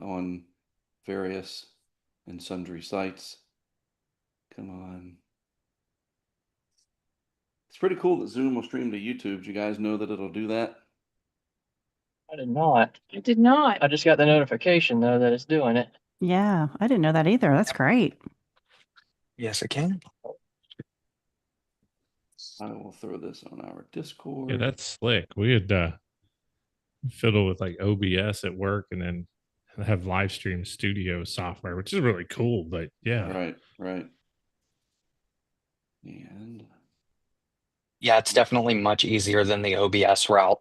on various and sundry sites. Come on. It's pretty cool that Zoom will stream to YouTube. Do you guys know that it'll do that? I did not. I did not. I just got the notification though that it's doing it. Yeah, I didn't know that either. That's great. Yes, it can. I will throw this on our Discord. Yeah, that's slick. We had fiddle with like OBS at work and then have live stream studio software, which is really cool. But yeah. Right. And Yeah, it's definitely much easier than the OBS route.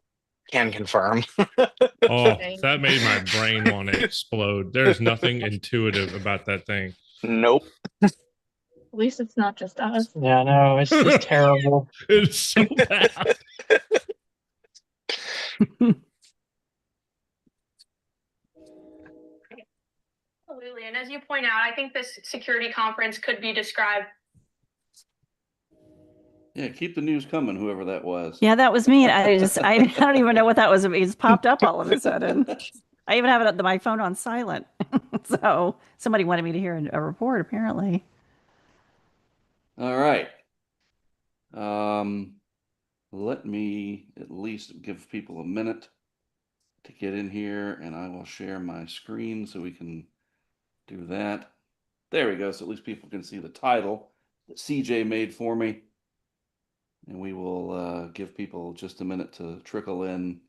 Can confirm. Oh, that made my brain want to explode. There's nothing intuitive about that thing. Nope. At least it's not just us. Yeah, no, it's just terrible. It's so bad. Absolutely. And as you point out, I think this security conference could be described. yeah, keep the news coming, whoever that was. Yeah, that was me. I don't even know what that was. It's popped up all of a sudden. I even have my phone on silent. So somebody wanted me to hear a report, apparently. All right. Let me at least give people a minute to get in here, and I will share my screen so we can do that. There we go. So at least people can see the title that CJ made for me. And we will give people just a minute to trickle in.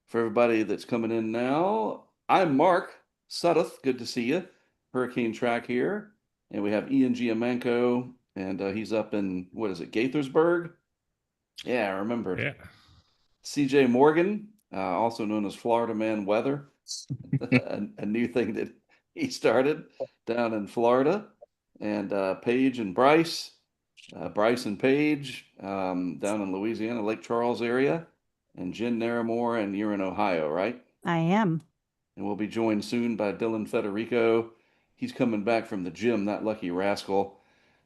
For everybody that's coming in now, I'm Mark Sudduth. Good to see you. Hurricane Track here. And we have Ian Giamanco, and he's up in, what is it, Gaithersburg? Yeah, I remember. Yeah. CJ Morgan, also known as Florida Man Weather, a new thing that he started down in Florida. And Paige and Bryce, Bryce and Paige down in Louisiana, Lake Charles area. And Jen Naramore, and you're in Ohio, right? I am. And we'll be joined soon by Dylan Federico. He's coming back from the gym, that lucky rascal.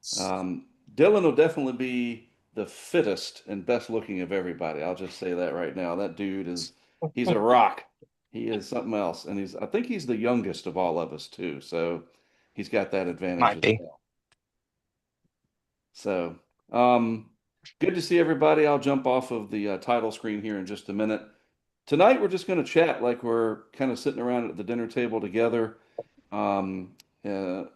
Dylan will definitely be the fittest and best looking of everybody. I'll just say that right now. That dude he's a rock. He is something else. And I think he's the youngest of all of us too. So he's got that advantage Might as be. well. So, good to see everybody. I'll jump off of the title screen here in just a minute. Tonight, we're just going to chat like we're kind of sitting around at the dinner table together. Get a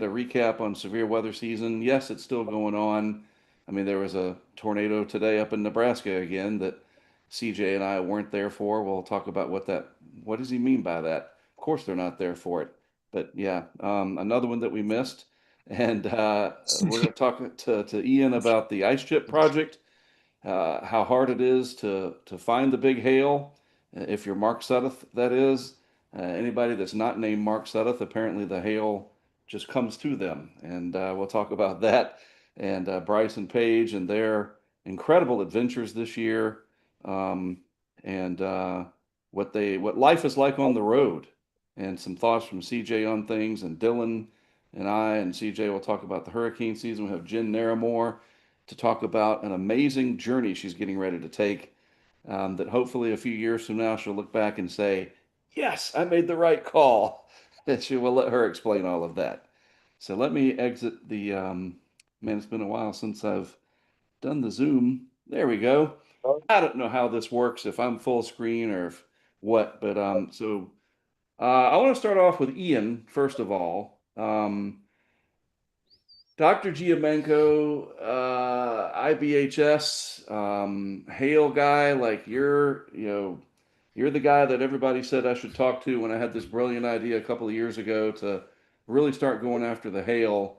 recap on severe weather season. Yes, it's still going on. I mean, there was a tornado today up in Nebraska again that CJ and I weren't there for. We'll talk about what does he mean by that? Of course, they're not there for it. But yeah, another one that we missed. And we're going to talk to Ian about the ice chip project, how hard it is to find the big hail. If you're Mark Sudduth, that is. Anybody that's not named Mark Sudduth, apparently the hail just comes to them. And we'll talk about that. And Bryce and Paige and their incredible adventures this year. And what life is like on the road. And some thoughts from CJ on things, and Dylan and I and CJ will talk about the hurricane season. We have Jen Naramore to talk about an amazing journey she's getting ready to take, that hopefully a few years from now she'll look back and say, yes, I made the right call. And she will let her explain all of that. So let me exit the, man, it's been a while since I've done the Zoom. There we go. I don't know how this works, if I'm full screen or what, but I want to start off with Ian, first of all. Dr. Giamenko, IBHS, Hale guy, like you're the guy that everybody said I should talk to when I had this brilliant idea a couple of years ago to really start going after the Hale.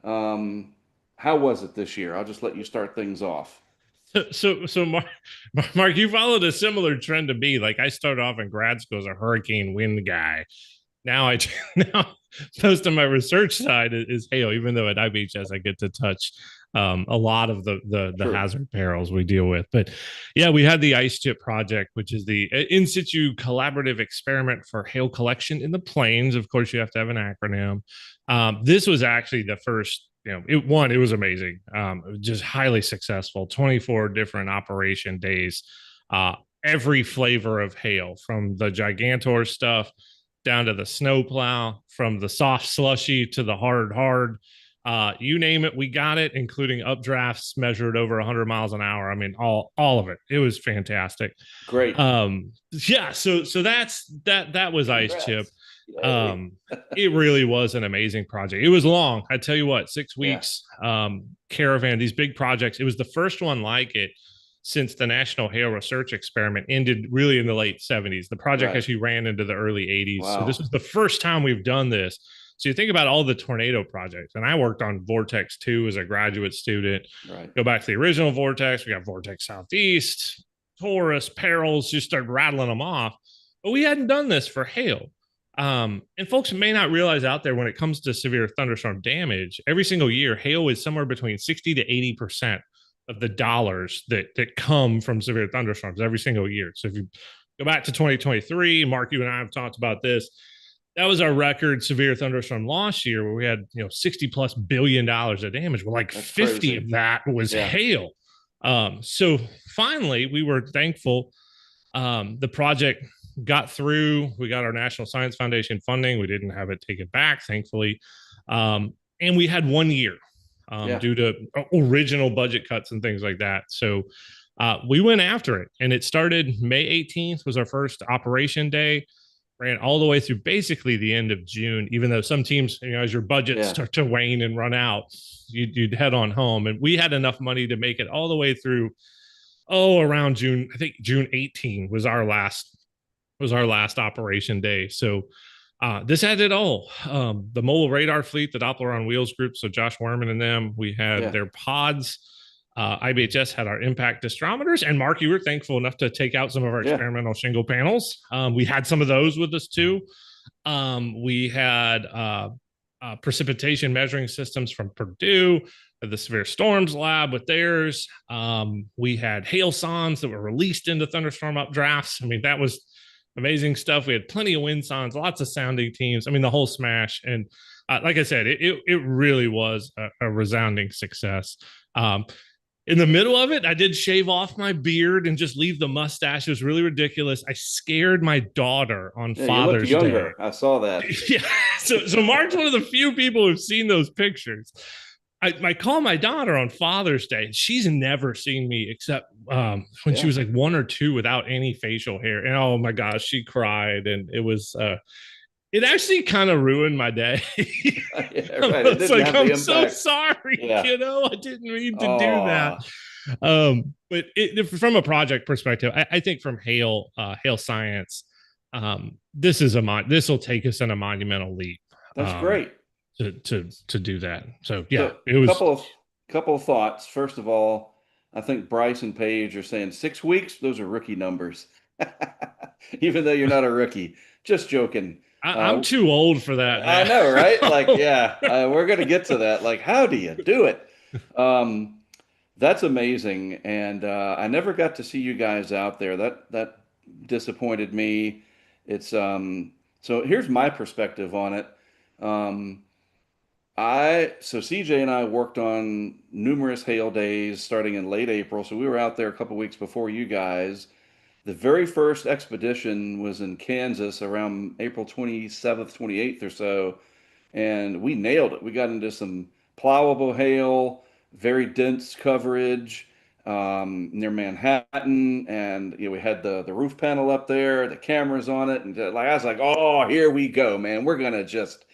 How was it this year? I'll just let you start things off. So Mark, you followed a similar trend to me. Like I started off in grad school as a hurricane wind guy. Now now most of my research side is hail, even though at IBHS I get to touch a lot of the hazard perils we deal with. But yeah, we had the Ice Chip Project, which is the in situ collaborative experiment for hail collection in the plains. Of course, you have to have an acronym. This was actually the first. It was amazing. Just highly successful. 24 different operation days. Every flavor of hail, from the Gigantor stuff down to the snow plow, from the soft slushy to the hard. You name it, we got it, including updrafts measured over 100 miles an hour. I mean, all of it. It was fantastic. Great. Yeah. So that was Ice Chip. Yay. It really was an amazing project. It was long. I tell you what, 6 weeks. Caravan, these big projects. It was the first one like it since the National Hail Research Experiment ended really in the late 70s. The project actually ran into the early 80s. Wow. So this was the first time we've done this. So you think about all the tornado projects, and I worked on Vortex 2 as a graduate student. Right. Go back to the original Vortex. We got Vortex Southeast, Taurus, Perils, just start rattling them off. But we hadn't done this for hail. And folks may not realize out there when it comes to severe thunderstorm damage, every single year, hail is somewhere between 60 to 80% of the dollars that come from severe thunderstorms every single year. So if you go back to 2023, Mark, you and I have talked about this. That was our record severe thunderstorm loss year, where we had 60+ billion dollars of damage. Well, like That's 50 crazy. of that was hail. So finally, we were thankful. The project got through. We got our National Science Foundation funding. We didn't have it taken back, thankfully. And we had 1 year due to original budget cuts and things like that. So we went after it, and it started May 18th was our first operation day. Ran all the way through basically the end of June, even though some teams, as your budgets start to wane and run out, you'd head on home. And we had enough money to make it all the way through, around June. I think June 18 was our last operation day. So this had it all. The mobile radar fleet, the Doppler on Wheels group, so Josh Werman and them, we had their pods. IBHS had our impact distrometers, and Mark, you were thankful enough to take out some of our experimental shingle panels. We had some of those with us too. We had precipitation measuring systems from Purdue, the Severe Storms Lab with theirs. We had hail sondes that were released into thunderstorm updrafts. I mean, that was amazing stuff. We had plenty of wind sondes, lots of sounding teams. I mean, the whole smash. And like I said, it really was a resounding success. In the middle of it, I did shave off my beard and just leave the mustache. It was really ridiculous. I scared my daughter on Father's you looked younger. Day. I saw that. Yeah. So Mark's one of the few people who've seen those pictures. I call my daughter on Father's Day, and she's never seen me except when she was like 1 or 2 without any facial hair. And oh my gosh, she cried, and it was it actually kind of ruined my day. It's like, I'm so sorry. I didn't mean to do that. But from a project perspective, I think from hail science, this will take us in a monumental leap. That's great to do that. So it was couple of thoughts. First of all, I think Bryce and Paige are saying 6 weeks. Those are rookie numbers, even though you're not a rookie. Just joking. I'm too old for that. I know, right? Like, we're going to get to that. Like, how do you do it? That's amazing. And I never got to see you guys out there. That disappointed me. It's so here's my perspective on it. So CJ and I worked on numerous hail days starting in late April. So we were out there a couple weeks before you guys. The very first expedition was in Kansas around April 27th, 28th or so, and we nailed it. We got into some plowable hail, very dense coverage near Manhattan, and we had the roof panel up there, the cameras on it, and I was like, oh, here we go, man. We're gonna just,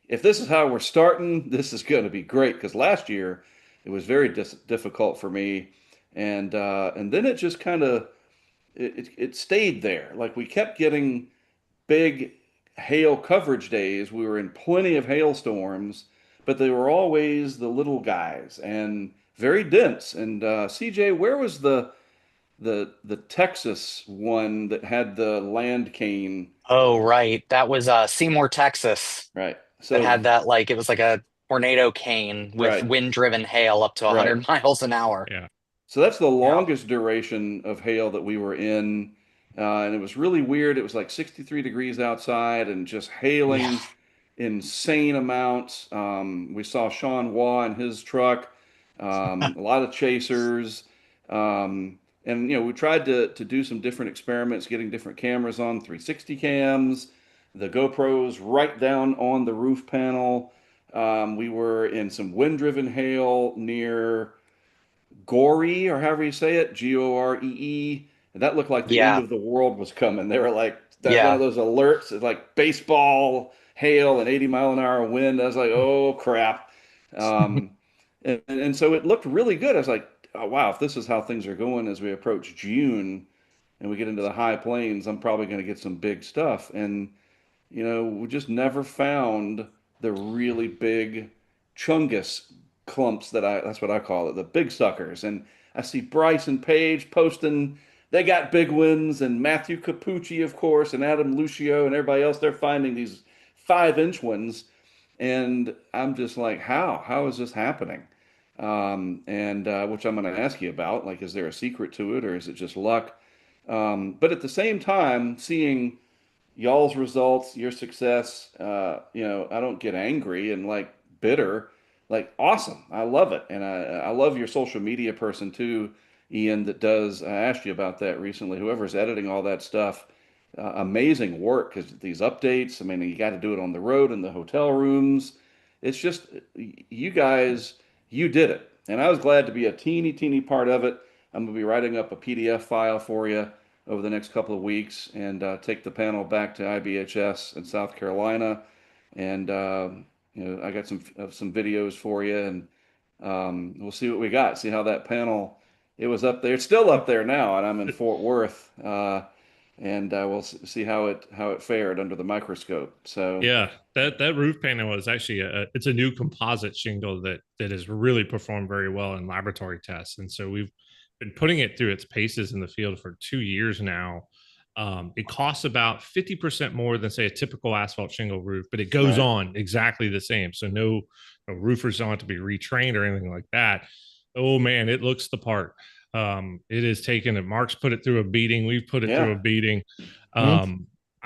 if this is how we're starting, this is gonna be great. Because last year it was very difficult for me, and then it just kind of it stayed there. Like, we kept getting big hail coverage days. We were in plenty of hailstorms, but they were always the little guys and very dense. And CJ, where was the Texas one that had the land cane? Oh, right. That was Seymour, Texas. Right. So it had that, like, it was like a tornado cane with wind-driven hail up to 100 miles an hour. Yeah. So that's the longest duration of hail that we were in. And it was really weird. It was like 63 degrees outside and just hailing insane amounts. We saw Sean Waugh in his truck, a lot of chasers. And, we tried to do some different experiments, getting different cameras on, 360 cams, the GoPros right down on the roof panel. We were in some wind-driven hail near Goree, or however you say it, Goree. And that looked like the end Yeah. of the world was coming. They were like that one of Yeah. those alerts, it's like baseball, hail, and 80-mile-an-hour wind. I was like, oh crap. Um, and so it looked really good. I was like, oh wow, if this is how things are going as we approach June and we get into the high plains, I'm probably going to get some big stuff. And we just never found the really big chungus clumps that's what I call it, the big suckers. And I see Bryce and Paige posting, they got big wins, and Matthew Capucci, of course, and Adam Lucio and everybody else, they're finding these 5-inch ones. And I'm just like, how? How is this happening? And which I'm going to ask you about. Like, is there a secret to it, or is it just luck? But at the same time, seeing y'all's results, your success, I don't get angry and like bitter. Like, awesome. I love it. And I love your social media person too, Ian, that does. I asked you about that recently. Whoever's editing all that stuff, amazing work because these updates, I mean, you got to do it on the road in the hotel rooms. It's just, you guys, you did it. And I was glad to be a teeny part of it. I'm going to be writing up a PDF file for you over the next couple of weeks and take the panel back to IBHS in South Carolina. And I got some videos for you, and we'll see what we got. See how that panel. It was up there. It's still up there now, and I'm in Fort Worth. And we'll see how it fared under the microscope. So yeah, that roof panel is actually it's a new composite shingle that has really performed very well in laboratory tests, and so we've been putting it through its paces in the field for 2 years now. It costs about 50% more than, say, a typical asphalt shingle roof, but it goes Right. on exactly the same. So no roofers don't have to be retrained or anything like that. Oh man, it looks the part. It is taken it. Mark's put it through a beating. We've put it through a Yeah. beating.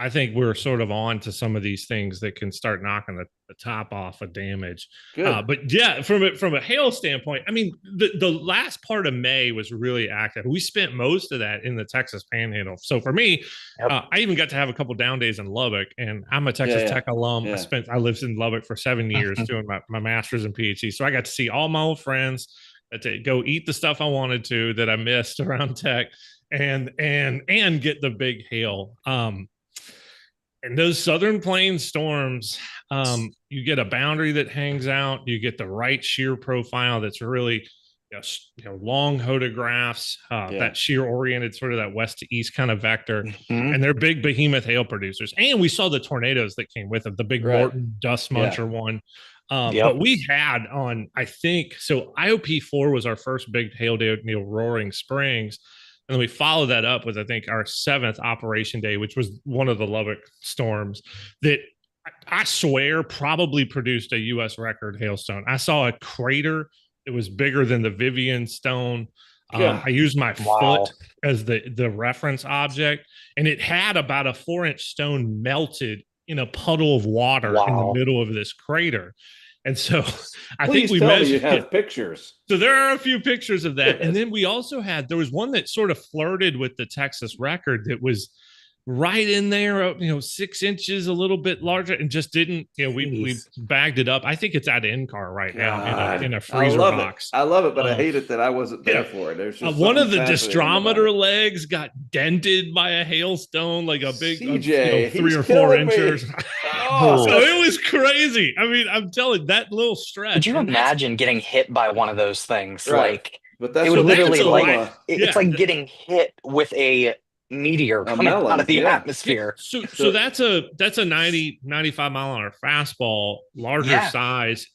I think we're sort of on to some of these things that can start knocking the top off of damage. Good. But yeah, from a hail standpoint, I mean, the last part of May was really active. We spent most of that in the Texas Panhandle. So for me, Yep. I even got to have a couple down days in Lubbock, and I'm a Texas Yeah. Tech alum. Yeah. I lived in Lubbock for 7 years doing my master's and PhD. So I got to see all my old friends, to go eat the stuff I wanted to that I missed around Tech, and get the big hail. And those Southern Plains storms, you get a boundary that hangs out, you get the right shear profile that's really long hodographs, that shear oriented, sort of that west to east kind of vector. And they're big behemoth hail producers. And we saw the tornadoes that came with them, the big Morton dust muncher one. But we had on, I think, so IOP4 was our first big hail day near Roaring Springs. And then we followed that up with, I think, our 7th operation day, which was one of the Lubbock storms that I swear probably produced a U.S. record hailstone. I saw a crater that was bigger than the Vivian stone. I used my foot as the reference object, and it had about a 4-inch stone melted in a puddle of water in the middle of this crater. And so I think we measured. You have pictures. So there are a few pictures of that. And then we also there was one that sort of flirted with the Texas record that was right in there, 6 inches, a little bit larger, and just didn't, we bagged it up. I think it's at NCAR right now in a freezer box. I love it, but I hate it that I wasn't there for it. There's just one of the distrometer legs got dented by a hailstone, like a big CJ, 3 or 4 inches. Oh. So it was crazy. I mean, I'm telling you, that little stretch. Could you imagine getting hit by one of those things? Right. Like, but that's it would literally it's like getting hit with a meteor coming out of the atmosphere. So that's a 90, 95 mile an hour fastball, larger size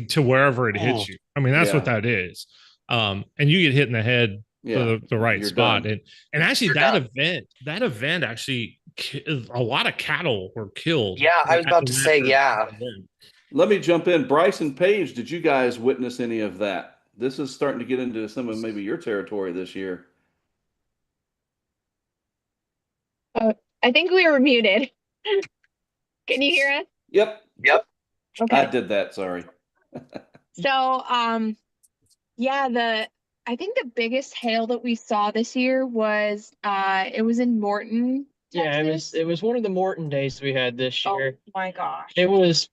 to wherever it hits you. I mean, that's what that is. And you get hit in the head to the right spot. Done. And actually that event actually, a lot of cattle were killed. Yeah, I was about to say, Let me jump in. Bryce and Paige, did you guys witness any of that? This is starting to get into some of maybe your territory this year. I think we were muted. Can you hear us? Yep. Okay. I did that. Sorry. So, I think the biggest hail that we saw this year was, it was in Morton, Yeah, it was one of the Morton days we had this Oh year. my gosh. It was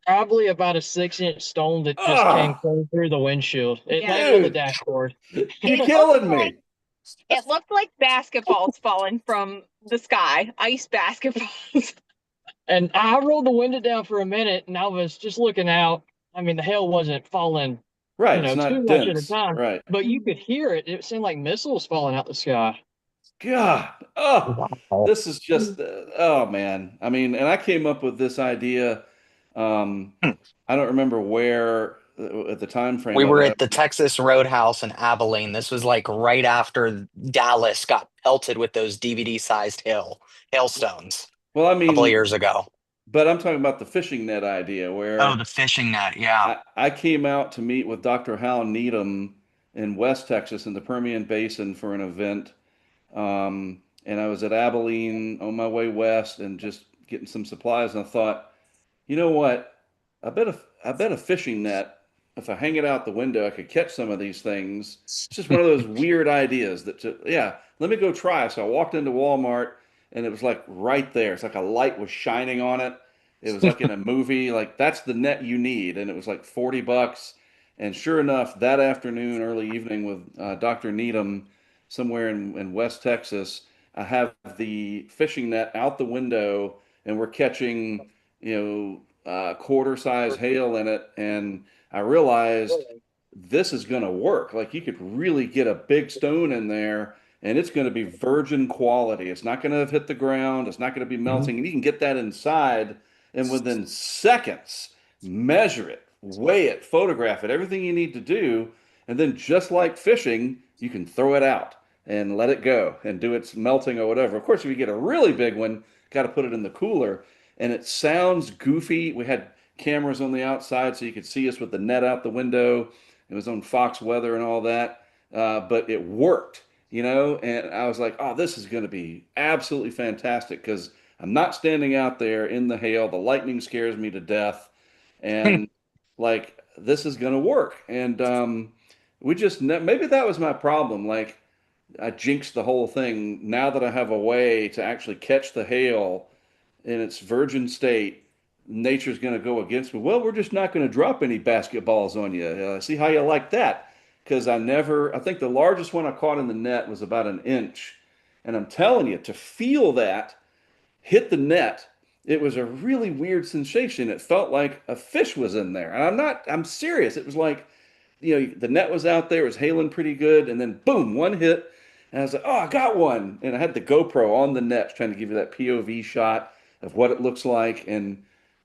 probably about a 6-inch stone that just came clean through the windshield. It Yeah. landed on the Dude. dashboard. You're killing me. It looked like basketballs falling from the sky, ice basketballs. And I rolled the window down for a minute and I was just looking out. I mean, the hail wasn't falling, Right. It's too not much at a dense. time, Right. but you could hear it. It seemed like missiles falling out the sky. God. Oh, Wow. this is just, oh man. I mean, and I came up with this idea. Um, I don't remember where at the time frame We of were it. at the Texas Roadhouse in Abilene. This was like right after Dallas got pelted with those DVD-sized hailstones Well, I a couple of mean, years ago. but I'm talking about the fishing net idea Oh, where the fishing net. Yeah. I came out to meet with Dr. Hal Needham in West Texas in the Permian Basin for an event. And I was at Abilene on my way west and just getting some supplies. And I thought, you know what? I bet a fishing net, if I hang it out the window, I could catch some of these things. It's just one of those weird ideas that, yeah, let me go try. So I walked into Walmart and it was like right there. It's like a light was shining on it. It was like in a movie, like that's the net you need. And it was like $40. And sure enough, that afternoon, early evening with Dr. Needham somewhere in West Texas, I have the fishing net out the window and we're catching, quarter size hail in it. And I realized this is going to work. Like you could really get a big stone in there and it's going to be virgin quality. It's not going to have hit the ground. It's not going to be melting. And you can get that inside and within seconds, measure it, weigh it, photograph it, everything you need to do. And then just like fishing, you can throw it out and let it go and do its melting or whatever. Of course, if you get a really big one, got to put it in the cooler. And it sounds goofy. We had cameras on the outside so you could see us with the net out the window. It was on Fox Weather and all that. But it worked, and I was like, oh, this is going to be absolutely fantastic because I'm not standing out there in the hail. The lightning scares me to death. And like, this is going to work. And maybe that was my problem. Like, I jinxed the whole thing. Now that I have a way to actually catch the hail in its virgin state, nature's going to go against me. Well, we're just not going to drop any basketballs on you. See how you like that? Because I think the largest one I caught in the net was about an inch. And I'm telling you, to feel that hit the net, it was a really weird sensation. It felt like a fish was in there. And I'm serious. It was like, the net was out there, it was hailing pretty good, and then boom, one hit. And I was like, oh, I got one. And I had the GoPro on the net trying to give you that POV shot of what it looks like. And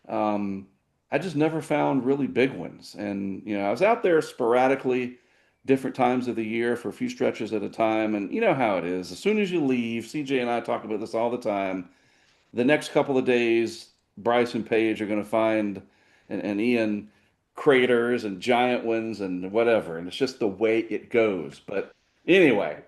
I just never found really big ones. And, I was out there sporadically, different times of the year for a few stretches at a time. And you know how it is. As soon as you leave, CJ and I talk about this all the time. The next couple of days, Bryce and Paige are going to find, and Ian, craters and giant ones and whatever. And it's just the way it goes. But anyway,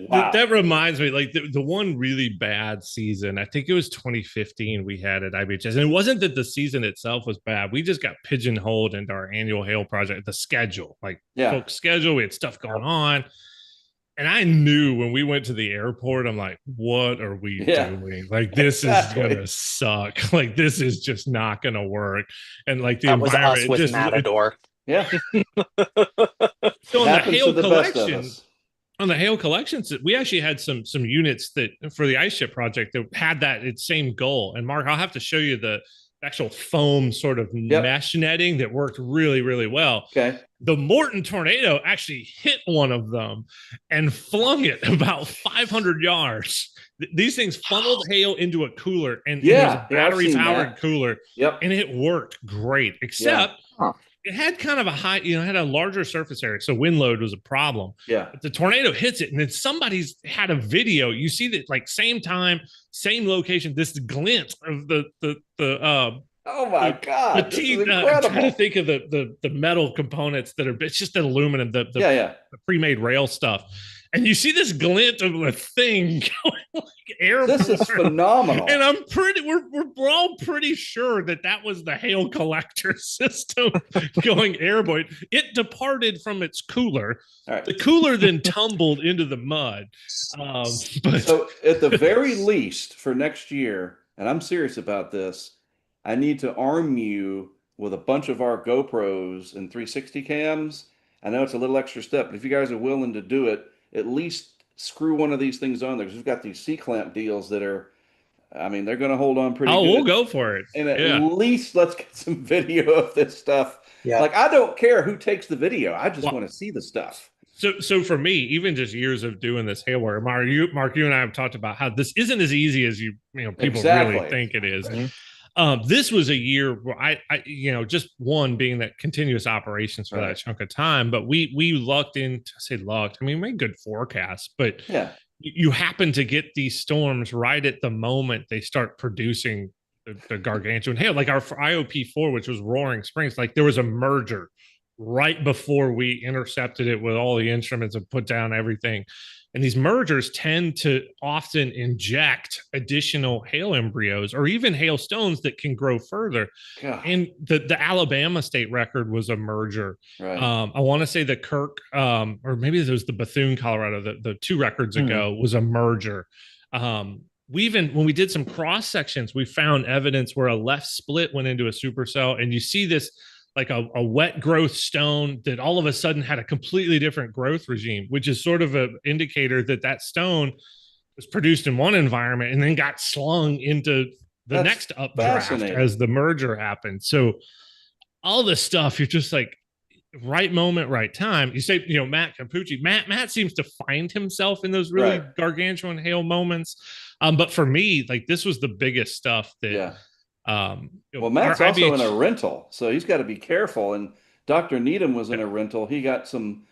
wow. That reminds me, like the one really bad season, I think it was 2015 we had at IBHS. And it wasn't that the season itself was bad. We just got pigeonholed into our annual hail project, the schedule, like folks' schedule. We had stuff going on. And I knew when we went to the airport, I'm like, what are we doing? Like, this is going to suck. Like, this is just not going to work. And like the that was environment us with just Matador. Yeah. So on the hail collections, on the hail collections, we actually had some units that for the ice ship project that had its same goal. And Mark, I'll have to show you the actual foam sort of mesh netting that worked really, really well. Okay. The Morton tornado actually hit one of them and flung it about 500 yards. These things funneled hail into a cooler, and it was a battery-powered cooler. Yep. And it worked great, except it had kind of a high, it had a larger surface area, so wind load was a problem. Yeah. But the tornado hits it, and then somebody's had a video. You see that, like, same time, same location, this glint of the oh my God! The teeth. I'm trying to think of the metal components that are. It's just the aluminum, the pre-made rail stuff, and you see this glint of a thing going like airborne. This is phenomenal. And we're all pretty sure that was the hail collector system going airborne. It departed from its cooler. All right. The cooler then tumbled into the mud. But So at the very least for next year, and I'm serious about this, I need to arm you with a bunch of our GoPros and 360 cams. I know it's a little extra step, but if you guys are willing to do it, at least screw one of these things on there, because we've got these C-clamp deals that are, I mean, they're going to hold on pretty good. we'll go for it. And at least let's get some video of this stuff. Yeah. Like, I don't care who takes the video. I just want to see the stuff. So for me, even just years of doing this hail work, Mark, you and I have talked about how this isn't as easy as people Exactly. really think it is. Mm-hmm. This was a year where I just one being that continuous operations for that chunk of time, but we lucked in. I say lucked. I mean, we made good forecasts, but Yeah. you happen to get these storms right at the moment they start producing the gargantuan hail. Like our IOP4, which was Roaring Springs, like there was a merger right before we intercepted it with all the instruments and put down everything. And these mergers tend to often inject additional hail embryos or even hailstones that can grow further. God. And the Alabama state record was a merger. Right. I want to say the Kirk, or maybe it was the Bethune, Colorado, the 2 records ago was a merger. When we did some cross sections, we found evidence where a left split went into a supercell, and you see this like a wet growth stone that all of a sudden had a completely different growth regime, which is sort of an indicator that stone was produced in one environment and then got slung into the next updraft as the merger happened. So all this stuff, you're just like, right moment, right time. You say, Matt Campucci. Matt seems to find himself in those really gargantuan hail moments. But for me, like this was the biggest stuff that well, Matt's also in a rental, so he's got to be careful. And Dr. Needham was in a rental. He got some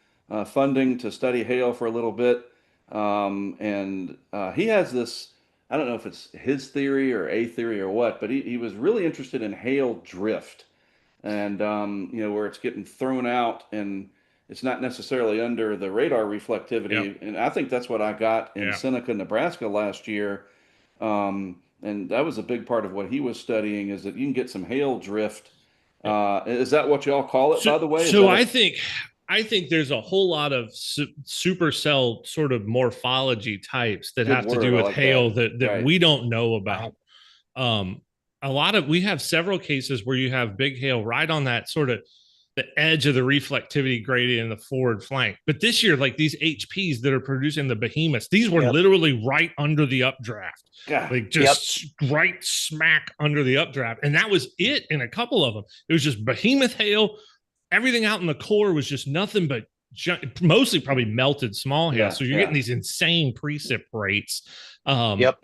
funding to study hail for a little bit. And he has this, I don't know if it's his theory or a theory or what, but he was really interested in hail drift. And, where it's getting thrown out and it's not necessarily under the radar reflectivity. Yep. And I think that's what I got in Seneca, Nebraska last year. And that was a big part of what he was studying, is that you can get some hail drift. Is that what y'all call it, by the way? So I think there's a whole lot of supercell sort of morphology types that have to do with hail that we don't know about. We have several cases where you have big hail right on that sort of the edge of the reflectivity gradient in the forward flank. But this year, like these HPs that are producing the behemoths, these were literally right under the updraft. God. Like just right smack under the updraft. And that was it in a couple of them. It was just behemoth hail. Everything out in the core was just nothing but mostly probably melted small hail. So you're getting these insane precip rates. But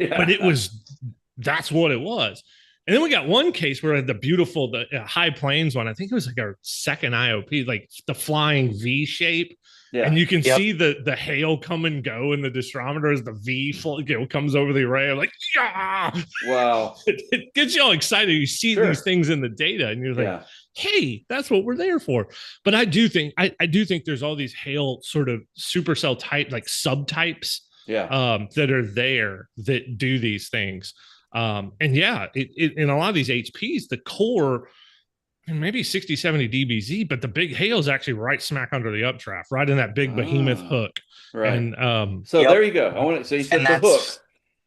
that's what it was. And then we got one case where the High Plains one, I think it was like our second IOP, like the flying V shape. Yeah. And you can see the hail come and go in the distrometer as the V comes over the array. I'm like, yeah. Wow. It gets you all excited. You see these things in the data and you're like, hey, that's what we're there for. But I do think there's all these hail sort of supercell type, like subtypes that are there that do these things. And in a lot of these HPs, the core, maybe 60, 70 dBz, but the big hail is actually right smack under the updraft, right in that big behemoth hook. Right. And so there you go. So you said the hook.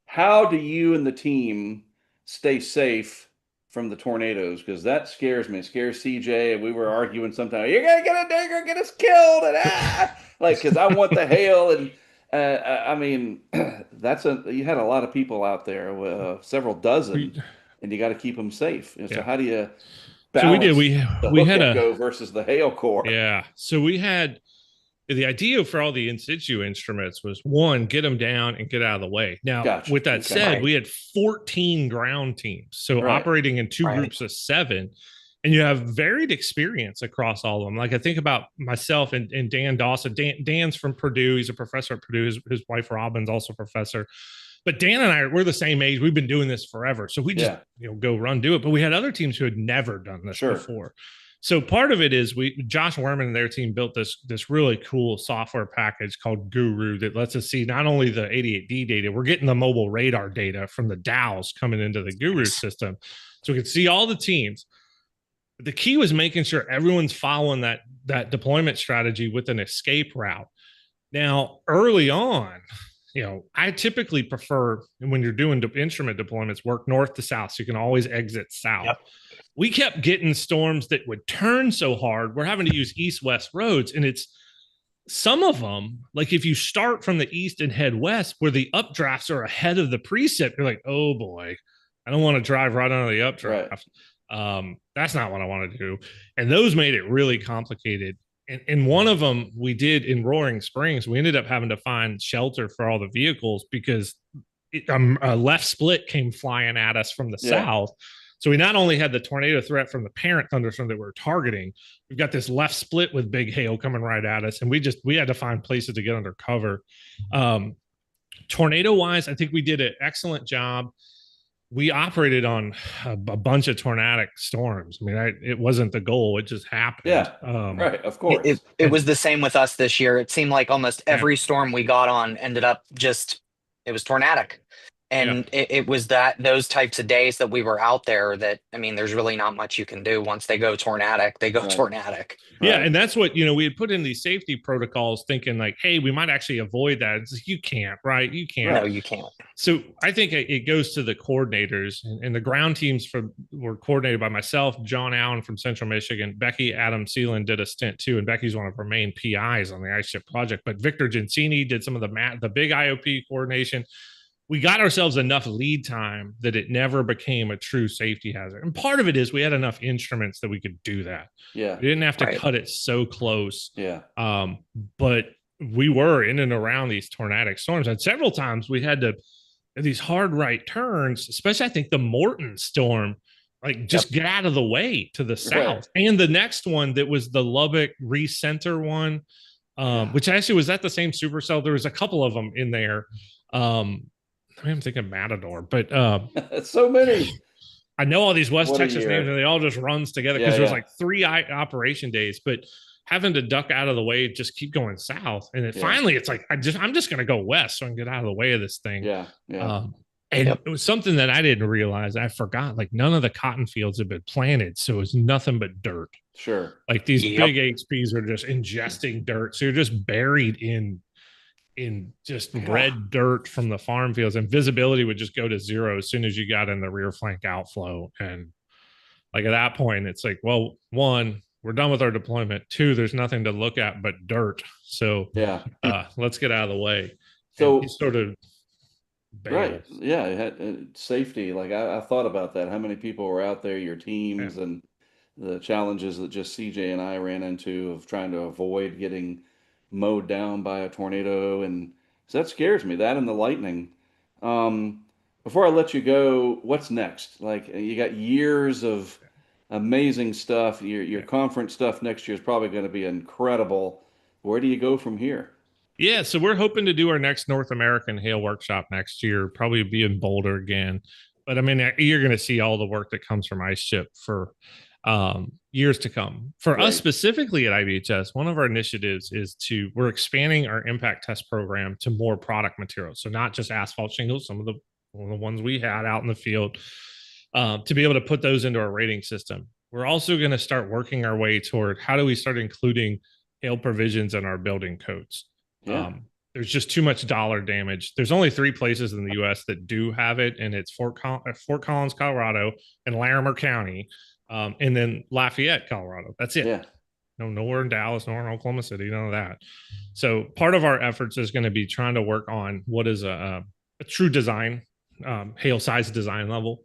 How do you and the team stay safe from the tornadoes? Because that scares me. It scares CJ. And we were arguing sometimes, you're going to get a digger, get us killed. And because I want the hail. And I mean, you had a lot of people out there, several dozen, and you got to keep them safe. So how do you balance we had a versus the hail core? Yeah. So we had the idea for all the in situ instruments was one, get them down and get out of the way. Now, with that said, we had 14 ground teams, so operating in two groups of 7. And you have varied experience across all of them. Like I think about myself and Dan Dawson. Dan's from Purdue. He's a professor at Purdue. His wife Robin's also a professor. But Dan and we're the same age. We've been doing this forever. So we just go run, do it. But we had other teams who had never done this before. So part of it is Josh Werman and their team built this really cool software package called Guru that lets us see not only the 88D data, we're getting the mobile radar data from the DAOs coming into the Guru system. So we can see all the teams. The key was making sure everyone's following that deployment strategy with an escape route. Now, early on, I typically prefer when you're doing instrument deployments, work north to south, so you can always exit south. Yep. We kept getting storms that would turn so hard, we're having to use east-west roads, and it's some of them, like if you start from the east and head west, where the updrafts are ahead of the precip, you're like, oh boy, I don't want to drive right under the updraft. Right. That's not what I want to do. And those made it really complicated. And one of them we did in Roaring Springs, we ended up having to find shelter for all the vehicles because a left split came flying at us from the south. So we not only had the tornado threat from the parent thunderstorm that we're targeting, we've got this left split with big hail coming right at us. And we had to find places to get under cover. Tornado wise, I think we did an excellent job. We operated on a bunch of tornadic storms. I mean, it wasn't the goal. It just happened. Yeah, right. Of course. It was the same with us this year. It seemed like almost every storm we got on ended up it was tornadic. And it was those types of days that we were out there that, I mean, there's really not much you can do. Once they go tornadic, they go tornadic. Yeah. And that's what, we had put in these safety protocols thinking like, hey, we might actually avoid that. It's like, you can't, right? You can't. No, you can't. So I think it goes to the coordinators, and the ground teams were coordinated by myself, John Allen from Central Michigan, Becky Adam Seeland did a stint too. And Becky's one of our main PIs on the Ice Ship project, but Victor Gensini did some of the big IOP coordination. We got ourselves enough lead time that it never became a true safety hazard. And part of it is we had enough instruments that we could do that. Yeah. We didn't have to cut it so close. Yeah. But we were in and around these tornadic storms. And several times we had these hard right turns, especially I think the Morton storm, like just get out of the way to the south. Right. And the next one that was the Lubbock recenter one, which actually was at the same supercell. There was a couple of them in there. I'm thinking Matador, but so many. I know all these West Texas names, and they all just runs together because there's like 3 operation days. But having to duck out of the way, just keep going south, and then finally it's like I'm just going to go west so I can get out of the way of this thing. Yeah. And it was something that I didn't realize. I forgot. Like none of the cotton fields had been planted, so it's nothing but dirt. Sure. Like these big HPs are just ingesting dirt, so you're just buried in just red dirt from the farm fields, and visibility would just go to zero as soon as you got in the rear flank outflow. And like at that point, it's like, well, 1, we're done with our deployment. 2, there's nothing to look at but dirt. So let's get out of the way. So he sort of right. Yeah. Safety. Like I thought about that. How many people were out there, your teams, and the challenges that just CJ and I ran into of trying to avoid getting mowed down by a tornado, and so that scares me, that and the lightning. Before I let you go, what's next? Like you got years of amazing stuff. Your conference stuff next year is probably going to be incredible. Where do you go from here? Yeah, so we're hoping to do our next North American Hail Workshop next year, probably be in Boulder again. But I mean, you're going to see all the work that comes from Ice Ship for years to come. For us specifically at IBHS, one of our initiatives is we're expanding our impact test program to more product materials. So not just asphalt shingles, some of the ones we had out in the field, to be able to put those into our rating system. We're also going to start working our way toward how do we start including hail provisions in our building codes. There's just too much dollar damage. There's only 3 places in the U.S. that do have it, and it's Fort Collins, Colorado, and Larimer County. And then Lafayette, Colorado. That's it. Yeah. Nowhere in Dallas, nowhere in Oklahoma City, none of that. So part of our efforts is going to be trying to work on what is a true design, hail size design level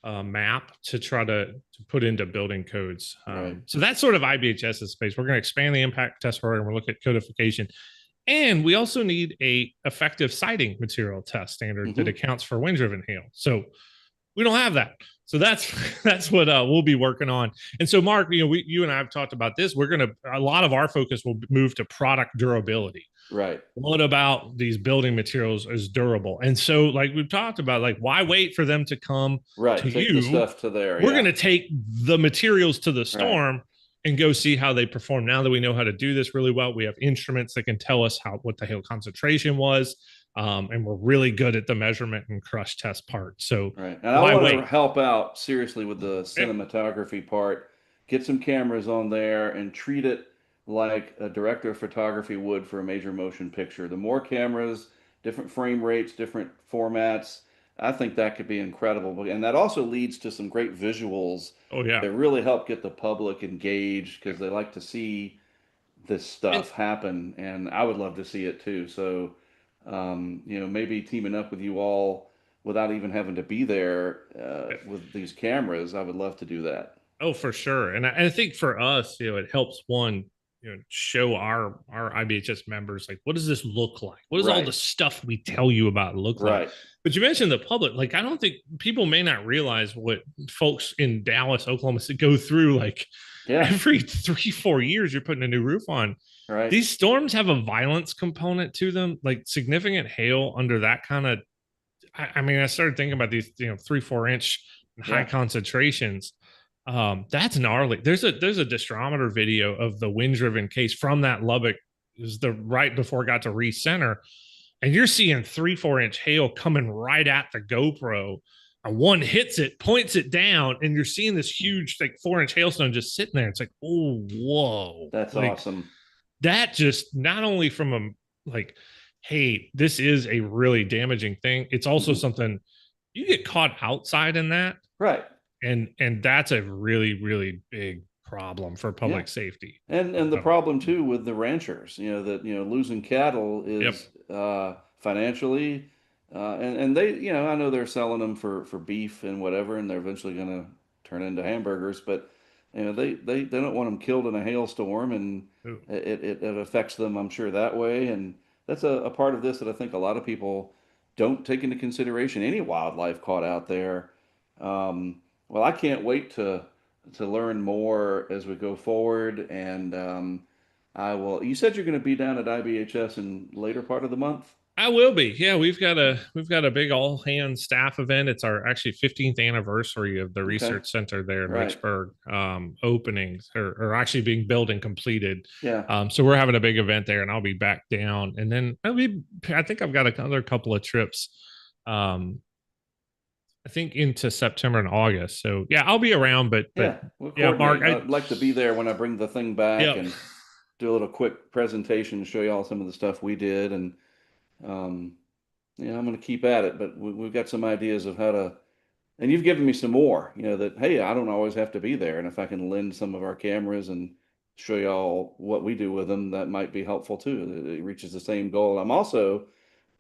map to try to put into building codes. So that's sort of IBHS's space. We're going to expand the impact test program. We're looking at codification. And we also need a effective sighting material test standard that accounts for wind-driven hail. So we don't have that. So that's what we'll be working on. And so, Mark, you and I have talked about this. A lot of our focus will move to product durability. Right. What about these building materials is durable? And so, like we've talked about, like why wait for them to come to take you? The stuff to there. We're going to take the materials to the storm and go see how they perform. Now that we know how to do this really well, we have instruments that can tell us what the hail concentration was. And we're really good at the measurement and crush test part. So Right. And I why want to wait? help out seriously with the Yep. cinematography part. Get some cameras on there and treat it like a director of photography would for a major motion picture. The more cameras, different frame rates, different formats, I think that could be incredible. And that also leads to some great visuals Oh yeah. that really help get the public engaged because they like to see this And stuff happen, and I would love to see it too. So, maybe teaming up with you all without even having to be there with these cameras, I would love to do that. oh, for sure. And I think for us, it helps one, show our IBHS members like what does this look like? What does all the Right, stuff we tell you about look like? right. But you mentioned the public. Like I don't think people may not realize what folks in Dallas, Oklahoma go through. Like Yeah, every 3-4 years, you're putting a new roof on. right. These storms have a violence component to them, like significant hail under that kind of. I mean, I started thinking about these, 3-4 inch high Yeah, concentrations. That's gnarly. There's a distrometer video of the wind driven case from that Lubbock. It was the right before it got to recenter, and you're seeing 3-4 inch hail coming right at the GoPro. And one hits it, points it down, and you're seeing this huge, like 4 inch hailstone just sitting there. It's like, oh, whoa. that's Like awesome. that just not only from a like, hey, this is a really damaging thing. It's also Mhm. something you get caught outside in that, Right. and that's a really, really big problem for Yeah. public safety. And the So, problem too with the ranchers, that losing cattle yep. is financially, and they, I know they're selling them for beef and whatever, and they're eventually going to turn into hamburgers, but they don't want them killed in a hailstorm, and Ooh. it affects them, I'm sure, that way, and that's a part of this that I think a lot of people don't take into consideration. Any wildlife caught out there. Well, I can't wait to learn more as we go forward. And I will. You said you're going to be down at IBHS in later part of the month. I will be. Yeah, we've got a big all hands staff event. It's our actually 15th anniversary of the Okay. research center there in Right. Richburg. Openings are actually being built and completed. Yeah. So we're having a big event there, and I'll be back down. And then I think I've got another couple of trips. I think into September and August. So yeah, I'll be around. But Yeah. We'll yeah, Mark. coordinate. I'd like to be there when I bring the thing back Yep. and do a little quick presentation to show you all some of the stuff we did. And um, I'm going to keep at it. But we've got some ideas of how to. And you've given me some more. That hey, I don't always have to be there, and if I can lend some of our cameras and show y'all what we do with them, that might be helpful too. It reaches the same goal. I'm also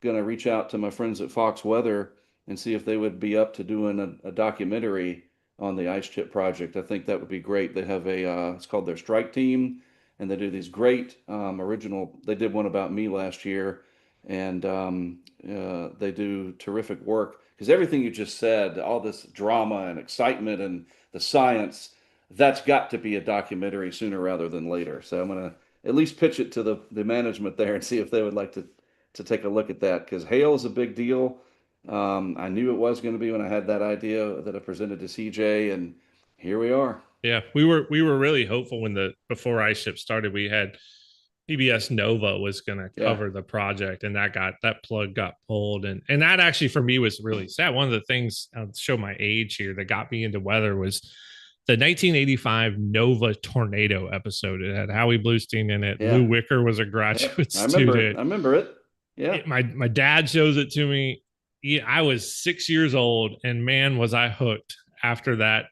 going to reach out to my friends at Fox Weather and see if they would be up to doing a documentary on the ice chip project. I think that would be great. They have it's called their strike team, and they do these great original. They did one about me last year, and they do terrific work because everything you just said, all this drama and excitement and the science, that's got to be a documentary sooner rather than later. So I'm going to at least pitch it to the management there and see if they would like to take a look at that because hail is a big deal. I knew it was going to be when I had that idea that I presented to CJ, and here we are. Yeah, we were really hopeful when before Ice Ship started, we had PBS Nova was going to Yeah. cover the project, and that plug got pulled, and that actually for me was really sad. One of the things, I'll show my age here, that got me into weather was the 1985 Nova tornado episode. It had Howie Bluestein in it. Yeah. Lou Wicker was a Yep. graduate I remember it. student. I remember it. Yeah. My dad shows it to me. I was 6 years old, and man, was I hooked after that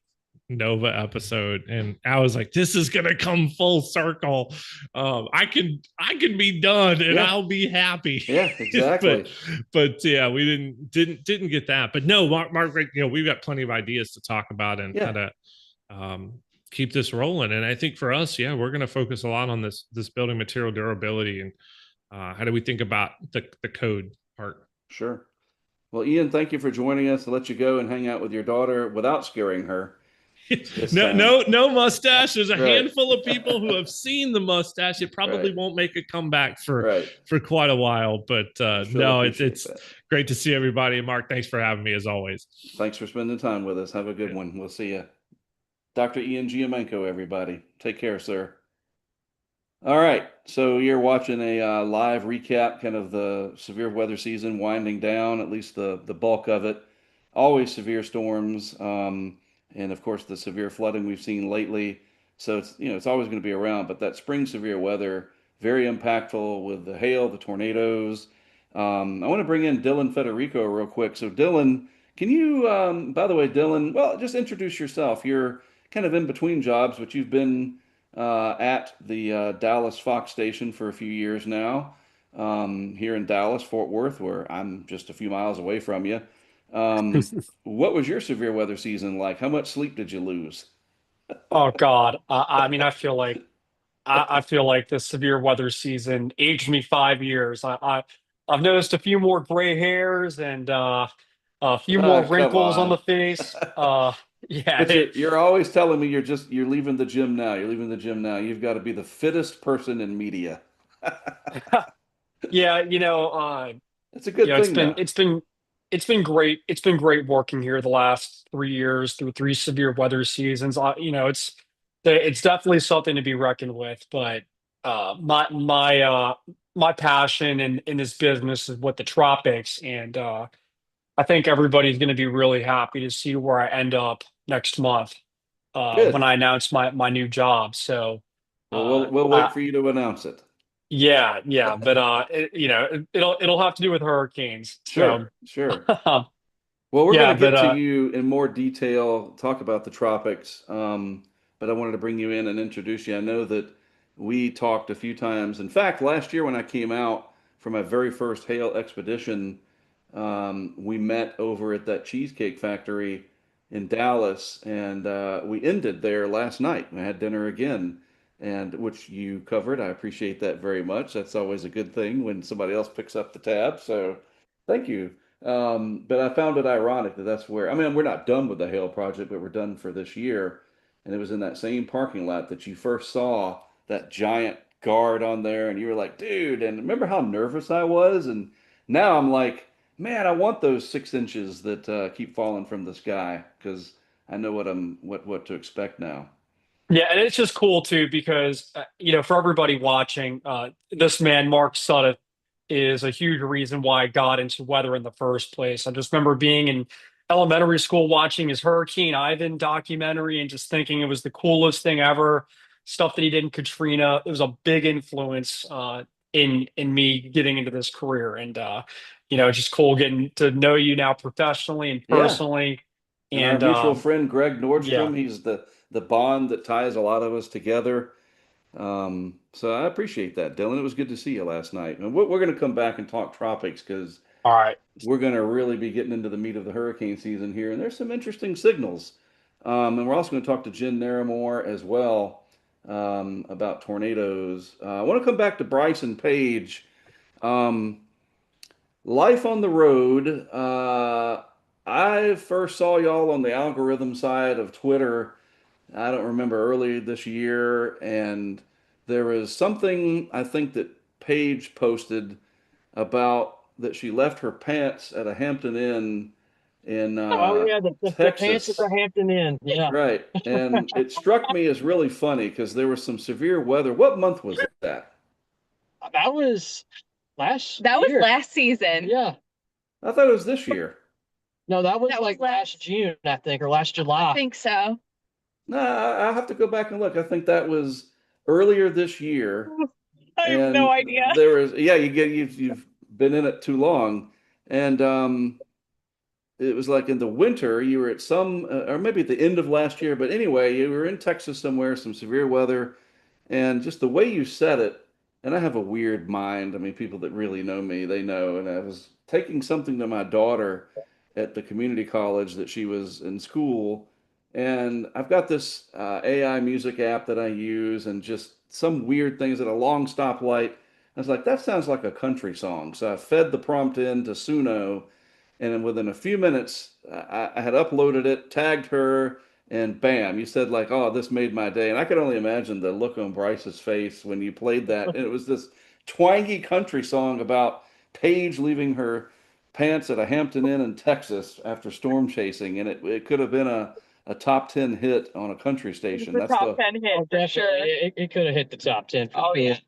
Nova episode. And I was like, this is gonna come full circle. I can be done, and Yeah. I'll be happy. Yeah, exactly. but yeah, we didn't get that. But no, Mark, we've got plenty of ideas to talk about and Yeah. how to keep this rolling. And I think for us, yeah, we're gonna focus a lot on this building material durability and how do we think about the code part. Sure. Well, Ian, thank you for joining us. I'll let you go and hang out with your daughter without scaring her. No mustache. There's a Right. handful of people who have seen the mustache. It probably Right. won't make a comeback for Right. quite a while. But She'll no, appreciate it's that. great to see everybody. And Mark, thanks for having me as always. Thanks for spending time with us. Have a good one. We'll see you. Dr. Ian Giamenko, everybody. Take care, sir. All right, so you're watching a live recap, kind of the severe weather season winding down, at least the bulk of it. Always severe storms, and of course the severe flooding we've seen lately. So it's it's always going to be around, but that spring severe weather very impactful with the hail, the tornadoes. I want to bring in Dylan Federico real quick. So Dylan, can you, by the way, Dylan, well, just introduce yourself. You're kind of in between jobs, but you've been at the Dallas Fox station for a few years now, here in Dallas, Fort Worth, where I'm just a few miles away from you. What was your severe weather season like? How much sleep did you lose? Oh God. I mean, I feel like the severe weather season aged me 5 years. I've noticed a few more gray hairs and a few more Oh, come wrinkles on the on. face. Yeah, But you're always telling me you're leaving the gym now. You're leaving the gym now. You've got to be the fittest person in media. yeah, It's a good it's thing been though. it's been great. It's been great working here the last 3 years through three severe weather seasons. It's definitely something to be reckoned with. But my passion in this business is with the tropics, and I think everybody's going to be really happy to see where I end up next month when Good. I announce my new job. So. Well, Uh, we'll I, wait for you to announce it. yeah, yeah, but it'll have to do with hurricanes. So Sure, sure. Well, we're going yeah, to but get to you in more detail, talk about the tropics, but I wanted to bring you in and introduce you. I know that we talked a few times. In fact, last year when I came out for my very first hail expedition, we met over at that cheesecake factory in Dallas, and we ended there last night. I had dinner again, and which you covered. I appreciate that very much. That's always a good thing when somebody else picks up the tab. So, thank you. But I found it ironic that that's where, I mean, we're not done with the Hale project, but we're done for this year. And it was in that same parking lot that you first saw that giant guard on there. And you were like, dude, and remember how nervous I was? And now I'm like, man, I want those 6 inches that keep falling from the sky because I know what to expect now. yeah, and it's just cool too because for everybody watching, this man Mark Sudduth is a huge reason why I got into weather in the first place. I just remember being in elementary school watching his Hurricane Ivan documentary and just thinking it was the coolest thing ever. Stuff that he did in Katrina. It was a big influence in me getting into this career, and it's just cool getting to know you now professionally and Yeah. personally. And our And mutual friend Greg yeah, Nordstrom, he's the bond that ties a lot of us together. So I appreciate that, Dylan. It was good to see you last night. And we're going to come back and talk tropics because all right. we're going to really be getting into the meat of the hurricane season here. And there's some interesting signals. And we're also going to talk to Jen Naramore as well about tornadoes. I want to come back to Bryson Page. Um, Life on the road. I first saw y'all on the algorithm side of Twitter. I don't remember early this year, and there was something I think that Paige posted about that she left her pants at a Hampton Inn in Oh yeah, the pants at Texas. the Hampton Inn. Yeah, Right. And it struck me as really funny because there was some severe weather. What month was that? that was last That was year. last season. Yeah, I thought it was this year. no, that was That was like last June, I think, or last I July. think so. No, I have to go back and look. I think that was earlier this year. I have no And idea. there was, yeah, you've been in it too long. And it was like in the winter, you were at some, or maybe at the end of last year, but anyway, you were in Texas somewhere, some severe weather, and just the way you said it, and I have a weird mind. I mean, people that really know me, they know. And I was taking something to my daughter at the community college that she was in school, and I've got this AI music app that I use, and just some weird things at a long stoplight. I was like, that sounds like a country song. So I fed the prompt in to Suno, and then within a few minutes, I had uploaded it, tagged her, and bam, you said like, "Oh, this made my day." And I could only imagine the look on Bryce's face when you played that. And it was this twangy country song about Paige leaving her pants at a Hampton Inn in Texas after storm chasing, and it could have been a top 10 hit on a country It's station. the That's top the 10 hit Oh, for definitely. sure. It could have hit the top 10 for Oh, me. yeah.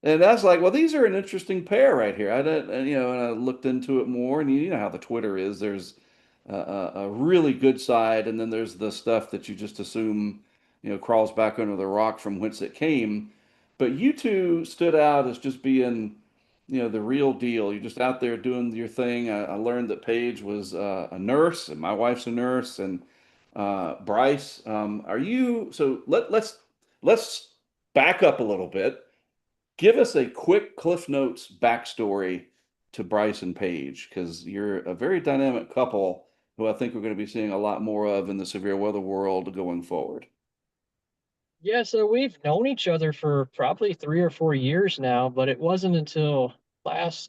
And that's like, well, these are an interesting pair right here. I didn't, and, and I looked into it more, and you know how the Twitter is. There's a really good side, and then there's the stuff that you just assume, crawls back under the rock from whence it came. But you two stood out as just being, the real deal. You're just out there doing your thing. I learned that Paige was a nurse, and my wife's a nurse, and Bryce, are you? So let's back up a little bit. Give us a quick Cliff Notes backstory to Bryce and Paige, because you're a very dynamic couple who I think we're going to be seeing a lot more of in the severe weather world going forward. Yeah, so we've known each other for probably 3 or 4 years now, but it wasn't until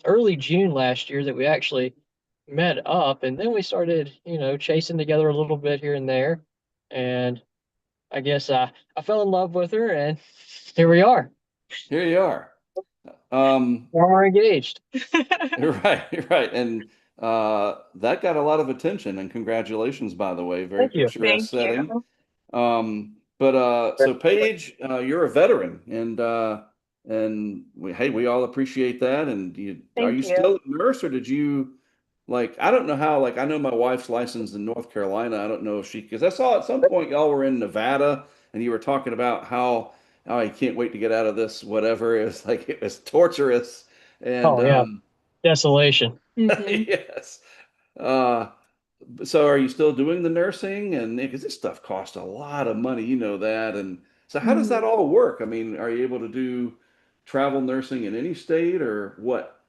early June last year that we actually met up, and then we started, chasing together a little bit here and there. And I guess I fell in love with her, and here we are. Here you are. Um, We're engaged. you're right, you're right. And that got a lot of attention, and congratulations, by the way. Very Thank you. picturesque Thank setting. you. But so Paige, you're a veteran, and we all appreciate that. And are you Thank you. still a nurse, or did you like? I don't know how. Like I know my wife's licensed in North Carolina. I don't know if she, because I saw at some point y'all were in Nevada, and you were talking about how I can't wait to get out of this. Whatever it was like, it was torturous, and Oh yeah, desolation. Mhm. yes. Uh, so are you still doing the nursing? And because this stuff costs a lot of money, you know that. And so how does that Mhm. all work? I mean, are you able to do travel nursing in any state or what?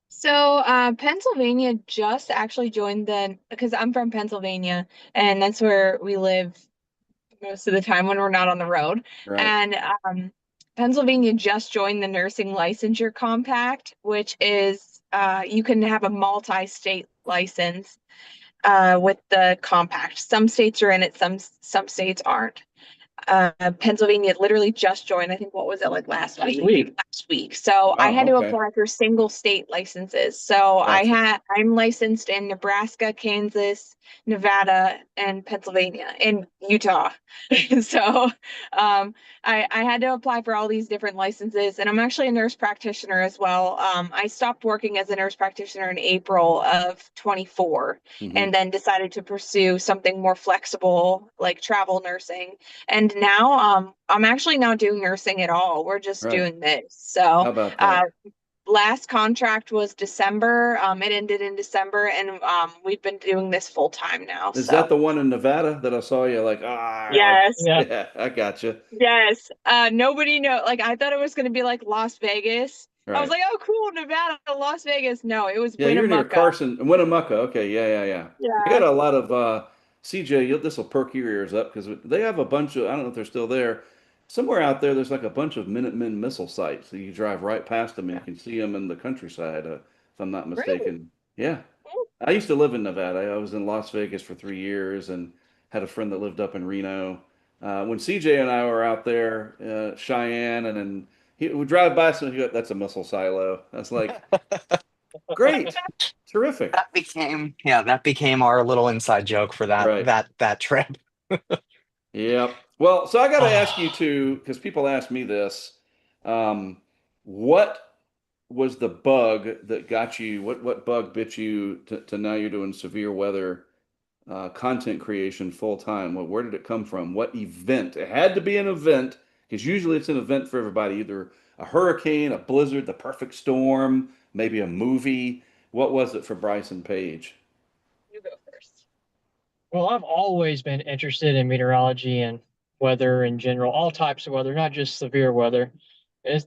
So, Pennsylvania just actually joined because I'm from Pennsylvania, and that's where we live most of the time when we're not on the road. Right. And Pennsylvania just joined the nursing licensure compact, which is you can have a multi-state license with the compact. Some states are in it, some states aren't. Pennsylvania literally just joined. I think what was it like last week? Last week. So I had Wow. to Okay. apply for single state licenses. So Gotcha. I'm licensed in Nebraska, Kansas, Nevada, and Pennsylvania, and Utah. So I had to apply for all these different licenses, and I'm actually a nurse practitioner as well. I stopped working as a nurse practitioner in April of 24, Hmm. and then decided to pursue something more flexible like travel nursing. And now I'm actually not doing nursing at all. We're just Right. doing this. How So about uh that? last contract was December. It ended in December, and we've been doing this full time now. Is that So the one in Nevada that I saw you like, yes. Yeah. yeah, I gotcha. Yes. Nobody know, like I thought it was gonna be like Las Vegas. I was Right. like, oh cool, Nevada, Las Vegas. No, it was Yeah, you're near Winnemucca. Carson, Winnemucca. Okay, yeah. They got Yeah. a lot of CJ. This will perk your ears up because they have a bunch of. I don't know if they're still there. Somewhere out there, there's like a bunch of Minutemen missile sites. So you drive right past them and you can see them in the countryside. If I'm not Really? mistaken. Yeah, I used to live in Nevada. I was in Las Vegas for 3 years and had a friend that lived up in Reno. When CJ and I were out there, Cheyenne, and then he would drive by, so he go, that's a missile silo. I was like, great, terrific. That became our little inside joke for that Right. that trip. Yep. Well, so I got to ask you Oh, too, because people ask me this. What was the bug that got you? What bug bit you to now you're doing severe weather content creation full time? Well, where did it come from? What event? It had to be an event because usually it's an event for everybody, either a hurricane, a blizzard, the perfect storm, maybe a movie. What was it for Bryson Page? You go first. Well, I've always been interested in meteorology and weather in general, all types of weather, not just severe weather.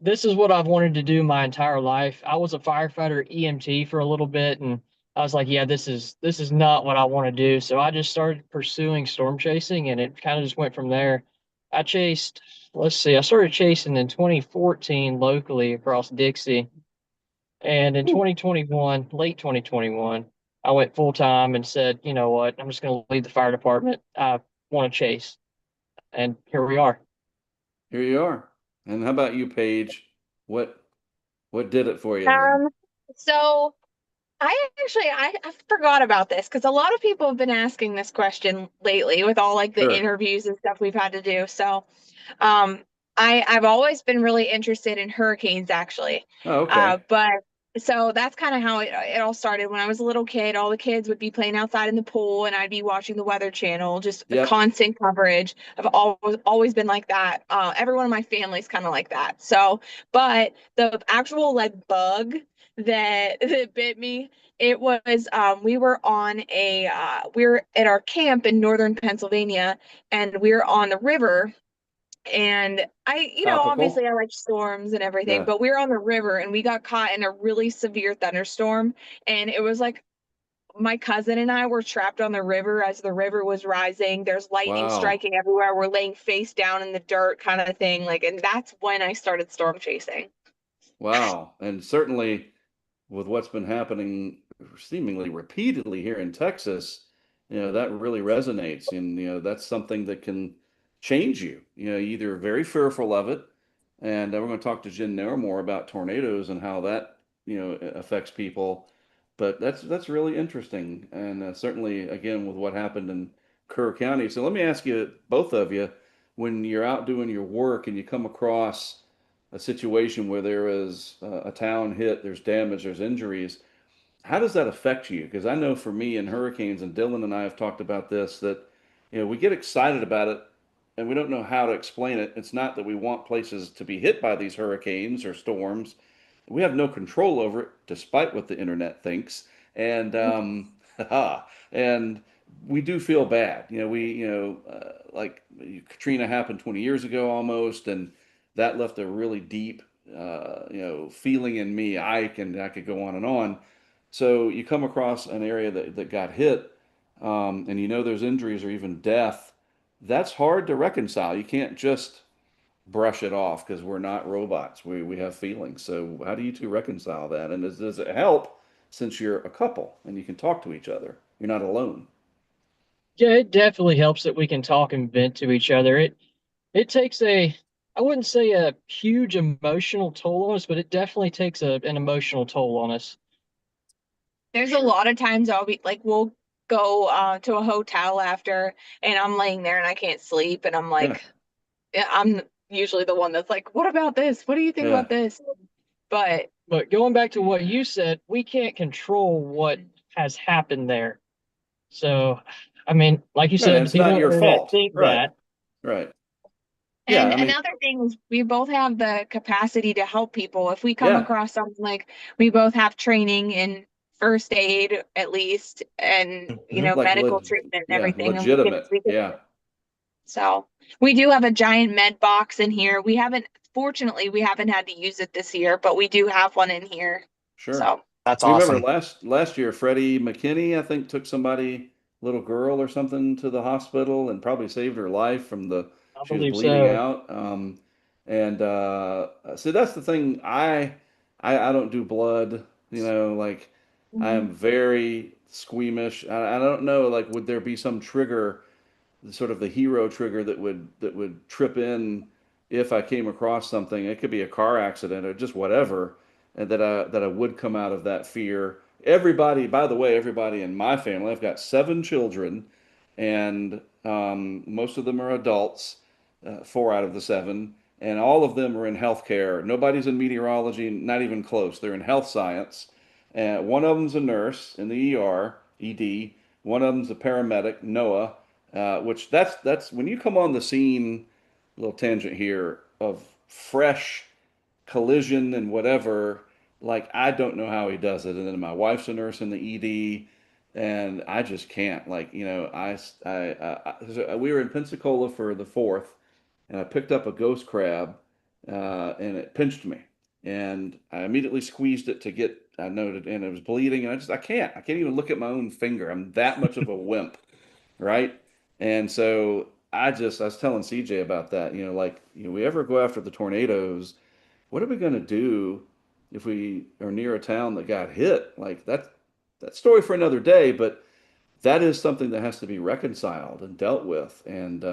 This is what I've wanted to do my entire life. I was a firefighter EMT for a little bit, and I was like, yeah, this is not what I want to do. So I just started pursuing storm chasing, and it kind of just went from there. I chased, let's see, I started chasing in 2014 locally across Dixie. And in 2021, late 2021, I went full time and said, you know what, I'm just going to leave the fire department. I want to chase. And here we are. Here you are. And how about you, Paige? What what did it for you? Um, so I forgot about this because a lot of people have been asking this question lately with all like the Sure. interviews and stuff we've had to do. So, um, I've always been really interested in hurricanes actually. Oh, okay. But so that's kind of how it all started. When I was a little kid, all the kids would be playing outside in the pool and I'd be watching the Weather Channel, just a Yep. constant coverage. I've always been like that. Everyone in my family's kind of like that. So, but the actual like bug that bit me, it was we were at our camp in northern Pennsylvania and we were on the river, and Topical. obviously I like storms and everything, Yeah. but we were on the river and we got caught in a really severe thunderstorm. And it was like my cousin and I were trapped on the river as the river was rising. There's lightning Wow. striking everywhere. We're laying face down in the dirt kind of thing. Like, and that's when I started storm chasing. Wow. And certainly with what's been happening seemingly repeatedly here in Texas, that really resonates. And, that's something that can change you. You're either very fearful of it, and we're going to talk to Jen Nair more about tornadoes and how that, affects people. But that's really interesting. And certainly, again, with what happened in Kerr County. So let me ask you, both of you, when you're out doing your work and you come across a situation where there is a town hit, there's damage, there's injuries, how does that affect you? Because I know for me in hurricanes, and Dylan and I have talked about this, that we get excited about it and we don't know how to explain it. It's not that we want places to be hit by these hurricanes or storms. We have no control over it, despite what the internet thinks. And and we do feel bad. Like Katrina happened 20 years ago almost, and that left a really deep, feeling in me. I could go on and on. So you come across an area that got hit, and there's injuries or even death. That's hard to reconcile. You can't just brush it off because we're not robots. We have feelings. So how do you two reconcile that? And does it help since you're a couple and you can talk to each other? You're not alone. Yeah, it definitely helps that we can talk and vent to each other. It takes I wouldn't say a huge emotional toll on us, but it definitely takes an emotional toll on us. There's a lot of times I'll be like, we'll go to a hotel after, and I'm laying there and I can't sleep, and I'm Yeah, like, yeah, I'm usually the one that's like, what about this? What do you think yeah. about this? But But going back to what you said, we can't control what has happened there. So, I mean, like you Right, and said, the it's people not on the your internet fault. think Right, that. right. Yeah, and I mean, another thing is we both have the capacity to help people. If we come yeah. across something, like we both have training in first aid at least, and Mhm. Like medical treatment and yeah, everything, and legitimate. we can Yeah, so we do have a giant med box in here. Fortunately, we haven't had to use it this year, but we do have one in here. sure. So That's You remember awesome. last year, Freddie McKinney, I think, took somebody, little girl or something, to the hospital and probably saved her life from I she was believe bleeding so. out. And see, that's the thing. I don't do blood. Like I Mhm. am very squeamish. I don't know. Like, would there be some trigger, sort of the hero trigger that would trip in if I came across something? It could be a car accident or just whatever, and that I would come out of that fear. Everybody, by the way, everybody in my family, I've got 7 children, and most of them are adults, 4 out of the 7, and all of them are in healthcare. Nobody's in meteorology, not even close. They're in health science. One of them's a nurse in the ER, ED. One of them's a paramedic, Noah, which that's when you come on the scene. A little tangent here of fresh collision and whatever. Like, I don't know how he does it. And then my wife's a nurse in the ED, and I just can't. Like, we were in Pensacola for the fourth, and I picked up a ghost crab, and it pinched me, and I immediately squeezed it to get. I noted, and it was bleeding, and I can't even look at my own finger. I'm that much of a wimp, right? And so I was telling CJ about that. Like, we ever go after the tornadoes, what are we going to do if we are near a town that got hit? Like, that story for another day, but that is something that has to be reconciled and dealt with, and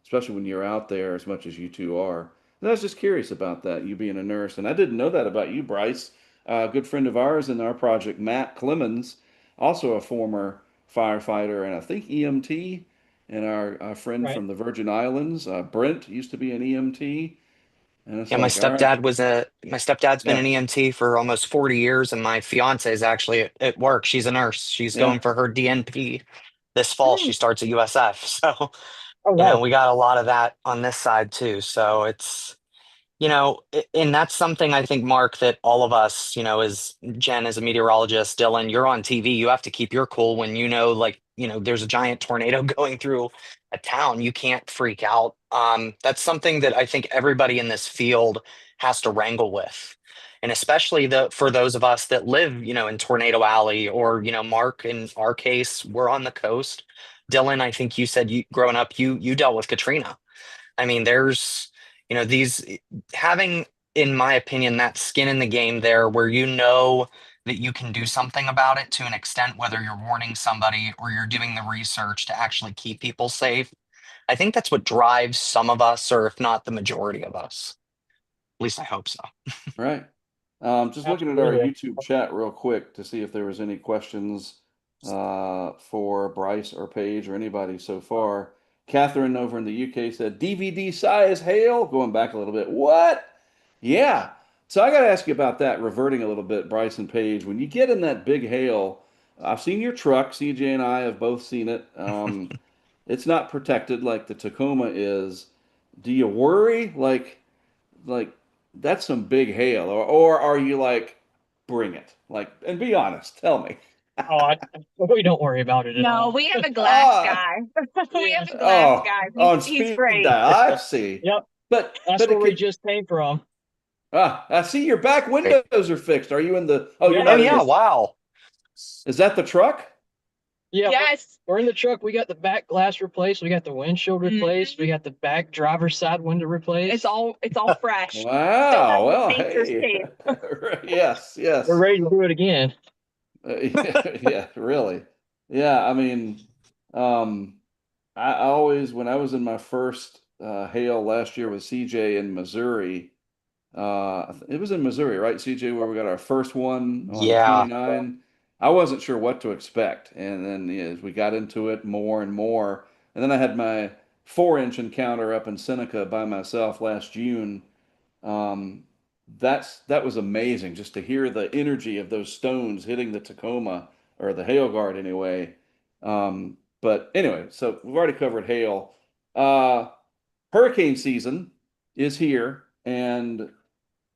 especially when you're out there as much as you two are. And I was just curious about that, you being a nurse, and I didn't know that about you, Bryce. a good friend of ours in our project, Matt Clemens, also a former firefighter and I think EMT, and our friend Right. from the Virgin Islands, Brent, used to be an EMT. And it's Yeah, my like, all right, stepdad's been yeah, an EMT for almost 40 years, and my fiance is actually at work. She's a nurse. She's yeah, going for her DNP this fall. She Mm. starts at USF. So, Oh wow. we got a lot of that on this side too. So it's, and that's something I think, Mark, that all of us, as Jen as a meteorologist, Dylan, you're on TV, you have to keep your cool when like, there's a giant tornado going through a town. You can't freak out. That's something that I think everybody in this field has to wrangle with. And especially for those of us that live, in Tornado Alley, or, Mark, in our case, we're on the coast. Dylan, I think you said growing up, you dealt with Katrina. I mean, there's, these having, in my opinion, that skin in the game there where that you can do something about it to an extent, whether you're warning somebody or you're doing the research to actually keep people safe. I think that's what drives some of us, or if not the majority of us. At least I hope so. right. Just looking at our Absolutely. YouTube chat real quick to see if there was any questions for Bryce or Paige or anybody so far. Catherine over in the UK said DVD size hail. Going back a little bit. What? Yeah. So I got to ask you about that. Reverting a little bit, Bryce and Paige. When you get in that big hail, I've seen your truck. CJ and I have both seen it. It's not protected like the Tacoma is. Do you worry? Like that's some big hail, or are you like, bring it? Like, and be honest, tell me. Oh, we don't worry about it at No, all. we have a glass Ah, guy. We Yeah. have a glass oh, guy. on He's speed great. dial, I see. Yep. That's But where it we could. just came from. I see your back Great. windows are fixed. Are you in the? Oh, you're Yeah. Oh not in yeah, the. wow. Is that the truck? Yeah. Yes. We're in the truck. We got the back glass replaced. We got the windshield replaced. We got the back driver's side window replaced. It's all fresh. Still Wow. has the Well, painter's hey. tape. Yes, We're yes. ready to do it again. Yeah, yeah, really. Yeah, I mean, um, I always, when I was in my first hail last year with CJ in Missouri, it was in Missouri, right, CJ, where we got our first one on Yeah. 29. I wasn't sure what to expect, and then as we got into it more and more, and then I had my 4-inch encounter up in Seneca by myself last June. um, that was amazing just to hear the energy of those stones hitting the Tacoma or the hail guard anyway. But anyway, so we've already covered hail. Uh, Hurricane season is here, and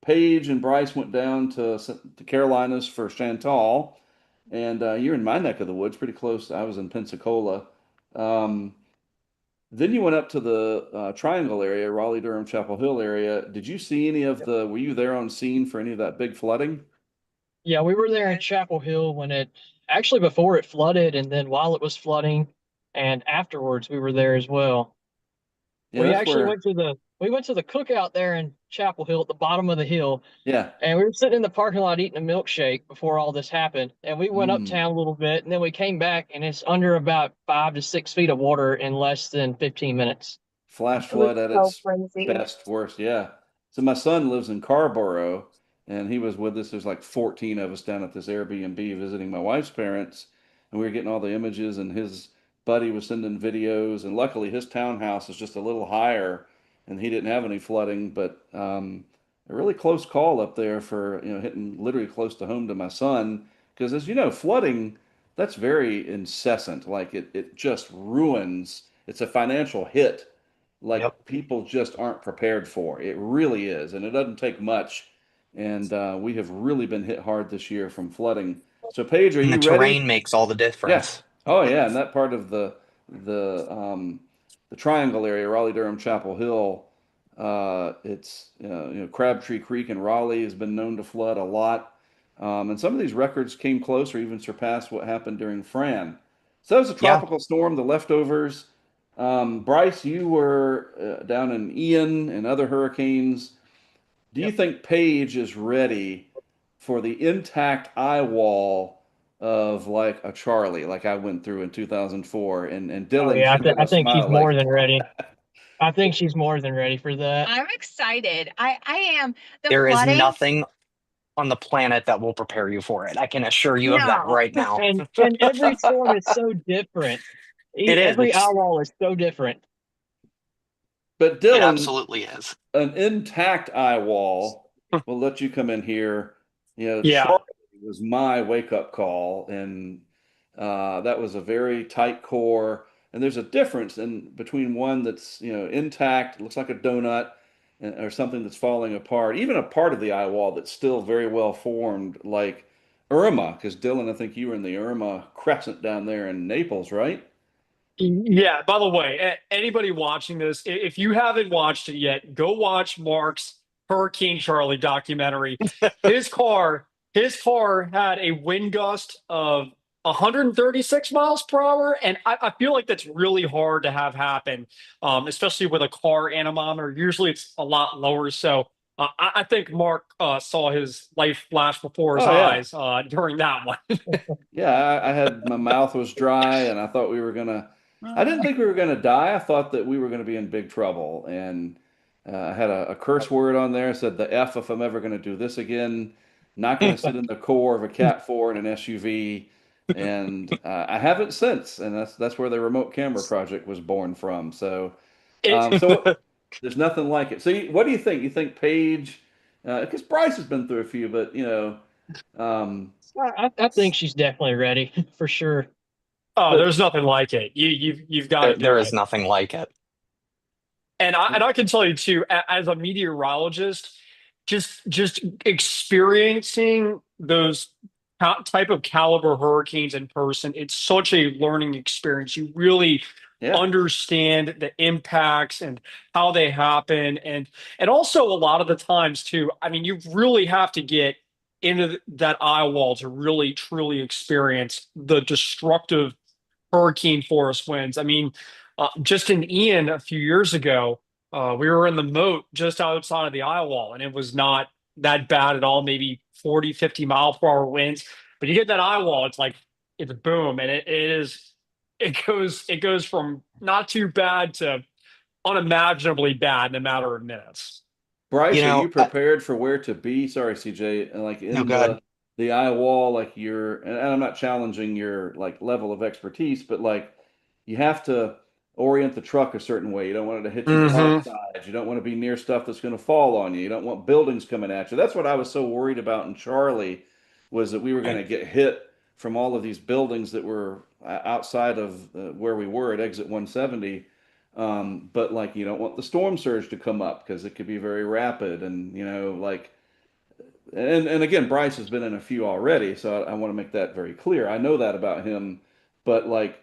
Paige and Bryce went down to the Carolinas for Chantal, and you're in my neck of the woods, pretty close. I was in Pensacola. Um, then you went up to the Triangle area, Raleigh, Durham, Chapel Hill area. Did you see any of the, were you there on scene for any of that big flooding? Yeah, we were there in Chapel Hill when actually before it flooded, and then while it was flooding, and afterwards we were there as well. Yeah, We that's actually where, we went to the cookout there in Chapel Hill at the bottom of the hill, yeah. and we were sitting in the parking lot eating a milkshake before all this happened. And we went Mm, uptown a little bit, and then we came back, and it's under about 5 to 6 feet of water in less than 15 minutes. flash It was flood at so its crazy. best, worst. Yeah. So my son lives in Carborough, and he was with us. There's like 14 of us down at this Airbnb visiting my wife's parents, and we were getting all the images, and his buddy was sending videos, and luckily his townhouse is just a little higher, and he didn't have any flooding, but a really close call up there for, hitting literally close to home to my son, because as you know, flooding, that's very incessant. Like it just ruins. It's a financial hit Yep. like people just aren't prepared for. It really is, and it doesn't take much. And we have really been hit hard this year from flooding. So, Paige, are And the you ready? terrain makes all the Yeah. difference. Oh, yeah. And that part of the the Triangle area, Raleigh, Durham, Chapel Hill, it's Crabtree Creek in Raleigh has been known to flood a lot. And some of these records came close or even surpassed what happened during Fran. So that was a Yeah. tropical storm, the leftovers. Bryce, you were down in Ian and other hurricanes. Do you Yep. think Paige is ready for the intact eye wall of like a Charlie, like I went through in 2004? And Oh Dylan, yeah, she's gonna I think she's smile more like, than ready. I think she's more than ready for that. I'm excited. I am. The There is flooding. nothing on the planet that will prepare you for it. I can assure you of that Yeah. right now. And every storm is so different. It is. Every eye wall is so different. But It Dylan, absolutely is. an intact eye wall will let you come in here. You know, Yeah. Charlie was my wake up call, and that was a very tight core. And there's a difference in between one that's intact, looks like a donut, or something that's falling apart. Even a part of the eye wall that's still very well formed, like Irma. Because Dylan, I think you were in the Irma crescent down there in Naples, right? Yeah, by the way, anybody watching this, if you haven't watched it yet, go watch Mark's Hurricane Charlie documentary. His car, his car had a wind gust of 136 miles per hour, and I feel like that's really hard to have happen, especially with a car anemometer. Usually, it's a lot lower. So I think Mark saw his life flash before his Oh yeah. eyes during that one. Yeah, I had my mouth was dry, and I thought we were gonna. I didn't think we were gonna die. I thought that we were gonna be in big trouble, and I had a curse word on there. Said the F if I'm ever gonna do this again. Not gonna sit in the core of a Cat 4 in an SUV, and I haven't since. And that's where the remote camera project was born from. So, It, there's nothing like it. So, what do you think? You think Paige? Because Bryce has been through a few, but um, I think she's definitely ready for sure. Oh, but there's nothing like it. You've got to There do is it. nothing like it. And I can tell you too, as a meteorologist, just experiencing those type of caliber hurricanes in person, it's such a learning experience. You really yeah. understand the impacts and how they happen, and also a lot of the times too. I mean, you really have to get into that eye wall to really truly experience the destructive hurricane force winds. I mean, just in Ian a few years ago, we were in the moat just outside of the eye wall, and it was not that bad at all, maybe 40, 50 mile per hour winds. But you get that eye wall, it's like it's boom, and it goes from not too bad to unimaginably bad in a matter of minutes. You Bryce, are you know, prepared for where to be? Sorry, CJ, like no in good. the eye wall, like and I'm not challenging your like level of expertise, but like you have to orient the truck a certain way. You don't want it to hit you with both Hmm. sides. You don't want to be near stuff that's going to fall on you. You don't want buildings coming at you. That's what I was so worried about in Charlie, was that we were going to get hit from all of these buildings that were outside of where we were at exit 170. But like you don't want the storm surge to come up because it could be very rapid, and like and again, Bryce has been in a few already, so I want to make that very clear. I know that about him, but like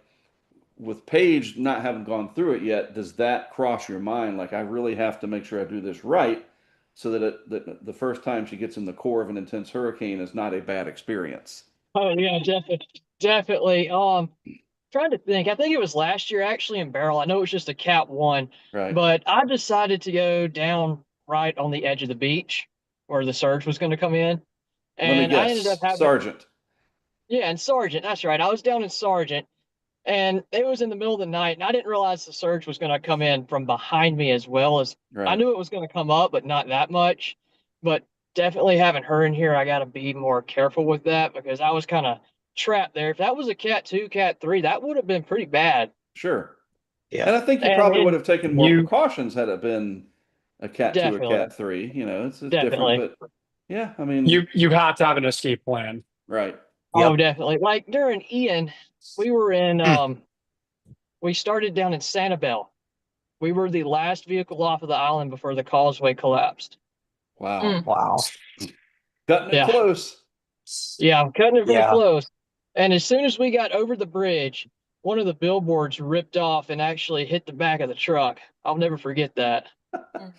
with Paige not having gone through it yet, does that cross your mind? Like I really have to make sure I do this right so that that the first time she gets in the core of an intense hurricane is not a bad experience. Oh yeah, definitely, definitely. Trying to think. I think it was last year actually in Barrel. I know it was just a Cat 1, Right. but I decided to go down right on the edge of the beach where the surge was going to come in, Let me and I ended up guess, having Sergeant. yeah, in Sargent. That's right. I was down in Sargent, and it was in the middle of the night, and I didn't realize the surge was going to come in from behind me as well as I Right. knew it was going to come up, but not that much. But definitely having her in here, I got to be more careful with that because I was kind of trapped there. If that was a Cat 2, Cat 3, that would have been pretty bad. Sure. Yeah. And I think you probably would And have taken more You precautions had it been a cat two or definitely, cat three. It's different, definitely. but yeah, I mean, you have to have an escape plan. right. Oh, Yep. definitely. Like during Ian, we were in we started down in Sanibel. We were the last vehicle off of the island before the causeway collapsed. Wow. Mm. Wow. Cutting it Yeah. close. Yeah, I'm cutting it real Yeah. close. And as soon as we got over the bridge, one of the billboards ripped off and actually hit the back of the truck. I'll never forget that. Mm.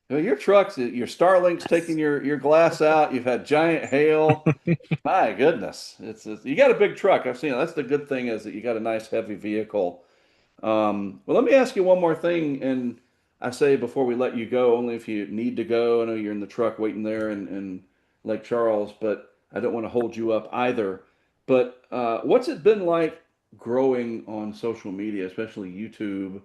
Well, your trucks, your Starlink's taking your glass out. You've had giant hail. My goodness, it's you got a big truck. I've seen it. That's the good thing is that you got a nice heavy vehicle. Well, let me ask you one more thing, and I say before we let you go, only if you need to go. I know you're in the truck waiting there in Lake Charles, but I don't want to hold you up either. But what's it been like growing on social media, especially YouTube?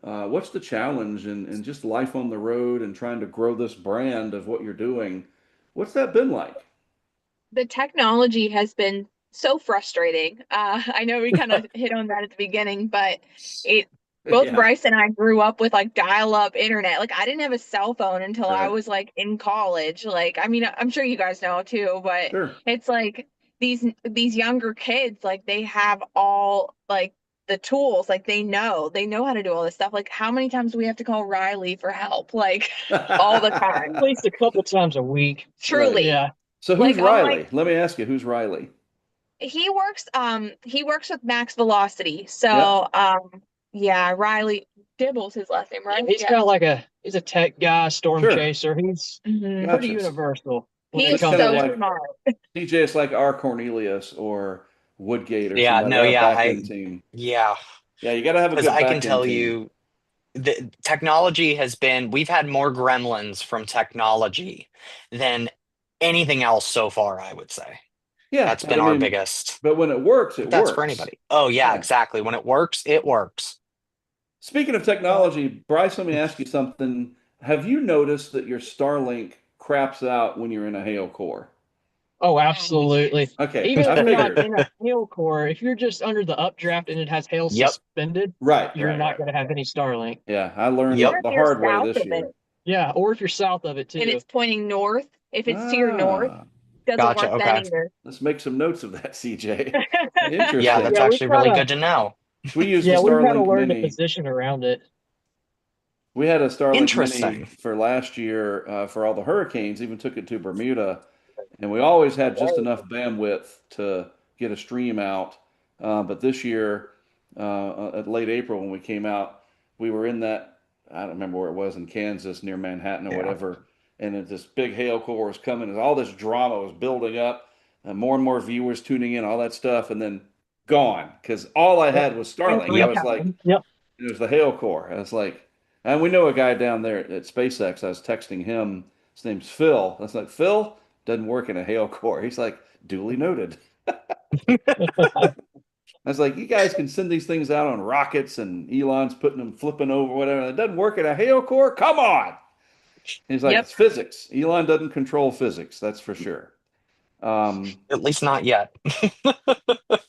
What's the challenge and just life on the road and trying to grow this brand of what you're doing? What's that been like? The technology has been so frustrating. I know we kind of hit on that at the beginning, but it both Yeah, Bryce and I grew up with like dial-up internet. Like I didn't have a cell phone until I right. was like in college. Like I mean, I'm sure you guys know too, but Sure. it's like these younger kids, like they have all like the tools, like they know how to do all this stuff. Like how many times do we have to call Riley for help? Like all the At time. least a couple times a week. Right. Truly. Yeah. So who's Like I'm like Riley? Let me ask you, who's Riley? he works with Max Velocity. Yep. So yeah, Riley Dibble's his last name, right? He's Yeah. kind of like he's a tech guy, storm Sure. chaser. He's Mhm. pretty Gotcha. universal when He it is It's comes kind of so to like smart. TJ. It's like our Cornelius or Woodgate or Yeah, somebody, no, our yeah, back end team. yeah, Yeah, you got to have a because good I can back end tell team. you the technology has been, we've had more gremlins from technology than anything else so far, I would say. Yeah, That's I been our mean, biggest, but when it works, it but that's for works. anybody. Oh, yeah, Yeah. exactly. When it works, it works. Speaking of technology, Bryce, let me ask you something. Have you noticed that your Starlink craps out when you're in a hail core? Oh, absolutely. Okay, Even if I you're not figured. in a hail core, if you're just under the updraft and it has hail Yep, suspended, Right, you're right, not right. going to have any Starlink. Yeah, I learned Or yep. if the you're hard way south this of it year. Yeah, or if you're south of it and too. it's pointing north, if it's to your north, Ah, doesn't Gotcha. work then Okay. either. let's make some notes of that, CJ. Yeah, Interesting. that's Yeah, we've actually had really a good to know. We used the yeah, we've had to Starlink learn to Mini. position around it. We had a Starlink Mini Interesting. for last year for all the hurricanes, even took it to Bermuda. And we always had just enough bandwidth to get a stream out. But this year, at late April when we came out, we were in that, I don't remember where it was in Kansas near Manhattan or Yeah. whatever. And this big hail core was coming, and all this drama was building up, and more viewers tuning in, all that stuff, and then gone because all I had was Starlink. I Yep. was like, Yep. it was the hail core. I was like, and we know a guy down there at SpaceX. I was texting him. His name's Phil. I was like, Phil doesn't work in a hail core. He's like, duly noted. I was like, you guys can send these things out on rockets, and Elon's putting them flipping over, whatever. It doesn't work in a hail core. Come on. He's like, Yep. it's physics. Elon doesn't control physics. That's for sure. Um, At least not yet.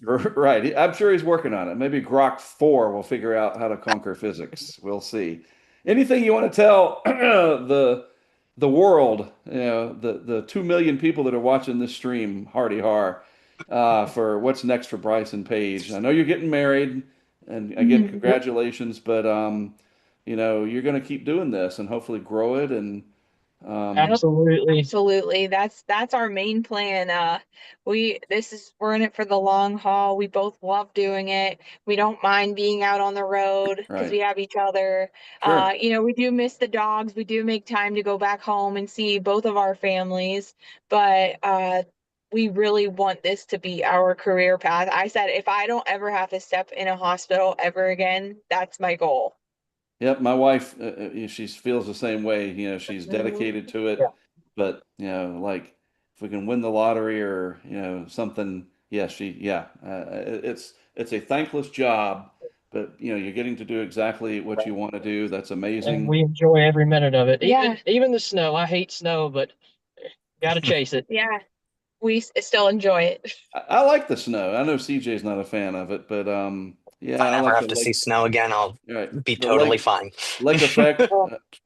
Right. I'm sure he's working on it. Maybe Grok 4 will figure out how to conquer physics. We'll see. Anything you want to tell the world, the 2 million people that are watching this stream, hardy har, for what's next for Bryson Page. I know you're getting married, and again, Mhm. congratulations, but you're going to keep doing this and hopefully grow it and um, Absolutely. Absolutely. That's our main plan. We're in it for the long haul. We both love doing it. We don't mind being out on the road because right. we have each other. Sure. We do miss the dogs. We do make time to go back home and see both of our families, but we really want this to be our career path. I said if I don't ever have to step in a hospital ever again, that's my goal. Yep, my wife, she feels the same way. She's Mhm. dedicated to it. Yeah. But like if we can win the lottery or something, yeah, it's a thankless job, but you're getting to do exactly what you want to do. That's And amazing. we enjoy every minute of it. Yeah. Even the snow. I hate snow, but gotta chase it. Yeah. Still enjoy it. I like the snow. I know CJ's not a fan of it, but If yeah, I I never like have to see snow again, I'll right, be the totally fine. lake effect,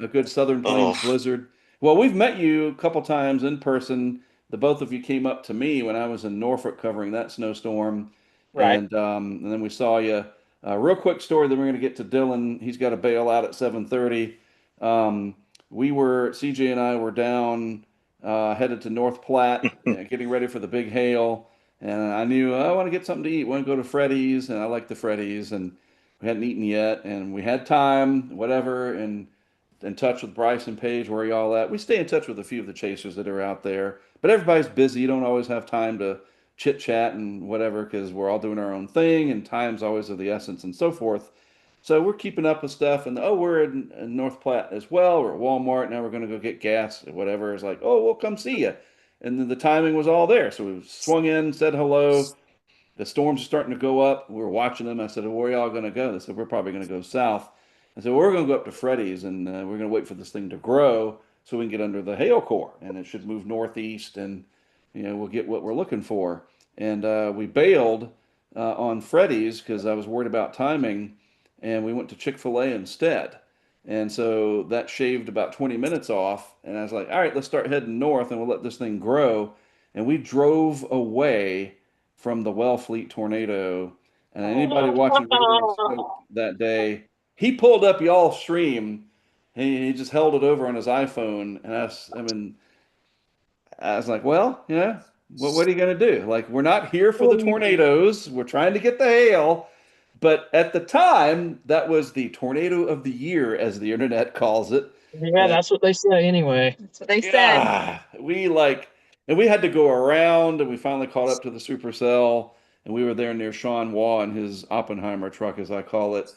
a good Southern Oh, Plains blizzard. Well, we've met you a couple times in person. The both of you came up to me when I was in Norfolk covering that snowstorm, Right. and then we saw you. Real quick story. Then we're going to get to Dylan. He's got to bail out at 7:30. Um, CJ and I were down, headed to North Platte, getting ready for the big hail. And I knew I want to get something to eat. Want to go to Freddy's, and I like the Freddy's, and we hadn't eaten yet, and we had time, whatever, and in touch with Bryce and Paige. Where y'all at? We stay in touch with a few of the chasers that are out there, but everybody's busy. You don't always have time to chit chat and whatever because we're all doing our own thing, and time's always of the essence and so forth. So we're keeping up with stuff, and oh, we're in North Platte as well. We're at Walmart now. We're going to go get gas, or whatever. It's like, oh, we'll come see you, and then the timing was all there. So we swung in, said hello. The storms are starting to go up. We were watching them. I said, well, "Where are y'all going to go?" They said, "We're probably going to go south." I said, well, "We're going to go up to Freddy's, and we're going to wait for this thing to grow so we can get under the hail core, and it should move northeast." And we'll get what we're looking for. And we bailed on Freddy's because I was worried about timing, and we went to Chick-fil-A instead. And so that shaved about 20 minutes off. And I was like, all right, let's start heading north and we'll let this thing grow. And we drove away from the Wellfleet tornado. And anybody watching Reading Scope that day, he pulled up y'all's stream. He just held it over on his iPhone. And I was like, well, what are you going to do? Like, we're not here for the tornadoes. We're trying to get the hail. But at the time, that was the tornado of the year, as the internet calls it. Yeah, that's what they say anyway. That's what they said. Yeah, and we had to go around, and we finally caught up to the supercell, and we were there near Sean Waugh and his Oppenheimer truck, as I call it,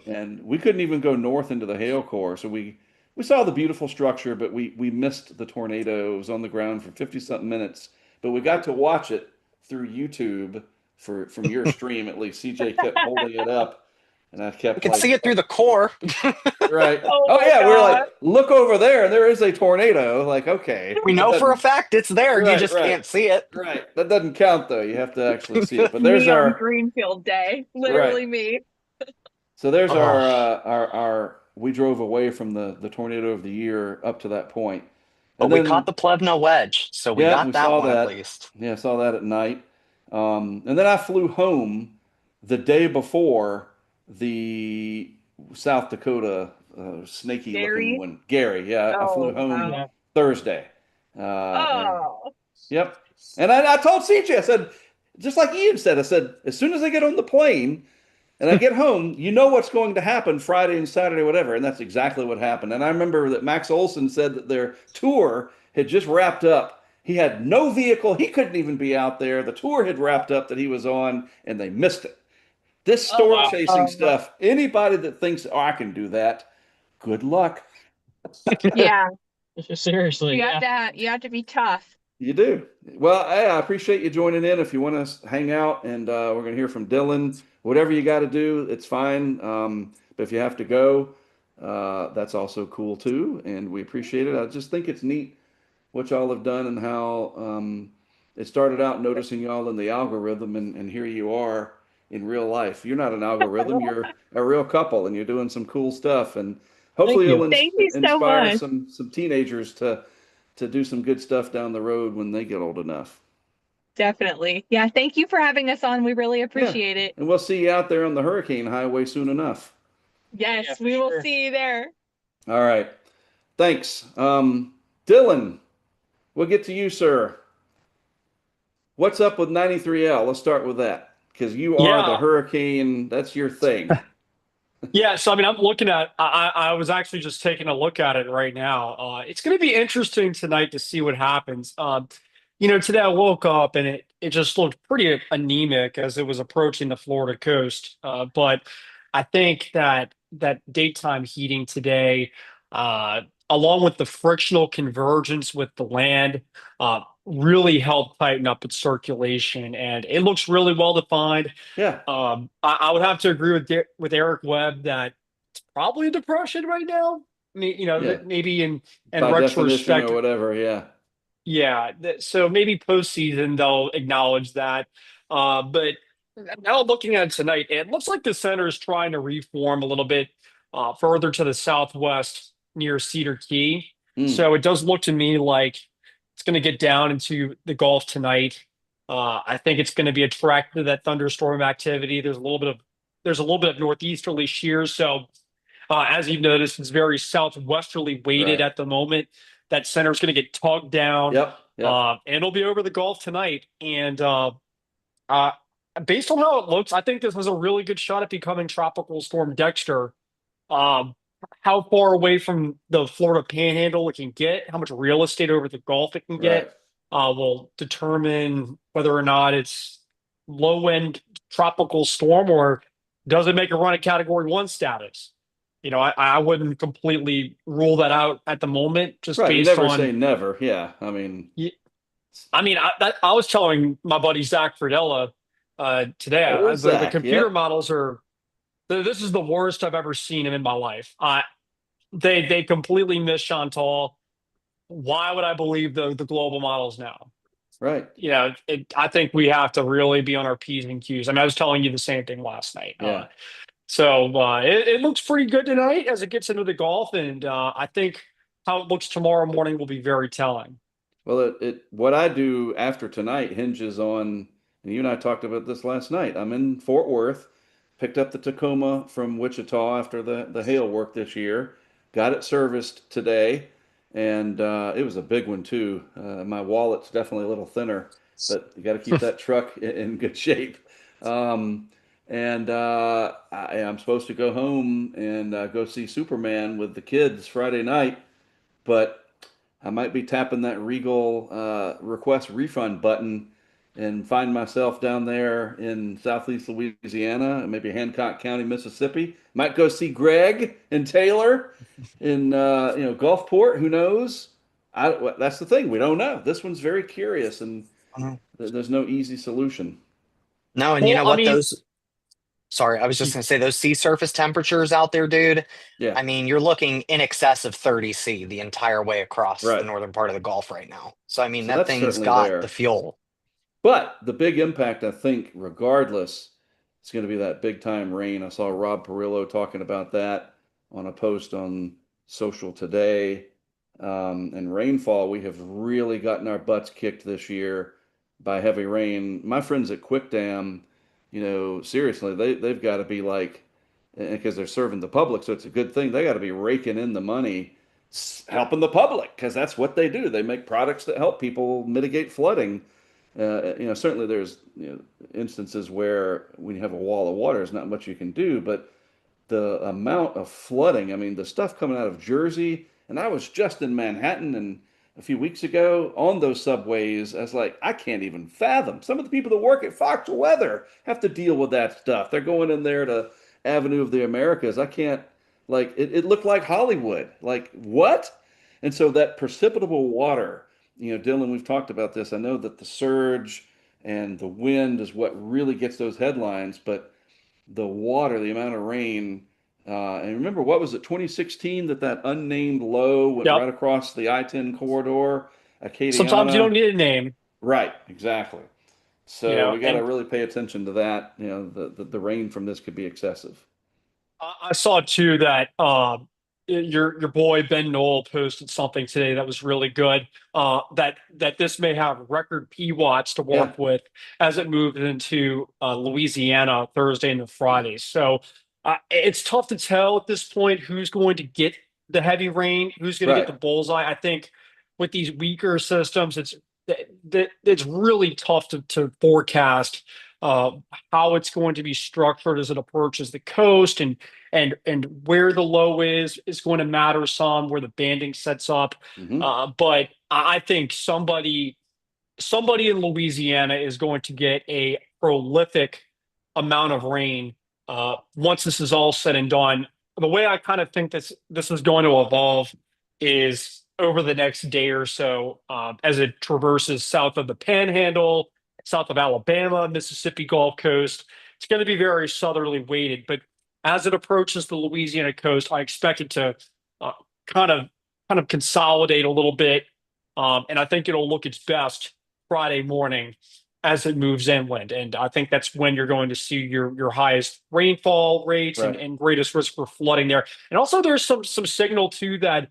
and we couldn't even go north into the hail core. So we saw the beautiful structure, but we missed the tornado. It was on the ground for 50 something minutes, but we got to watch it through YouTube from your stream at least. CJ kept holding it up, and I kept You can see it through the core. right. Oh Yeah, my we're God. like, look over there, and there is a tornado. Like, okay, We know for a fact it's there. You just can't see it. Right. That doesn't count though. You have to actually see it. But there's Me on our Greenfield Day. Literally me. so there's Oh. our we drove away from the tornado of the year up to that point. But And we then caught the Plevna wedge, so we yeah, got we that saw one that. at least. Yeah, I saw that at night. And then I flew home the day before the South Dakota snaky looking Gary? one. Gary, yeah, I flew Oh, home wow. Thursday. And Oh. yep. And I told CJ, I said, just like Ian said, I said, as soon as I get on the plane and I get home, you know what's going to happen Friday and Saturday, whatever. And that's exactly what happened. And I remember that Max Olson said that their tour had just wrapped up. He had no vehicle. He couldn't even be out there. The tour had wrapped up that he was on, and they missed it. This Oh, storm wow. chasing stuff, anybody that thinks, oh, I can do that, good luck. Yeah. Seriously. You have to be tough. You do. Well, I appreciate you joining in. If you want to hang out, and we're going to hear from Dylan. Whatever you got to do, it's fine. But if you have to go, that's also cool too, and we appreciate it. I just think it's neat what y'all have done and how it started out noticing y'all in the algorithm, and here you are in real life. You're not an algorithm. You're a real couple, and you're doing some cool stuff. And hopefully, you. it'll Thank you so inspire much. some teenagers to do some good stuff down the road when they get old enough. Definitely. Yeah. Thank you for having us on. We really Yeah. appreciate it. And we'll see you out there on the hurricane highway soon enough. Yes, Yeah, for we will sure. see you there. All right. Thanks. Dylan, we'll get to you, sir. What's up with 93L? Let's start with that because you are the Yeah. hurricane. That's your thing. Yeah, so I mean, I'm looking at. I was actually just taking a look at it right now. It's going to be interesting tonight to see what happens. Today I woke up and it just looked pretty anemic as it was approaching the Florida coast. But I think that daytime heating today, uh, along with the frictional convergence with the land, really helped tighten up its circulation, and it looks really well defined. Yeah. I would have to agree with Eric Webb that it's probably a depression right now. I mean, Yeah. maybe in By definition retrospect, or whatever. Yeah. yeah. So maybe postseason they'll acknowledge that. But now looking at it tonight, it looks like the center is trying to reform a little bit further to the southwest near Cedar Key. Mm. So it does look to me like it's going to get down into the Gulf tonight. I think it's going to be attracted to that thunderstorm activity. There's a little bit of northeasterly shear. So as you've noticed, it's very southwesterly weighted Right. at the moment. That center is going to get tugged down. Yep. Yep. And it'll be over the Gulf tonight. And uh, based on how it looks, I think this has a really good shot at becoming Tropical Storm Dexter. Um, how far away from the Florida Panhandle it can get, how much real estate over the Gulf it can get, will determine whether or not it's low-end tropical storm or does it make a run at Category 1 status. I wouldn't completely rule that out at the moment, just Right. You based never on. say never. Yeah. I mean, I was telling my buddy Zach Fridella today, Oh, the Zach, computer yep. models are. This is the worst I've ever seen him in my life. They completely miss Chantal. Why would I believe the global models now? Right. I think we have to really be on our P's and Q's. I mean, I was telling you the same thing last night. Yeah. It looks pretty good tonight as it gets into the golf, and I think how it looks tomorrow morning will be very telling. Well, what I do after tonight hinges on, and you and I talked about this last night. I'm in Fort Worth, picked up the Tacoma from Wichita after the hail work this year, got it serviced today, and it was a big one too. My wallet's definitely a little thinner, but you got to keep that truck in good shape. Um, and I'm supposed to go home and go see Superman with the kids Friday night, but I might be tapping that Regal request refund button and find myself down there in Southeast Louisiana, maybe Hancock County, Mississippi. Might go see Greg and Taylor in Gulfport. Who knows? That's the thing. We don't know. This one's very curious, and Mhm. there's no easy solution. No, and you Well, know I what? mean, Sorry, I was just gonna say those sea surface temperatures out there, dude. Yeah, I mean, you're looking in excess of 30 C the entire way across the right. northern part of the Gulf right now. So I mean, So that that's thing's certainly got the there. fuel. But the big impact, I think, regardless, it's going to be that big time rain. I saw Rob Perillo talking about that on a post on social today. And rainfall, we have really gotten our butts kicked this year by heavy rain. My friends at Quick Dam, seriously, they've got to be like, because they're serving the public, so it's a good thing. They got to be raking in the money, helping the public, because that's what they do. They make products that help people mitigate flooding. Certainly there's instances where when you have a wall of water, there's not much you can do, but the amount of flooding, I mean, the stuff coming out of Jersey, and I was just in Manhattan and a few weeks ago on those subways. I was like, I can't even fathom. Some of the people that work at Fox Weather have to deal with that stuff. They're going in there to Avenue of the Americas. I can't, like, it looked like Hollywood. Like, what? And so that precipitable water, Dylan, we've talked about this. I know that the surge and the wind is what really gets those headlines, but the water, the amount of rain. And remember, what was it, 2016, that unnamed low went yep. right across the I-10 corridor, Sometimes you don't Acadiana? need a name, Right, exactly. So we got to and really pay attention to that. The rain from this could be excessive. I saw too that your boy Ben Knoll posted something today that was really good. That this may have record P watts to Yeah, work with as it moves into Louisiana Thursday and the Friday. So it's tough to tell at this point who's going to get the heavy rain, who's going to get right. the bullseye. I think with these weaker systems, it's really tough to forecast uh, how it's going to be structured as it approaches the coast, and where the low is going to matter some, where the banding sets up. Hmm. But I think somebody in Louisiana is going to get a prolific amount of rain once this is all said and done. The way I kind of think this is going to evolve is over the next day or so, as it traverses south of the Panhandle, south of Alabama, Mississippi Gulf Coast. It's going to be very southerly weighted, but as it approaches the Louisiana coast, I expect it to uh, kind of consolidate a little bit, and I think it'll look its best Friday morning as it moves inland. And I think that's when you're going to see your highest rainfall rates Right. and greatest risk for flooding there. And also there's some signal too that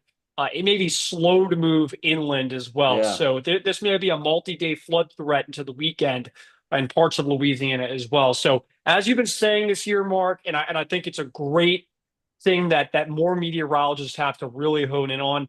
it may be slow to move inland as well. Yeah. So this may be a multi-day flood threat into the weekend in parts of Louisiana as well. So as you've been saying this year, Mark, and I think it's a great thing that more meteorologists have to really hone in on.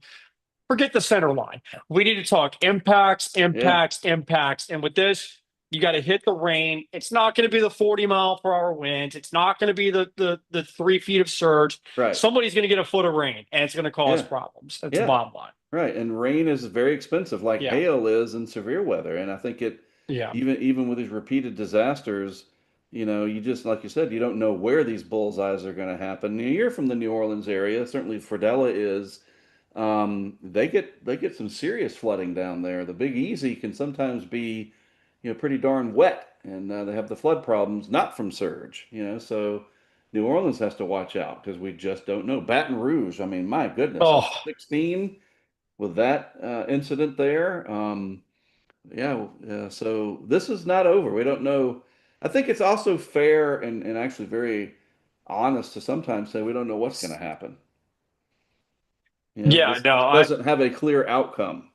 Forget the center line. We need to talk impacts, Yeah. impacts, impacts. And with this, you got to hit the rain. It's not going to be the 40-mile-per-hour winds. It's not going to be the 3 feet of surge. Right. Somebody's going to get a foot of rain, and it's going to cause Yeah. problems. That's the Yeah. bottom line. Right. And rain is very expensive, like Yeah. hail is in severe weather. And I think Yeah. even with these repeated disasters, you just, like you said, you don't know where these bullseyes are going to happen. You're from the New Orleans area, certainly Fredella is. They get some serious flooding down there. The Big Easy can sometimes be, pretty darn wet, and they have the flood problems not from surge. So New Orleans has to watch out because we just don't know. Baton Rouge, I mean, my goodness, in Oh, 16 with that incident there. Yeah. So this is not over. We don't know. I think it's also fair and actually very honest to sometimes say we don't know what's going to happen. Yeah, This no, I doesn't have a clear outcome.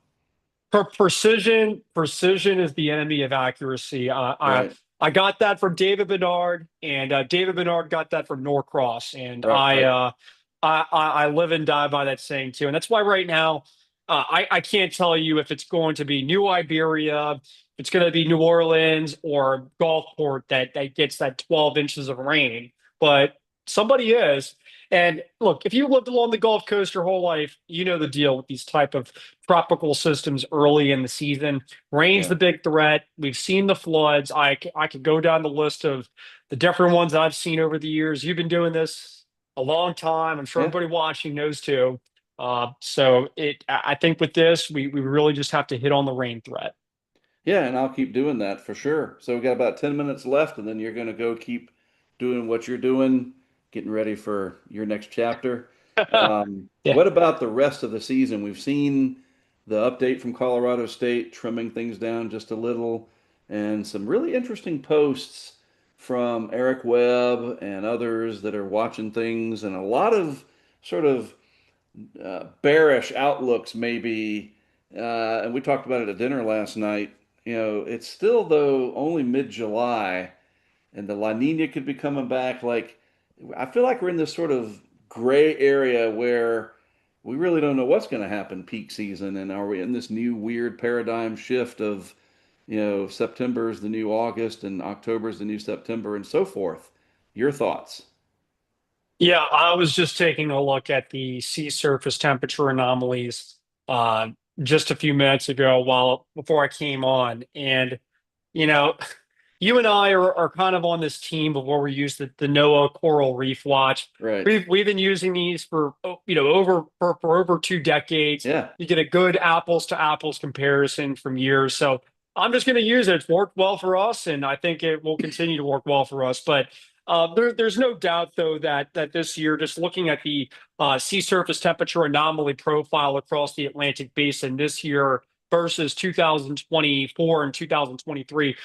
precision is the enemy of accuracy. Right. I got that from David Bernard, and David Bernard got that from Norcross, and Right. Right. I live and die by that saying too, and that's why right now I can't tell you if it's going to be New Iberia, if it's going to be New Orleans or Gulfport that gets that 12 inches of rain, but somebody is. And look, if you lived along the Gulf Coast your whole life, you know the deal with these type of tropical systems early in the season. Rain's Yeah. the big threat. We've seen the floods. I could go down the list of the different ones I've seen over the years. You've been doing this a long time. I'm sure Yeah. everybody watching knows too. I think with this, we really just have to hit on the rain threat. Yeah, and I'll keep doing that for sure. So we got about 10 minutes left, and then you're going to go keep doing what you're doing, getting ready for your next chapter. Yeah. What about the rest of the season? We've seen the update from Colorado State trimming things down just a little, and some really interesting posts from Eric Webb and others that are watching things, and a lot of sort of bearish outlooks maybe, and we talked about it at dinner last night. It's still though only mid-July, and the La Nina could be coming back. Like, I feel like we're in this sort of gray area where we really don't know what's going to happen peak season, and are we in this new weird paradigm shift of, September is the new August and October is the new September and so forth. Your thoughts? Yeah, I was just taking a look at the sea surface temperature anomalies uh, just a few minutes ago while before I came on. And, you know, you and I are kind of on this team before we use the NOAA Coral Reef Watch. Right. We've been using these for over for over 2 decades. Yeah. You get a good apples to apples comparison from years. So I'm just going to use it. It's worked well for us, and I think it will continue to work well for us. But there's no doubt, though, that this year, just looking at the sea surface temperature anomaly profile across the Atlantic Basin this year versus 2024 and 2023,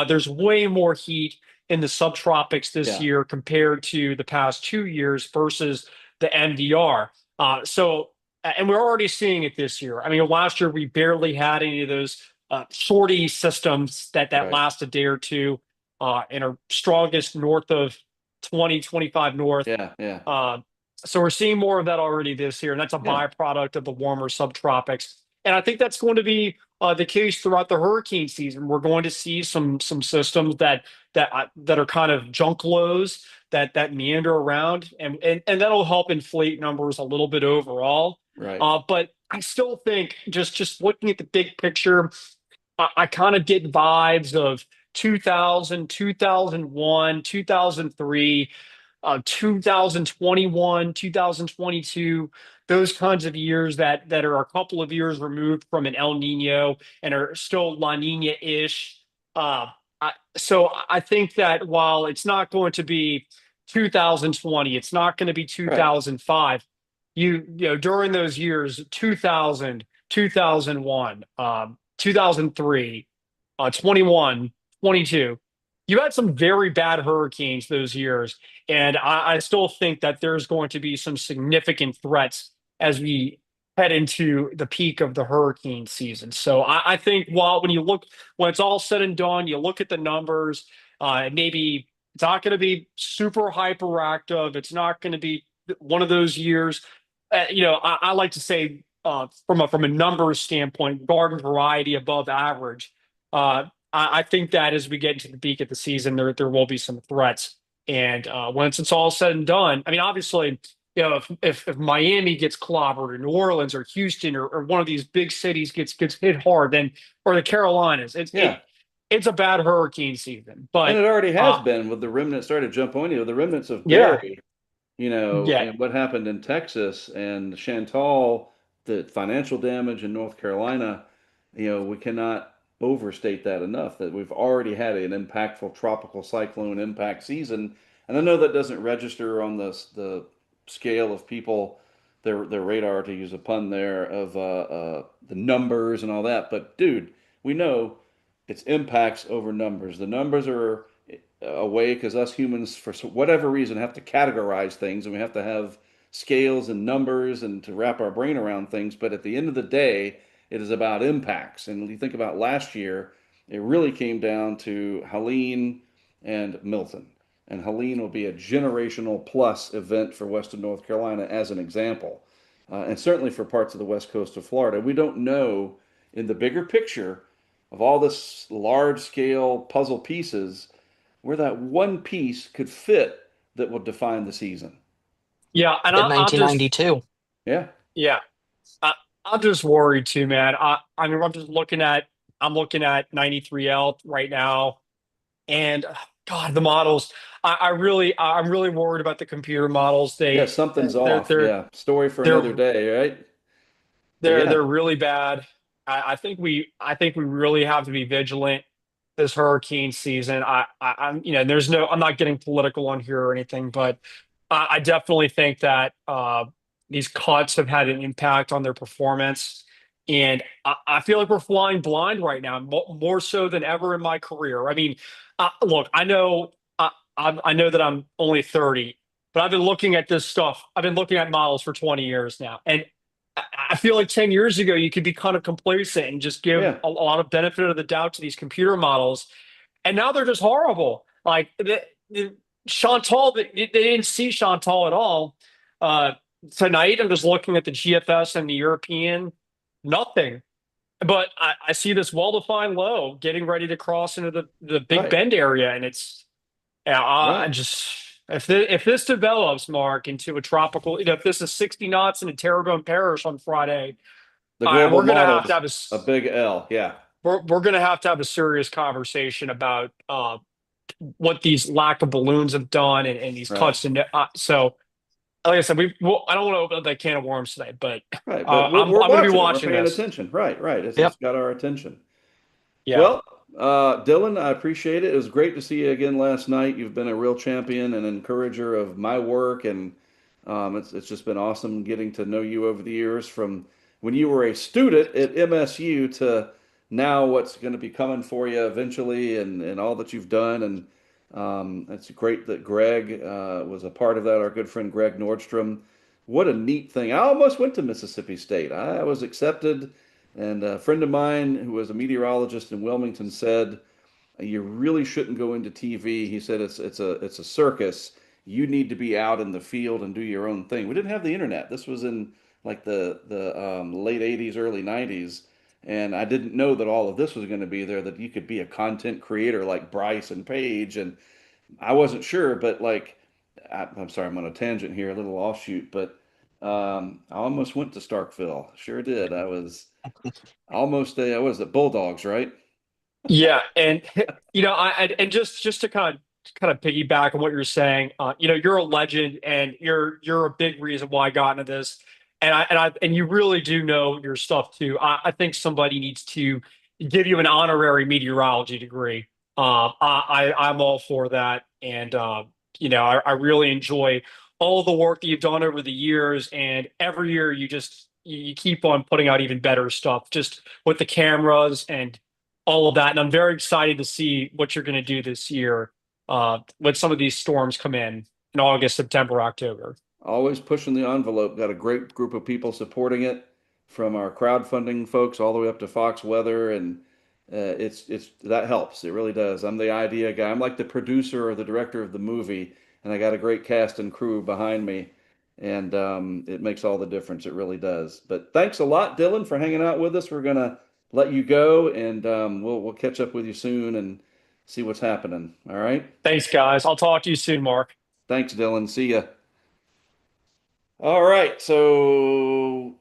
there's way more heat in the subtropics this Yeah. year compared to the past 2 years versus the MDR. And we're already seeing it this year. I mean, last year we barely had any of those shorty systems that Right. last a day or two and are strongest north of 2025 north. Yeah. Yeah. Uh, so we're seeing more of that already this year, and that's a Yeah. byproduct of the warmer subtropics. And I think that's going to be the case throughout the hurricane season. We're going to see some systems that are kind of junk lows that meander around, and that'll help inflate numbers a little bit overall. Right. But I still think just looking at the big picture, I kind of get vibes of 2000, 2001, 2003, 2021, 2022, those kinds of years that are a couple of years removed from an El Nino and are still La Nina-ish. Uh, so I think that while it's not going to be 2020, it's not going to be Right. 2005. During those years, 2000, 2001, 2003, 21, 22. You had some very bad hurricanes those years, and I still think that there's going to be some significant threats as we head into the peak of the hurricane season. So I think when it's all said and done, you look at the numbers, maybe it's not going to be super hyperactive. It's not going to be one of those years. I like to say from a numbers standpoint, garden variety above average. I think that as we get into the peak of the season, there will be some threats. And once it's all said and done, I mean, obviously, if Miami gets clobbered, or New Orleans, or Houston, or one of these big cities gets hit hard, then or the Carolinas, Yeah. it's a bad hurricane season. And But it already has been with the remnants started to jump on you. The remnants of yeah, Barry, yeah, and what happened in Texas and Chantal, the financial damage in North Carolina, we cannot overstate that enough that we've already had an impactful tropical cyclone impact season. And I know that doesn't register on the scale of people, their radar, to use a pun there, of the numbers and all that. But dude, we know it's impacts over numbers. The numbers are a way because us humans, for whatever reason, have to categorize things and we have to have scales and numbers and to wrap our brain around things. But at the end of the day, it is about impacts. And when you think about last year, it really came down to Helene and Milton. And Helene will be a generational plus event for Western North Carolina, as an example. And certainly for parts of the west coast of Florida. We don't know in the bigger picture of all this large scale puzzle pieces where that one piece could fit that will define the season. Yeah, and At I'll just 1992. Yeah. yeah, I'm just worried too, man. I mean, I'm looking at 93L right now, and God, the models. I'm really worried about the computer models. Yeah, something's They're off. they're Yeah. Story for they're another day, right? But they're yeah, really bad. I think we really have to be vigilant this hurricane season. I'm there's no I'm not getting political on here or anything, but I definitely think that these cuts have had an impact on their performance, and I feel like we're flying blind right now, more so than ever in my career. I mean, look, I know that I'm only 30, but I've been looking at this stuff. I've been looking at models for 20 years now, and I feel like 10 years ago, you could be kind of complacent and just give yeah, a lot of benefit of the doubt to these computer models. And now they're just horrible. Like Chantal, they didn't see Chantal at all. Uh, Tonight, I'm just looking at the GFS and the European, nothing. But I see this well-defined low getting ready to cross into the Big right, Bend area. And it's, yeah, I right. just, if this develops, Mark, into a tropical, if this is 60 knots in a Terrebonne Parish on Friday, The global we're gonna model have to is have a big L. Yeah, we're gonna have to have a serious conversation about what these lack of balloons have done and these right, cuts. And so, like I said, I don't want to open up that can of worms today, but right. But we're I'm going to be watching it. We're watching paying this. attention. Right, right. It's Yep. got our attention. Yeah. Well, Dylan, I appreciate it. It was great to see you again last night. You've been a real champion and encourager of my work, and it's just been awesome getting to know you over the years from when you were a student at MSU to now what's going to be coming for you eventually, and all that you've done. And it's great that Greg was a part of that. Our good friend Greg Nordstrom. What a neat thing! I almost went to Mississippi State. I was accepted. And a friend of mine who was a meteorologist in Wilmington said, "You really shouldn't go into TV." He said, "It's a circus. You need to be out in the field and do your own thing." We didn't have the internet. This was in like the late '80s, early '90s, and I didn't know that all of this was going to be there. That you could be a content creator like Bryce and Paige, and I wasn't sure. But like, I'm sorry, I'm on a tangent here, a little offshoot, but I almost went to Starkville. Sure did. I was. Almost a, what is it, Bulldogs, right? Yeah, and and just to kind of piggyback on what you're saying, you're a legend, and you're a big reason why I got into this, and you really do know your stuff too. I think somebody needs to give you an honorary meteorology degree. I'm all for that, and I really enjoy all the work that you've done over the years, and every year you keep on putting out even better stuff, just with the cameras and all of that. And I'm very excited to see what you're going to do this year when some of these storms come in August, September, October. Always pushing the envelope. Got a great group of people supporting it, from our crowdfunding folks all the way up to Fox Weather, and it's that helps. It really does. I'm the idea guy. I'm like the producer or the director of the movie, and I got a great cast and crew behind me, and it makes all the difference. It really does. But thanks a lot, Dylan, for hanging out with us. We're gonna let you go, and we'll catch up with you soon and see what's happening. All right. Thanks, guys. I'll talk to you soon, Mark. Thanks, Dylan. See ya. All right, so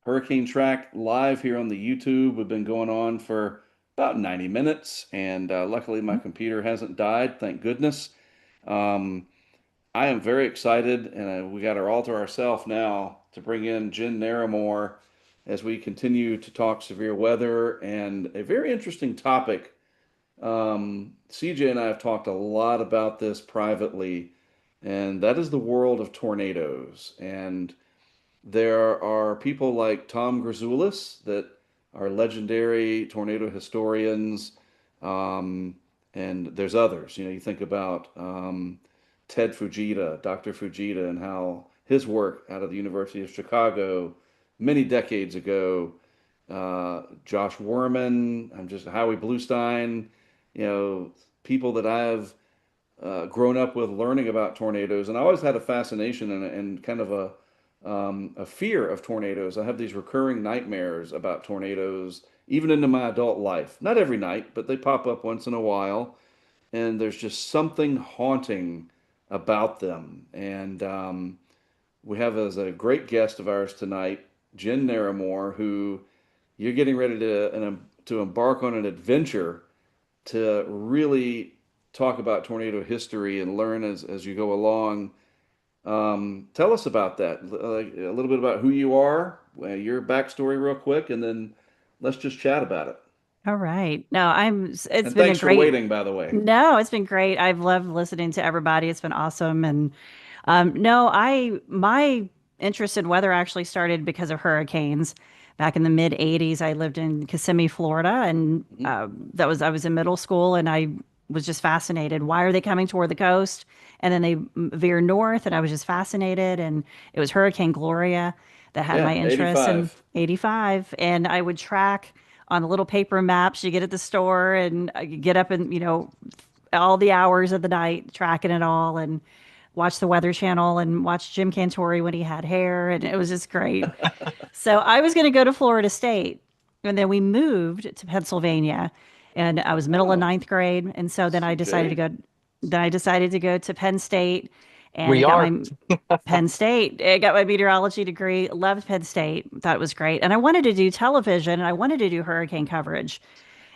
Hurricane Track live here on the YouTube. We've been going on for about 90 minutes, and luckily my computer hasn't died, thank goodness. Um, I am very excited, and we got her all to ourselves now to bring in Jen Naramore as we continue to talk severe weather and a very interesting topic. CJ and I have talked a lot about this privately, and that is the world of tornadoes. And there are people like Tom Grzoulis that are legendary tornado historians, um, and there's others. You know, you think about Ted Fujita, Dr. Fujita, and how his work out of the University of Chicago many decades ago. Josh Werman, I'm just Howie Bluestein, you know, people that I've grown up with learning about tornadoes, and I always had a fascination and kind of a fear of tornadoes. I have these recurring nightmares about tornadoes, even into my adult life. Not every night, but they pop up once in a while, and there's just something haunting about them. And we have as a great guest of ours tonight, Jen Naramore, who you're getting ready to embark on an adventure to really talk about tornado history and learn as you go along. Tell us about that, a little bit about who you are, your backstory, real quick, and then let's just chat about it. All right. No, it's And been a thanks for great, waiting, by the way. no, it's been great. I've loved listening to everybody. It's been awesome. And no, my interest in weather actually started because of hurricanes. Back in the mid 80s, I lived in Kissimmee, Florida, and Mhm. I was in middle school, and I was just fascinated. Why are they coming toward the coast? And then they veer north, and I was just fascinated. And it was Hurricane Gloria that had my Yeah, interest in 85. 85, and I would track on the little paper maps you get at the store, and I could get up and all the hours of the night tracking it all, and watch the Weather Channel and watch Jim Cantori when he had hair, and it was just great. So I was going to go to Florida State, and then we moved to Pennsylvania, and I was middle of Oh, ninth grade, and so then I decided to CJ. go. Then I decided to go to Penn State, We and got are. my Penn State. I got my meteorology degree. Loved Penn State. Thought it was great, and I wanted to do television, and I wanted to do hurricane coverage,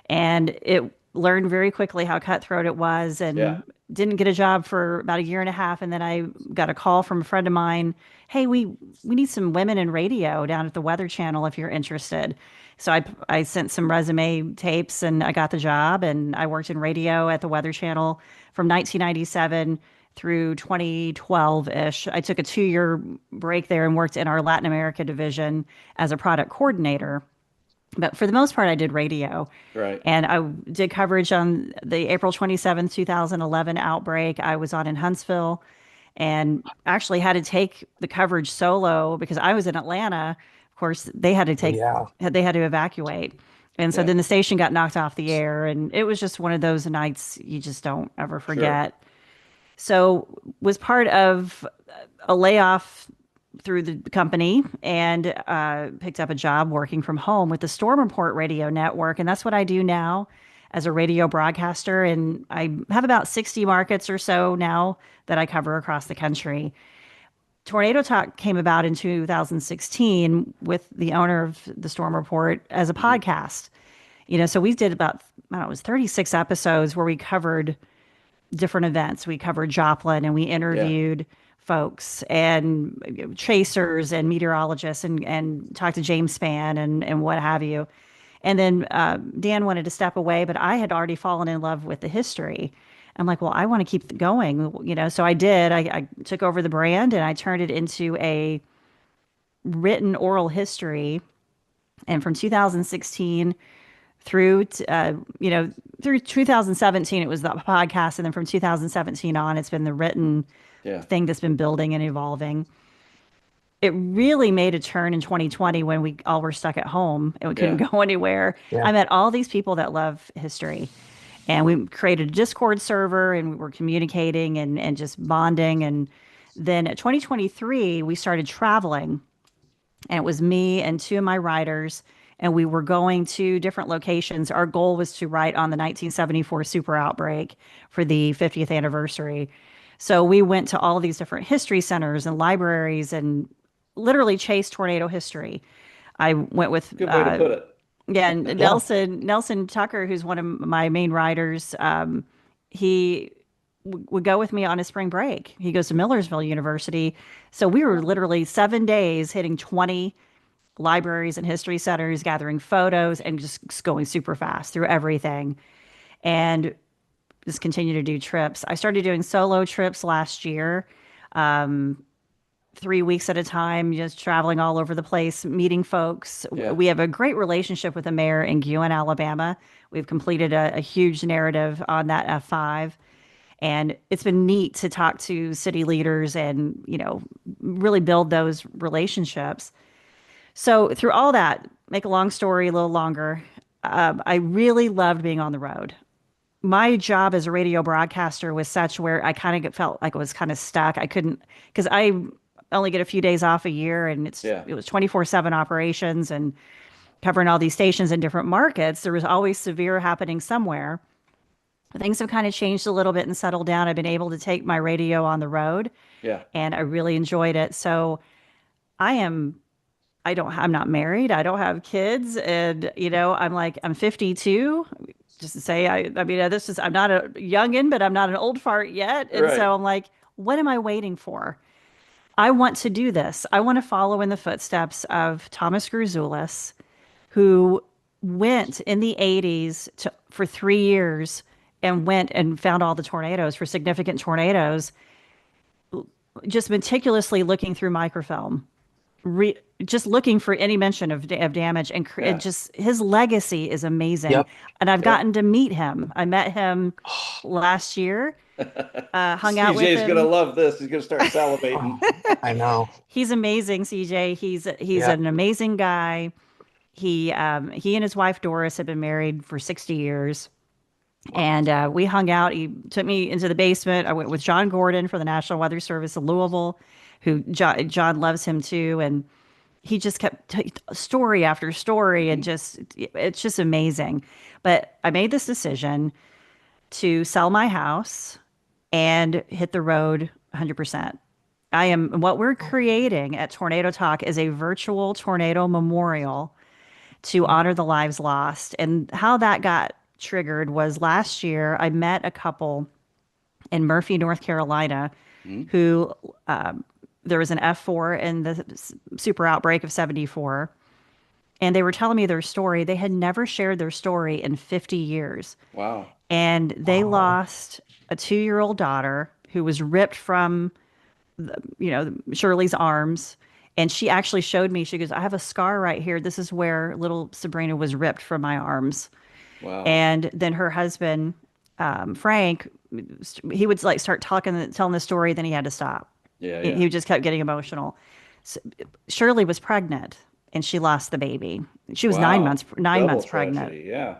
and it learned very quickly how cutthroat it was, Yeah. and didn't get a job for about a year and a half, and then I got a call from a friend of mine. Hey, we need some women in radio down at the Weather Channel if you're interested. So I sent some resume tapes, and I got the job, and I worked in radio at the Weather Channel from 1997 through 2012-ish. I took a 2-year break there and worked in our Latin America division as a product coordinator. But for the most part, I did radio. Right. And I did coverage on the April 27th, 2011 outbreak. I was on in Huntsville, and actually had to take the coverage solo because I was in Atlanta. Of course, Yeah. they had to evacuate. And so Yeah. then the station got knocked off the air, and it was just one of those nights you just don't ever Sure. forget. So was part of a layoff through the company, and picked up a job working from home with the Storm Report Radio Network. And that's what I do now as a radio broadcaster. And I have about 60 markets or so now that I cover across the country. Tornado Talk came about in 2016 with the owner of the Storm Report as a Hmm. podcast. So we did about, I don't know, it was 36 episodes where we covered different events. We covered Joplin, and we Yeah. interviewed folks and chasers and meteorologists, and talked to James Spann and what have you. And then Dan wanted to step away, but I had already fallen in love with the history. I'm like, well, I want to keep going. So I did. I took over the brand, and I turned it into a written oral history. And from 2016 through through 2017 it was the podcast, and then from 2017 on it's been the written Yeah. thing that's been building and evolving. It really made a turn in 2020 when we all were stuck at home and we couldn't Yeah. go anywhere. Yeah. I met all these people that love history, and we created a Discord server, and we were communicating and just bonding. And then at 2023 we started traveling, and it was me and two of my writers, and we were going to different locations. Our goal was to write on the 1974 super outbreak for the 50th anniversary. So we went to all of these different history centers and libraries and literally chased tornado history. I went with Good way to put it. yeah, and Yeah. Nelson Tucker, who's one of my main writers. He would go with me on a spring break. He goes to Millersville University. So we were literally 7 days hitting 20 libraries and history centers, gathering photos, and just going super fast through everything. And just continue to do trips. I started doing solo trips last year. 3 weeks at a time, just traveling all over the place, meeting folks. Yeah. We have a great relationship with the mayor in Guin, Alabama. We've completed a huge narrative on that F5. And it's been neat to talk to city leaders and, really build those relationships. So through all that, make a long story a little longer, I really loved being on the road. My job as a radio broadcaster was such where I kind of felt like I was kind of stuck. I couldn't, because I only get a few days off a year, and Yeah. it was 24/7 operations and covering all these stations in different markets. There was always severe happening somewhere. Things have kind of changed a little bit and settled down. I've been able to take my radio on the road, Yeah. and I really enjoyed it. So I am I'm not married. I don't have kids. And, I'm 52. Just to say, I'm not a youngin, but I'm not an old fart yet. And Right. so I'm like, what am I waiting for? I want to do this. I want to follow in the footsteps of Thomas Gruzoulis, who went in the 80s for 3 years and went and found all the tornadoes for significant tornadoes, just meticulously looking through microfilm, just looking for any mention of damage, and Yeah. just his legacy is amazing. Yep. And I've Yep. gotten to meet him. I met him last year, hung out with CJ's him. gonna love this. He's gonna start salivating. I know. He's amazing, CJ. He's Yeah. an amazing guy. He and his wife Doris have been married for 60 years. And we hung out. He took me into the basement. I went with John Gordon for the National Weather Service in Louisville, who John loves him too. And he just kept story after story, and it's just amazing. But I made this decision to sell my house and hit the road 100%. What we're creating at Tornado Talk is a virtual tornado memorial to honor the lives lost. And how that got triggered was last year, I met a couple in Murphy, North Carolina, who there was an F4 in the super outbreak of 74. And they were telling me their story. They had never shared their story in 50 years. Wow. And they lost a 2-year-old daughter who was ripped from, Shirley's arms. And she actually showed me, she goes, I have a scar right here. This is where little Sabrina was ripped from my arms. Wow. And then her husband, Frank, he would start telling the story. Then he had to stop. Yeah. He just kept getting emotional. So, Shirley was pregnant and she lost the baby. She was Wow. 9 months Double pregnant. tragedy. Yeah.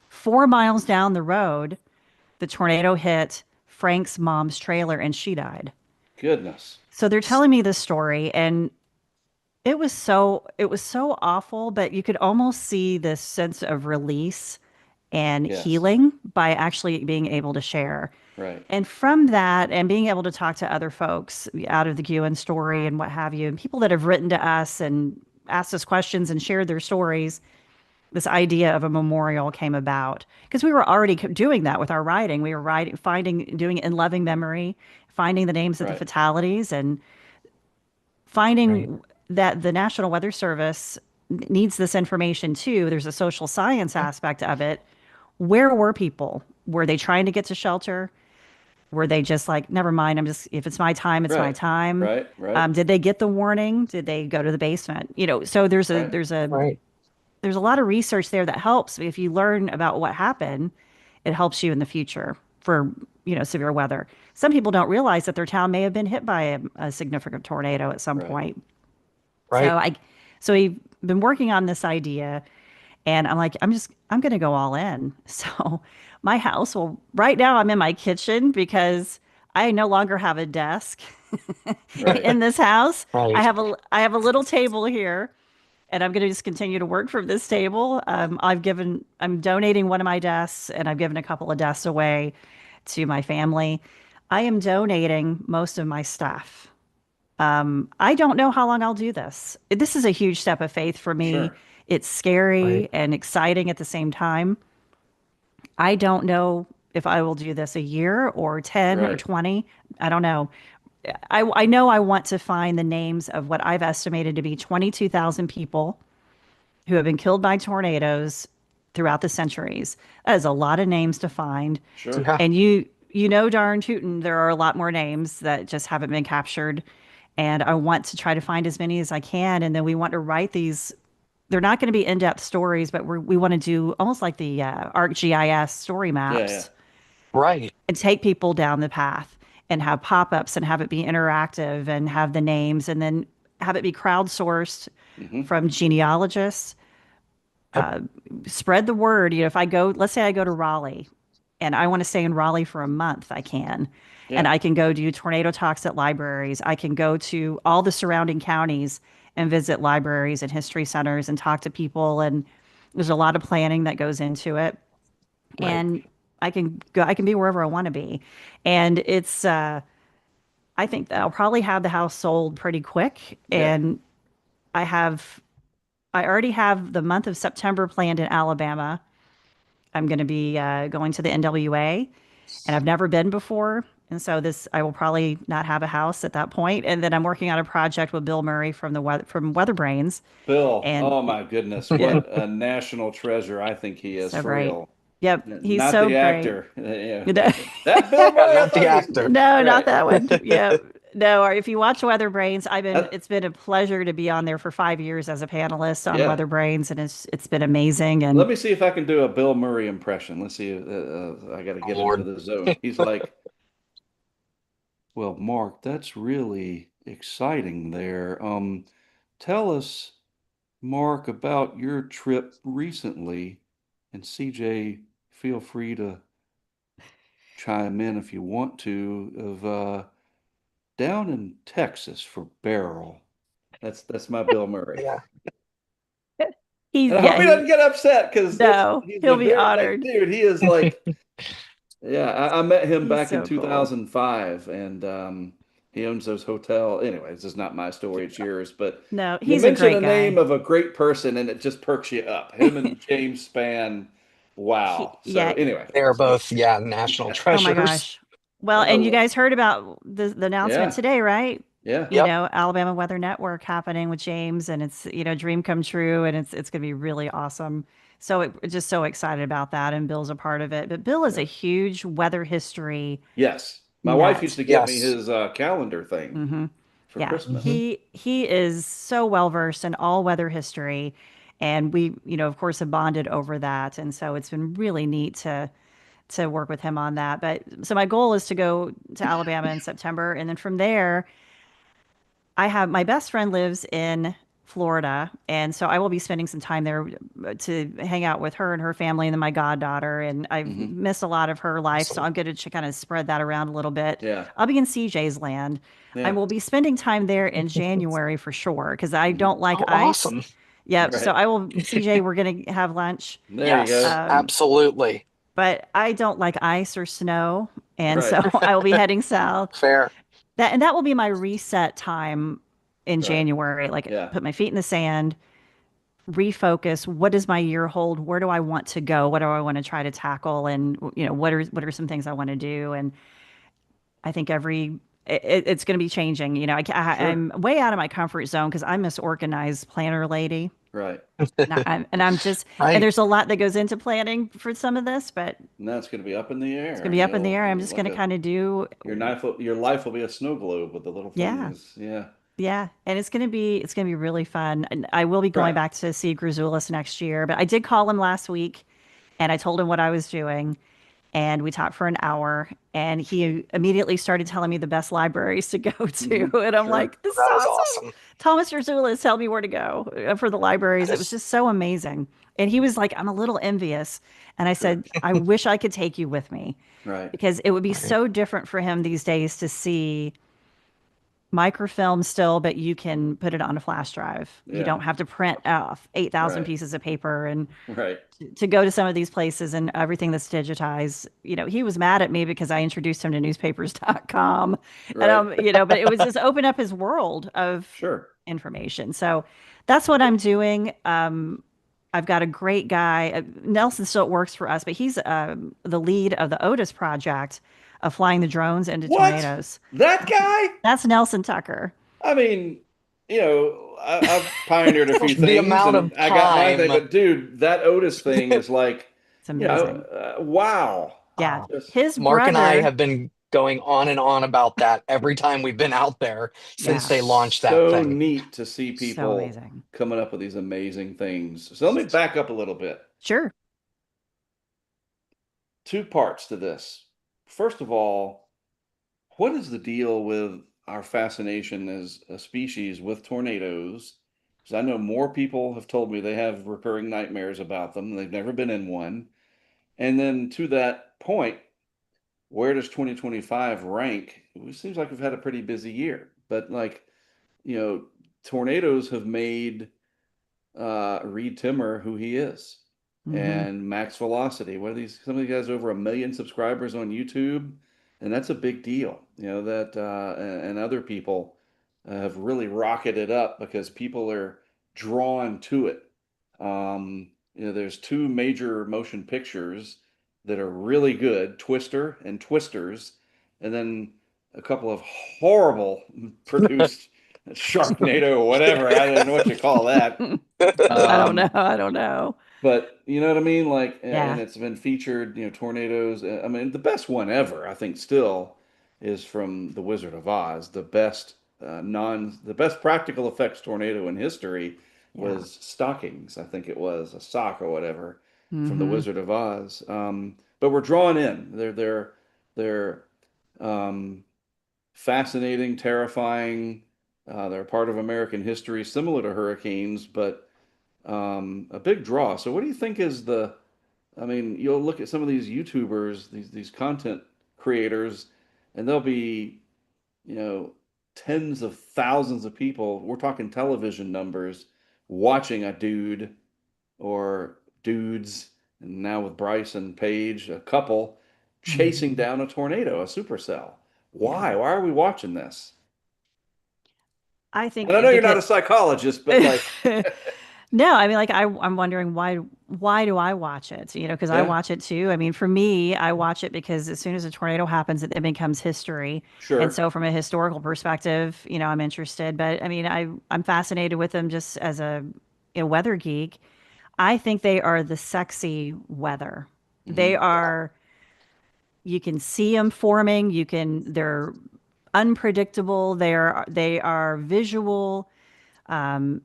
4 miles down the road, the tornado hit Frank's mom's trailer and she died. Goodness. So they're telling me this story, and it was so awful, but you could almost see this sense of release and Yes. healing by actually being able to share. Right. And from that, and being able to talk to other folks out of the Guin story and what have you, and people that have written to us and asked us questions and shared their stories, this idea of a memorial came about because we were already doing that with our writing. We were doing it in loving memory, finding the names of the Right. fatalities, and finding that the National Weather Service needs this information too. There's a social science aspect of it. Where were people? Were they trying to get to shelter? Were they just like, never mind, if it's my time, it's my Right. time? Right. Did they get the warning? Did they go to the basement? So there's a Right. Right. there's a lot of research there that helps. If you learn about what happened, it helps you in the future for, severe weather. Some people don't realize that their town may have been hit by a significant tornado at some Right. point. Right. So we've been working on this idea, and I'm like, I'm going to go all in. So my house, well, right now I'm in my kitchen because I no longer have a desk Right. in this house. Right. I have a little table here, and I'm going to just continue to work from this table. I'm donating one of my desks, and I've given a couple of desks away to my family. I am donating most of my stuff. I don't know how long I'll do this. This is a huge step of faith for me. Sure. It's scary Right. and exciting at the same time. I don't know if I will do this a year or 10 or Right. 20. I don't know. I know I want to find the names of what I've estimated to be 22,000 people who have been killed by tornadoes throughout the centuries. That is a lot of names to find. Sure. Yeah. And darn tootin', there are a lot more names that just haven't been captured. and I want to try to find as many as I can. And then we want to write these. They're not going to be in-depth stories, but we want to do almost like the ArcGIS story Yeah, yeah. maps Right. and take people down the path and have pop-ups and have it be interactive and have the names and then have it be crowdsourced Hmm. from genealogists. Yep. Spread the word. You know, if I go, let's say I go to Raleigh and I want to stay in Raleigh for a month, I can. And Yeah. I can go do tornado talks at libraries. I can go to all the surrounding counties and visit libraries and history centers and talk to people. And there's a lot of planning that goes into it. Right. And I can be wherever I want to be. And it's, I think that I'll probably have the house sold pretty quick. Yeah. And I have, I already have the month of September planned in Alabama. I'm going to be going to the NWA, and I've never been before. And so I will probably not have a house at that point. And then I'm working on a project with Bill Murray from Weather Brains, Bill, and oh my goodness, yeah, what a national treasure I think he is so for great. real. Yep, he's Not so the great. actor. Yeah. You know? That Bill Murray, I Not thought the he was actor. No, not right. that one. Yeah. No, or if you watch Weather Brains, That- it's been a pleasure to be on there for 5 years as a panelist on yeah. Weather Brains, and it's been amazing. Let And me see if I can do a Bill Murray impression. Let's see. I got to Oh get into Lord. the zone. He's like, well, Mark, that's really exciting there. Tell us, Mark, about your trip recently. And CJ, feel free to chime in if you want to, of down in Texas for Barrel. That's my Bill Murray. Yeah. And I hope he doesn't get upset because no, he's he'll a be very like honored. dude, he is like yeah, I met him He's back in so cool. 2005 and he owns those hotel. Anyway, this is not my story, it's yours, but No, you he's a mention a great name guy. of a great person and it just perks you up. Him and James Spann, wow. So Yeah. anyway, They are so both, yeah, national yeah. Oh my treasures. gosh. Well, and you Oh, guys heard about the announcement yeah. today, right? Yeah. You Yep. know, Alabama Weather Network happening with James, and it's dream come true, and it's going to be really awesome. So just so excited about that, and Bill's a part of it. But Bill is a Yeah. huge weather history Yes. My wife used nut. to get me Yes. his calendar thing Hmm. for Yeah, Christmas. he is so well versed in all weather history, and we of course have bonded over that, and so it's been really neat to work with him on that. But so my goal is to go to Alabama in September, and then from there I have my best friend lives in Florida, and so I will be spending some time there to hang out with her and her family, and then my goddaughter. And I've Hmm. missed a lot of her life, so Awesome. I'm going to kind of spread that around a little bit. Yeah. I'll be in CJ's land. I Yeah. will be spending time there in January for sure because I Hmm. don't like Oh, ice. awesome. Yep. So Right. I will, CJ, we're going to have lunch. There you Yes, go. absolutely. But I don't like ice or snow, and Right. so I will be heading south. Fair. That will be my reset time in Right. January. Like Yeah. put my feet in the sand, refocus. What does my year hold? Where do I want to go? What do I want to try to tackle? And what are some things I want to do? And I think it's going to be changing. Sure. I'm way out of my comfort zone because I'm this organized planner lady. Right. And I'm just, and Right. there's a lot that goes into planning for some of this, but And that's going to be up in the it's going air. to be up in the You'll air. I'm just going like to a kind of do, your life will be a snow globe with the little yeah. things. Yeah. Yeah, and it's gonna be really fun. And I will be going Right. back to see Grazoulis next year, but I did call him last week and I told him what I was doing and we talked for an hour and he immediately started telling me the best libraries to go to. Hmm. And I'm Sure. like, this is That is awesome. awesome. Thomas Grazoulis, tell me where to go for the libraries. That It was is just so amazing. And he was like, I'm a little envious. And I Sure. said, I wish I could take you with me Right. because it would be right. so different for him these days to see microfilm still, but you can put it on a flash drive. You Yeah. don't have to print off 8,000 Right. pieces of paper and Right. to go to some of these places and everything that's digitized. He was mad at me because I introduced him to newspapers.com. And Right. but it was just open up his world of Sure. information. So that's what I'm doing. I've got a great guy. Nelson still works for us, but he's the lead of the Otis project of flying the drones into What? tornadoes. That guy? That's Nelson Tucker. I mean, I've pioneered a few The things amount and of I got my thing, time. but dude, that Otis thing is like, It's amazing. wow. Yeah. Oh, Just His Mark and I brother, have been going on and on about that every time we've been out there since Yeah. they launched that So thing. neat to see So people amazing. coming up with these amazing things. So let me back up a little bit. Sure. Two parts to this. First of all, what is the deal with our fascination as a species with tornadoes? Because I know more people have told me they have recurring nightmares about them. They've never been in one. And then to that point, where does 2025 rank? It seems like we've had a pretty busy year, but like, you know, tornadoes have made Reed Timmer who he is, Hmm. and Max Velocity. What are these? Some of these guys over 1 million subscribers on YouTube, and that's a big deal. You know that, and other people have really rocketed up because people are drawn to it. There's two major motion pictures that are really good, Twister and Twisters, and then a couple of horrible produced Sharknado or whatever. I don't know what you call that. I don't know. Um, I don't know. but you know what I mean? Like, and Yeah. it's been featured, tornadoes. I mean, the best one ever, I think, still is from The Wizard of Oz. The best practical effects tornado in history Yeah. was Stockings. I think it was a sock or whatever from The Hmm. Wizard of Oz. But we're drawn in. They're um, fascinating, terrifying. They're part of American history, similar to hurricanes, but a big draw. So what do you think is I mean, you'll look at some of these YouTubers, these content creators, and they'll be, you know, tens of thousands of people. We're talking television numbers watching a dude or dudes, and now with Bryce and Paige, a couple chasing Hmm. down a tornado, a supercell. Yeah. Why? Why are we watching this? I And I think know you're not because a psychologist, but like, no, I mean, like I'm wondering why do I watch it? You know, because I yeah, watch it too. I mean, for me, I watch it because as soon as a tornado happens, it becomes history. And sure. so, from a historical perspective, I'm interested. But I mean, I'm fascinated with them just as a weather geek. I think they are the sexy weather. They Hmm. are. You can see them forming. They're unpredictable. They are visual.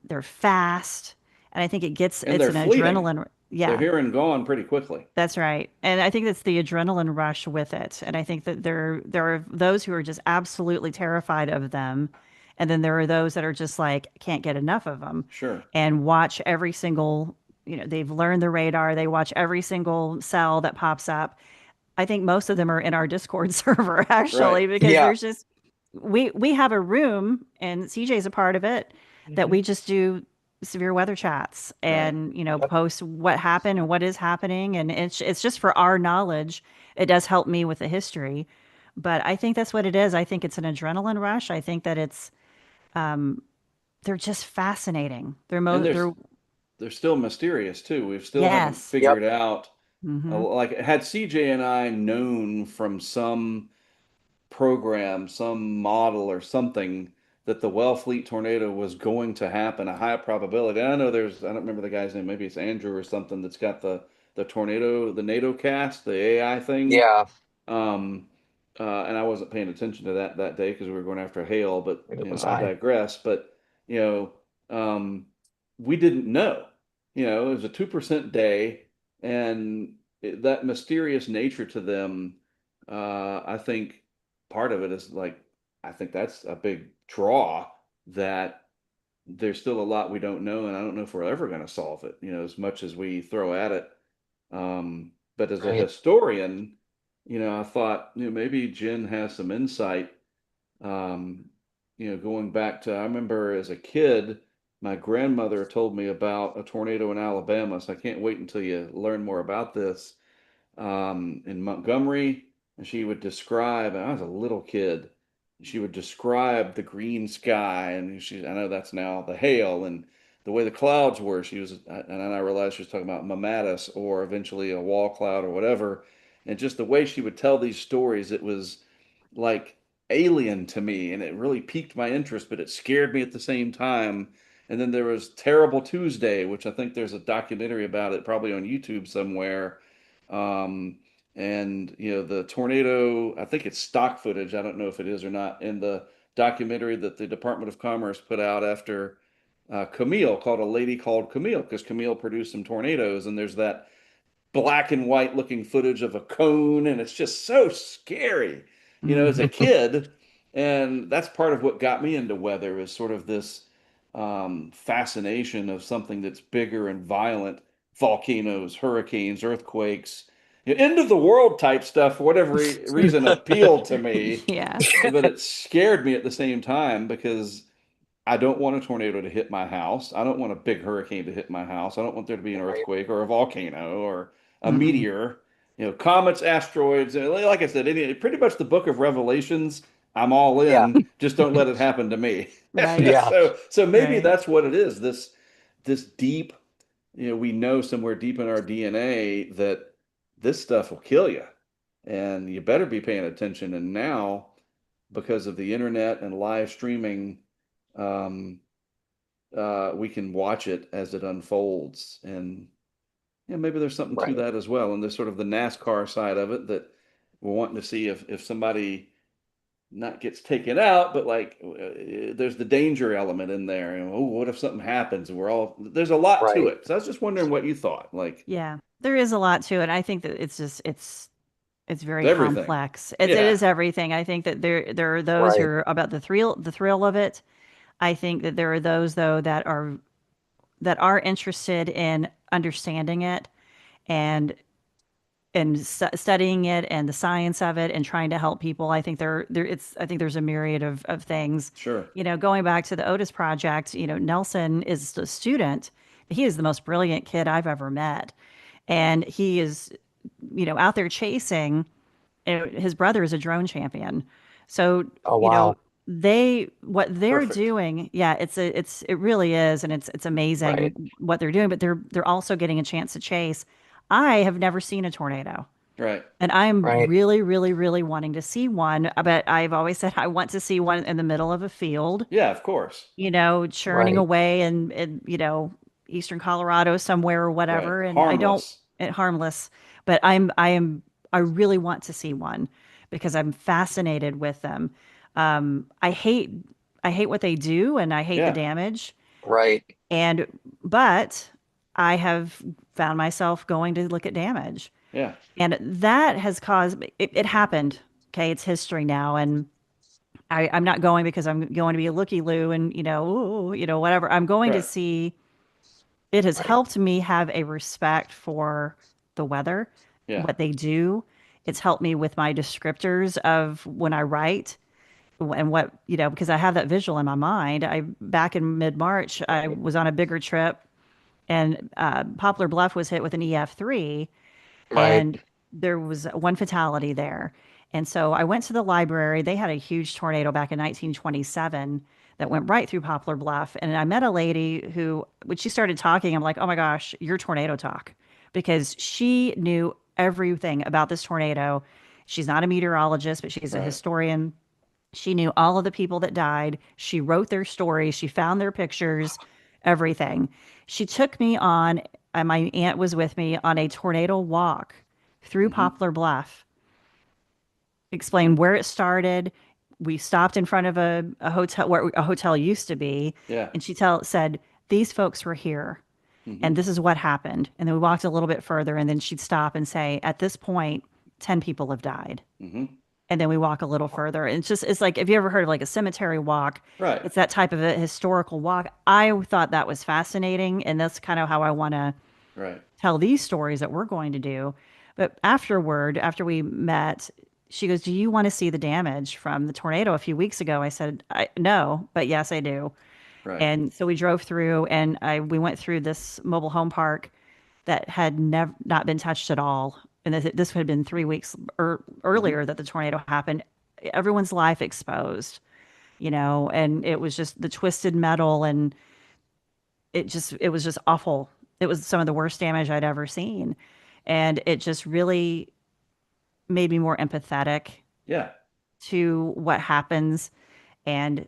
They're fast, and I think And it's they're an fleeting. adrenaline. They're Yeah, here and gone pretty quickly. that's right. And I think that's the adrenaline rush with it. And I think that there are those who are just absolutely terrified of them, and then there are those that are just like can't get enough of them, Sure. and watch every single. They've learned the radar. They watch every single cell that pops up. I think most of them are in our Discord server Right. actually because Yeah. there's just we have a room and CJ's a part of it that we just do severe weather chats Right. and post what happened and what is happening and it's just for our knowledge. It does help me with the history, but I think that's what it is. I think it's an adrenaline rush. I think that it's they're just fascinating. And They're they're still mysterious too. We still haven't yes. Yep. figured out Hmm. like had CJ and I known from some program, some model or something that the Wellfleet tornado was going to happen, a high probability. I know I don't remember the guy's name, maybe it's Andrew or something that's got the tornado, the NATO cast, the AI thing. Yeah. Um, and I wasn't paying attention to that day because we were going after hail, but It was I I. digress. But you know, um, we didn't know. It was a 2% day, and that mysterious nature to them. I think part of it is like I think that's a big draw that there's still a lot we don't know, and I don't know if we're ever going to solve it. As much as we throw at it. But as a Right. historian, I thought, maybe Jen has some insight. Um, going back to, I remember as a kid, my grandmother told me about a tornado in Alabama. So I can't wait until you learn more about this in Montgomery, and she would describe, and I was a little kid, she would describe the green sky, and I know that's now the hail, and the way the clouds were. And then I realized she was talking about mammatus or eventually a wall cloud or whatever. And just the way she would tell these stories, it was like alien to me, and it really piqued my interest, but it scared me at the same time. And then there was Terrible Tuesday, which I think there's a documentary about it, probably on YouTube somewhere. Um, And the tornado, I think it's stock footage, I don't know if it is or not, in the documentary that the Department of Commerce put out after Camille, called A Lady Called Camille, because Camille produced some tornadoes, and there's that black and white looking footage of a cone, and it's just so scary, as a Mhm. kid. And that's part of what got me into weather, is sort of this fascination of something that's bigger and violent: volcanoes, hurricanes, earthquakes, end of the world type stuff, for whatever reason appealed to me. Yeah. But it scared me at the same time, because I don't want a tornado to hit my house. I don't want a big hurricane to hit my house. I don't want there to be an Right. earthquake or a volcano or a Mm-mm. meteor. Comets, asteroids. Like I said, pretty much the book of Revelations. I'm all Yeah. in. Just don't let it happen to me. Right. Yeah. So maybe Right. that's what it is. This deep. We know somewhere deep in our DNA that this stuff will kill you, and you better be paying attention. And now, because of the internet and live streaming, um, we can watch it as it unfolds. And maybe there's something to Right. that as well. And there's sort of the NASCAR side of it, that we're wanting to see if somebody not gets taken out, but like there's the danger element in there. Oh, what if something happens? And there's a lot to Right. it. So I was just wondering what you thought. Like, Yeah. There is a lot to it. I think that it's it's very everything. complex. It Yeah, is everything. I think that there are those who Right. are about the thrill of it. I think that there are those though that are interested in understanding it and studying it and the science of it and trying to help people. I think I think there's a myriad of things. sure. Going back to the Otis project, Nelson is a student. He is the most brilliant kid I've ever met. And he is, out there chasing. His brother is a drone champion. So, Oh, you know, wow. what they're Perfect. doing, yeah, it really is, and it's Right. amazing what they're doing, but they're also getting a chance to chase. I have never seen a tornado. Right. And I'm Right. really, really, really wanting to see one. But I've always said I want to see one in the middle of a field, Yeah, of course. churning Right. away in eastern Colorado somewhere or Right. whatever. And I don't Harmless. harmless, but I really want to see one because I'm fascinated with them. I hate what they do and I hate the Yeah. damage. Right. And but I have found myself going to look at damage. Yeah. And that has caused it happened. Okay, it's history now. And I'm not going because I'm going to be a looky loo and ooh, whatever. I'm going to Right. see. It has Right. helped me have a respect for the weather, Yeah. what they do. It's helped me with my descriptors of when I write and what, because I have that visual in my mind. Back in mid-March, I Right. was on a bigger trip and Poplar Bluff was hit with an EF3 Right. and there was one fatality there. And so I went to the library. They had a huge tornado back in 1927 that went right through Poplar Bluff. And I met a lady who, when she started talking, I'm like, oh my gosh, you're tornado talk. Because she knew everything about this tornado. She's not a meteorologist, but she's a Right. historian. She knew all of the people that died. She wrote their stories. She found their pictures, everything. She took me on, and my aunt was with me on a tornado walk through Hmm. Poplar Bluff, explained where it started. We stopped in front of a hotel where a hotel used to be, Yeah. and she said, these folks were here Hmm. and this is what happened. And then we walked a little bit further, and then she'd stop and say, at this point, 10 people have died. Hmm. And then we walk a little further. And it's like, have you ever heard of like a cemetery walk? Right. It's that type of a historical walk. I thought that was fascinating. And that's kind of how I want to Right. tell these stories that we're going to do. But after we met, she goes, do you want to see the damage from the tornado a few weeks ago? I said, no, but yes, I do. Right. And so we drove through and we went through this mobile home park that had never not been touched at all. And this had been 3 weeks Hmm. earlier that the tornado happened. Everyone's life exposed, and it was just the twisted metal and it was just awful. It was some of the worst damage I'd ever seen. And it just really made me more empathetic Yeah. to what happens. And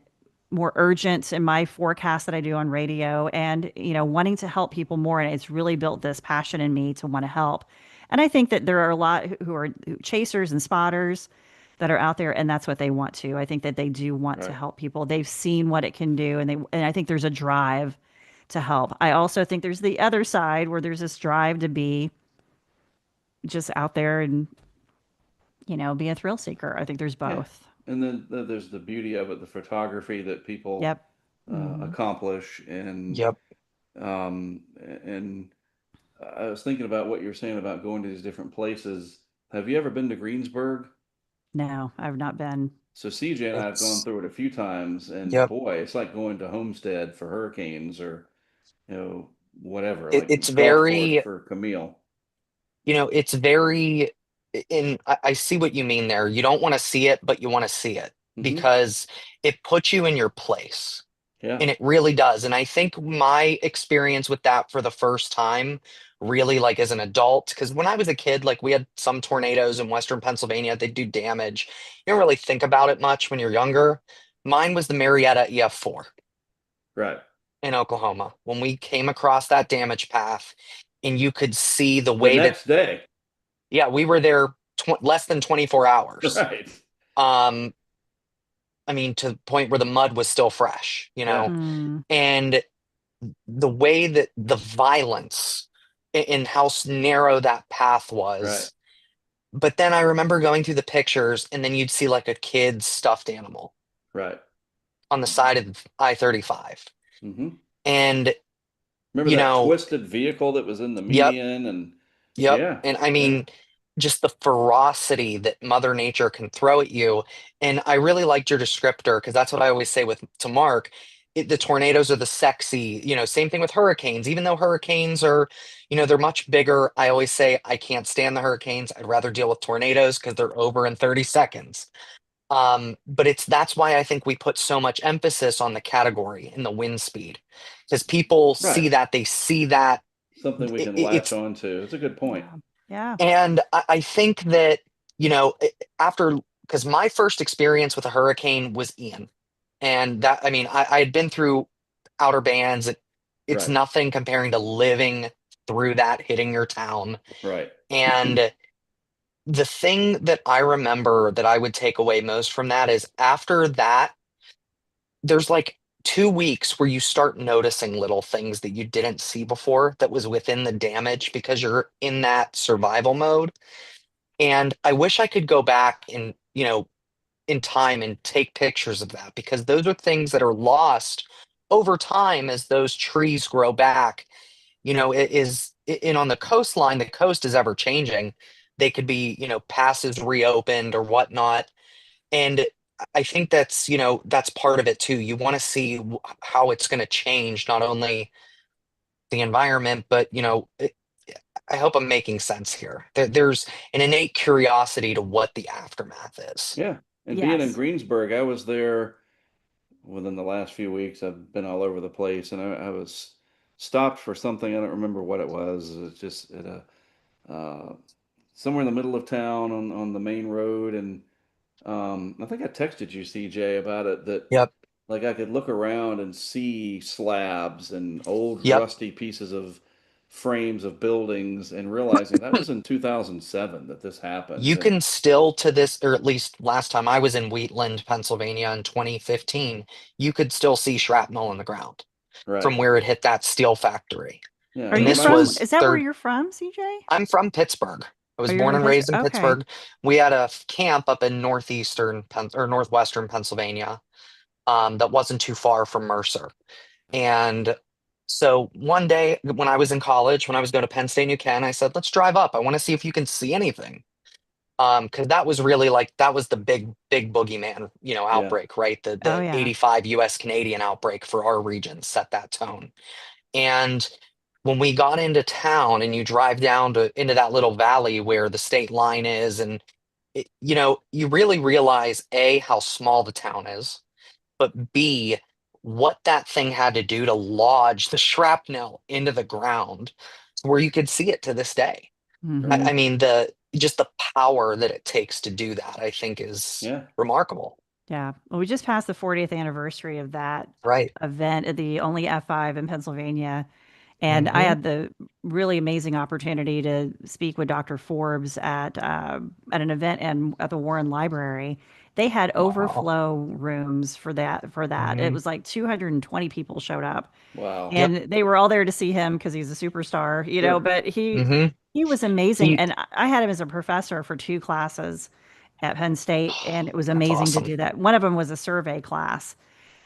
more urgent in my forecast that I do on radio, and wanting to help people more, and it's really built this passion in me to want to help. And I think that there are a lot who are chasers and spotters that are out there, and that's what they want to. I think that they do want to Right. help people. They've seen what it can do, and I think there's a drive to help. I also think there's the other side where there's this drive to be just out there and be a thrill seeker. I think there's Yeah. both. And then there's the beauty of it, the photography that people Yep. Hmm. accomplish, and Yep. um, and I was thinking about what you're saying about going to these different places. Have you ever been to Greensburg? No, I've not been. So CJ and I have gone It's through it a few times, and yep. boy, it's like going to Homestead for hurricanes, or whatever, It's like Gulfport very, for Camille. it's very, in I see what you mean there. You don't want to see it, but you want to see it Hmm. because it puts you in your place. Yeah. And it really does. And I think my experience with that for the first time, really like as an adult, because when I was a kid, like we had some tornadoes in Western Pennsylvania, they do damage. You don't really think about it much when you're younger. Mine was the Marietta EF4 Right. in Oklahoma. When we came across that damage path, and you could see the The way that, next day. yeah, we were there less than 24 hours. Right. Um, I mean, to the point where the mud was still fresh, Yeah. Mm, and the way that the violence in how narrow that path Right. was. But then I remember going through the pictures, and then you'd see like a kid's stuffed animal Right. on the side of I-35. Hmm. And, Remember you that know, twisted vehicle that was in the yep, median, and yep. yeah, And I yeah, mean, just the ferocity that Mother Nature can throw at you. And I really liked your descriptor because that's what I always say with to Mark. The tornadoes are the sexy, same thing with hurricanes. Even though hurricanes are, they're much bigger. I always say I can't stand the hurricanes. I'd rather deal with tornadoes because they're over in 30 seconds. But that's why I think we put so much emphasis on the category and the wind speed because people right. see that, they see that Something we can latch it's on to. It's a good point. yeah. Yeah. and I think that, after, because my first experience with a hurricane was Ian. And that, I mean, I had been through outer bands. It's Right. nothing comparing to living through that, hitting your town. Right. And the thing that I remember that I would take away most from that is after that, there's like 2 weeks where you start noticing little things that you didn't see before that was within the damage because you're in that survival mode. And I wish I could go back and, in time and take pictures of that because those are things that are lost over time as those trees grow back. It is, and on the coastline, the coast is ever changing. They could be, passes reopened or whatnot. And I think that's part of it too. You want to see how it's going to change, not only the environment, but, I hope I'm making sense here. There's an innate curiosity to what the aftermath is. Yeah. And being in Yes. Greensburg, I was there within the last few weeks. I've been all over the place, and I was stopped for something. I don't remember what it was. It's just at a uh, somewhere in the middle of town on the main road, and I think I texted you, CJ, about it, that Yep. like I could look around and see slabs and old Yep. rusty pieces of frames of buildings, and realizing that was in 2007 that this happened. You And can still to this, or at least last time I was in Wheatland, Pennsylvania in 2015, you could still see shrapnel in the ground right. from where it hit that steel factory. Yeah. Are And Well, you this my from? was Is that where third. you're from, CJ? I'm from Pittsburgh. I Oh, was you're born in and Pittsburgh. raised in Okay. Pittsburgh. We had a camp up in or northwestern Pennsylvania, that wasn't too far from Mercer. And so one day when I was in college, when I was going to Penn State New Ken, I said, let's drive up. I want to see if you can see anything. Because that was really like that was the big boogeyman, yeah. outbreak, right? The Oh the yeah. 85 US Canadian outbreak for our region set that tone. And when we got into town and you drive down into that little valley where the state line is, and you really realize A, how small the town is, but B, what that thing had to do to lodge the shrapnel into the ground where you could see it to this day. I, Hmm. Right. I mean, the power that it takes to do that, I think, is Yeah. remarkable. Yeah. Well, we just passed the 40th anniversary of that Right. event at the only F5 in Pennsylvania. And I Hmm. had the really amazing opportunity to speak with Dr. Forbes at an event at the Warren Library. They had Wow. overflow rooms for that. It Hmm. was like 220 people showed up, Wow. Yep. and they were all there to see him because he's a superstar, Sure. but Hmm. he was amazing. He. And I had him as a professor for 2 classes at Penn State, and it was That's amazing to awesome. do that. One of them was a survey class,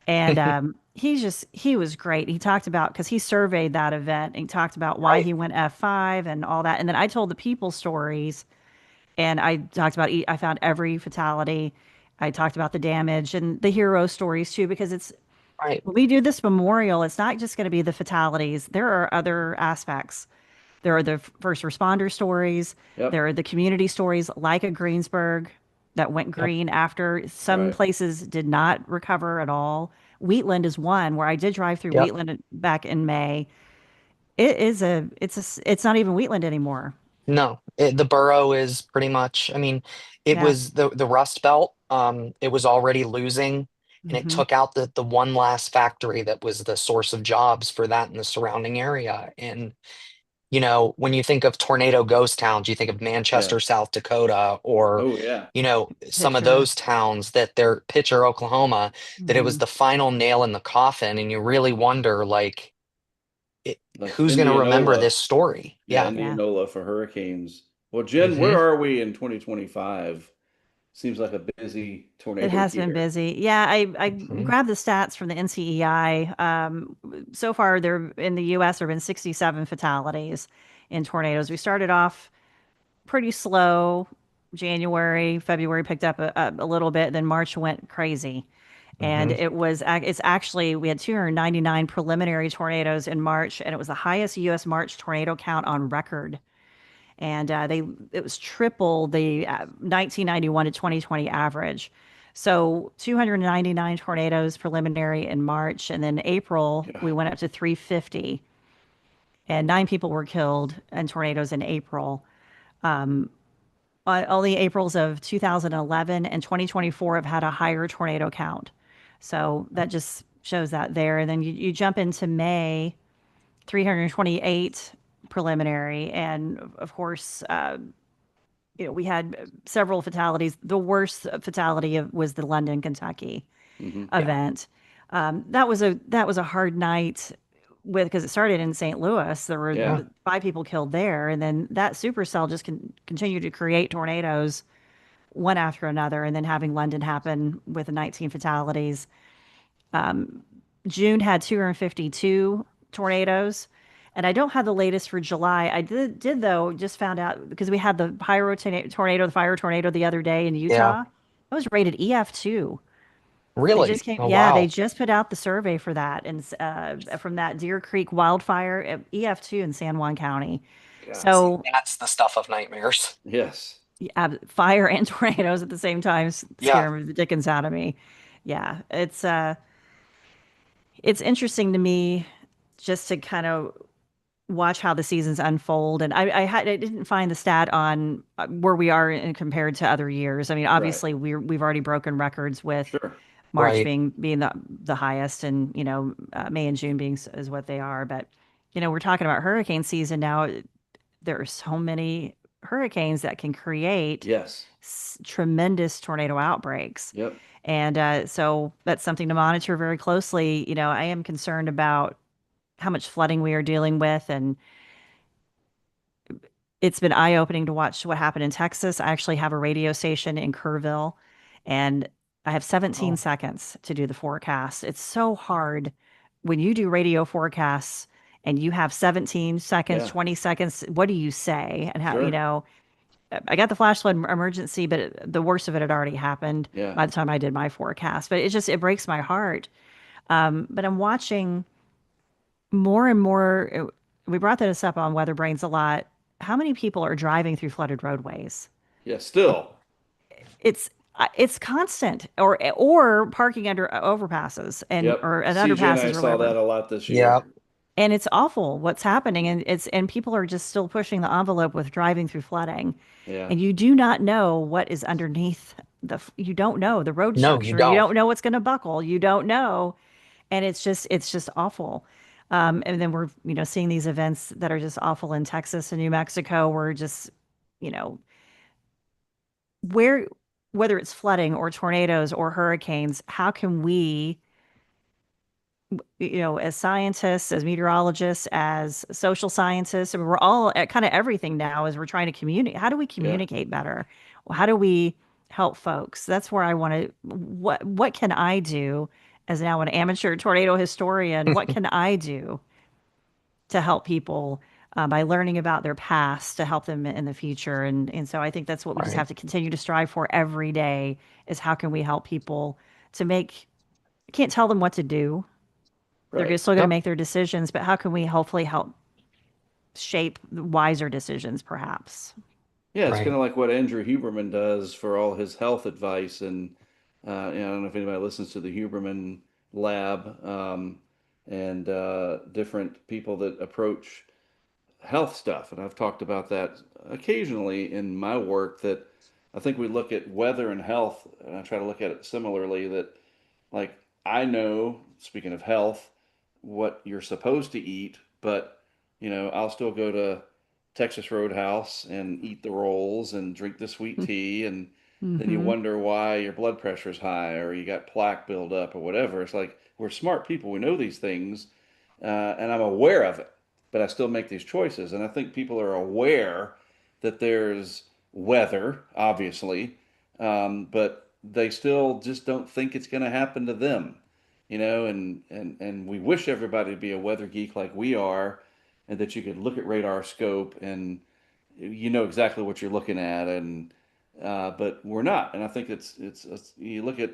and he was great. He talked about, because he surveyed that event, and he talked about why Right. he went F5 and all that. And then I told the people stories, and I talked about I found every fatality. I talked about the damage and the hero stories too, because it's Right. when we do this memorial, it's not just going to be the fatalities. There are other aspects. There are the first responder stories. Yep. There are the community stories, like a Greensburg that went Yep. green after some Right. places did not recover at all. Wheatland is one where I did drive through Yep. Wheatland back in May. It's not even Wheatland anymore. No, the borough is pretty much, I mean, it Yeah. was the Rust Belt. It was already losing, and it Hmm. took out the one last factory that was the source of jobs for that in the surrounding area. And when you think of tornado ghost towns, you think of Yeah. Manchester, South Dakota, or Oh yeah. some of Picture. those towns that they're Pitcher, Oklahoma, that it was Hmm. the final nail in the coffin, and you really wonder, like, it, Like who's going to remember Indianola. this story? Yeah, Yeah. Yeah. Indianola for hurricanes. Well, Jen, Hmm. where are we in 2025? Seems like a busy It tornado has been year. busy. Yeah, I Hmm. grabbed the stats from the NCEI. So far, there in the U.S. there have been 67 fatalities in tornadoes. We started off pretty slow. January, February picked up a little bit. Then March went crazy, and Hmm. it's actually we had 299 preliminary tornadoes in March, and it was the highest U.S. March tornado count on record. And it was triple the 1991 to 2020 average. So 299 tornadoes preliminary in March, and then April we God. went up to 350, and 9 people were killed in tornadoes in April. Only Aprils of 2011 and 2024 have had a higher tornado count. So that just shows that there. And then you jump into May, 328 preliminary, and of course, we had several fatalities. The worst fatality was the London, Kentucky Hmm. Yeah. event. That was a hard night because it started in St. Louis. There were Yeah. 5 people killed there, and then that supercell just continued to create tornadoes one after another, and then having London happen with the 19 fatalities. June had 252 tornadoes. And I don't have the latest for July. I did though, just found out because we had the tornado, the fire tornado the other day in Yeah. Utah. It was rated EF2. They just Really? came, Oh, yeah, they wow. just put out the survey for that, and from that Deer Creek wildfire at EF2 in San Juan County. God. See, So that's the stuff of nightmares. Yes. yeah, fire and tornadoes at the same time Yeah. scare the dickens out of me. Yeah, it's interesting to me just to kind of watch how the seasons unfold. And I didn't find the stat on where we are compared to other years. I mean, Right. obviously we've already broken records with Sure. March Right. being the highest, and May and June being is what they are. But we're talking about hurricane season now. There are so many hurricanes that can create Yes. tremendous tornado outbreaks. Yep. And so that's something to monitor very closely. I am concerned about how much flooding we are dealing with, and it's been eye-opening to watch what happened in Texas. I actually have a radio station in Kerrville, and I have 17 Oh, seconds to do the forecast. It's so hard when you do radio forecasts and you have 17 seconds, Yeah. 20 seconds. What do you say? And how, Sure. I got the flash flood emergency, but the worst of it had already happened Yeah. by the time I did my forecast. But it breaks my heart. But I'm watching more and more. We brought this up on Weather Brains a lot. How many people are driving through flooded roadways? Yeah. Still. It's constant, or parking under overpasses and Yep. or and CJ and I underpasses or saw that whatever. a lot this yeah. year. And it's awful what's happening, and people are just still pushing the envelope with driving through flooding, Yeah. and you do not know what is underneath you don't know the road No, you structure. You don't. don't know what's going to buckle. You don't know, and it's just awful. And then we're seeing these events that are just awful in Texas and New Mexico. We're just you know where whether it's flooding or tornadoes or hurricanes, how can we, as scientists, as meteorologists, as social scientists, I mean, we're all at kind of everything now as we're trying to communicate. How do we Yeah. communicate better? How do we help folks? That's where I want to, what can I do as now an amateur tornado historian? What can I do to help people by learning about their past to help them in the future? And so I think that's what we just Right. have to continue to strive for every day is how can we help people to make, can't tell them what to do, they're Right. still going to Yep. make their decisions, but how can we hopefully help shape wiser decisions, perhaps? Yeah, it's kind Right. of like what Andrew Huberman does for all his health advice, and I don't know if anybody listens to the Huberman Lab, and different people that approach health stuff. And I've talked about that occasionally in my work. That I think we look at weather and health, and I try to look at it similarly. That like I know, speaking of health, what you're supposed to eat, but I'll still go to Texas Roadhouse and eat the rolls and drink the sweet tea, and then you Mm-hmm. wonder why your blood pressure's high or you got plaque buildup or whatever. It's like we're smart people, we know these things, and I'm aware of it, but I still make these choices. And I think people are aware that there's weather, obviously, but they still just don't think it's going to happen to them, and we wish everybody to be a weather geek like we are, and that you could look at radar scope and you know exactly what you're looking at, and but we're not. And I think it's you look at,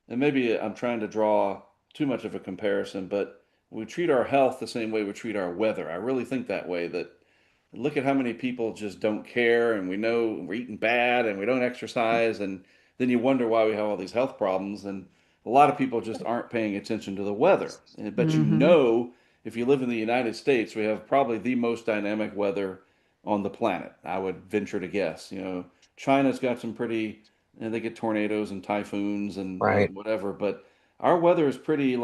and maybe I'm trying to draw too much of a comparison, but we treat our health the same way we treat our weather. I really think that way, that look at how many people just don't care, and we know we're eating bad and we don't exercise, and then you wonder why we have all these health problems. And a lot of people just aren't paying attention to the weather. But Mm-hmm. if you live in the United States, we have probably the most dynamic weather on the planet. I would venture to guess. China's got some pretty, they get tornadoes and typhoons and Right. whatever, but our weather is pretty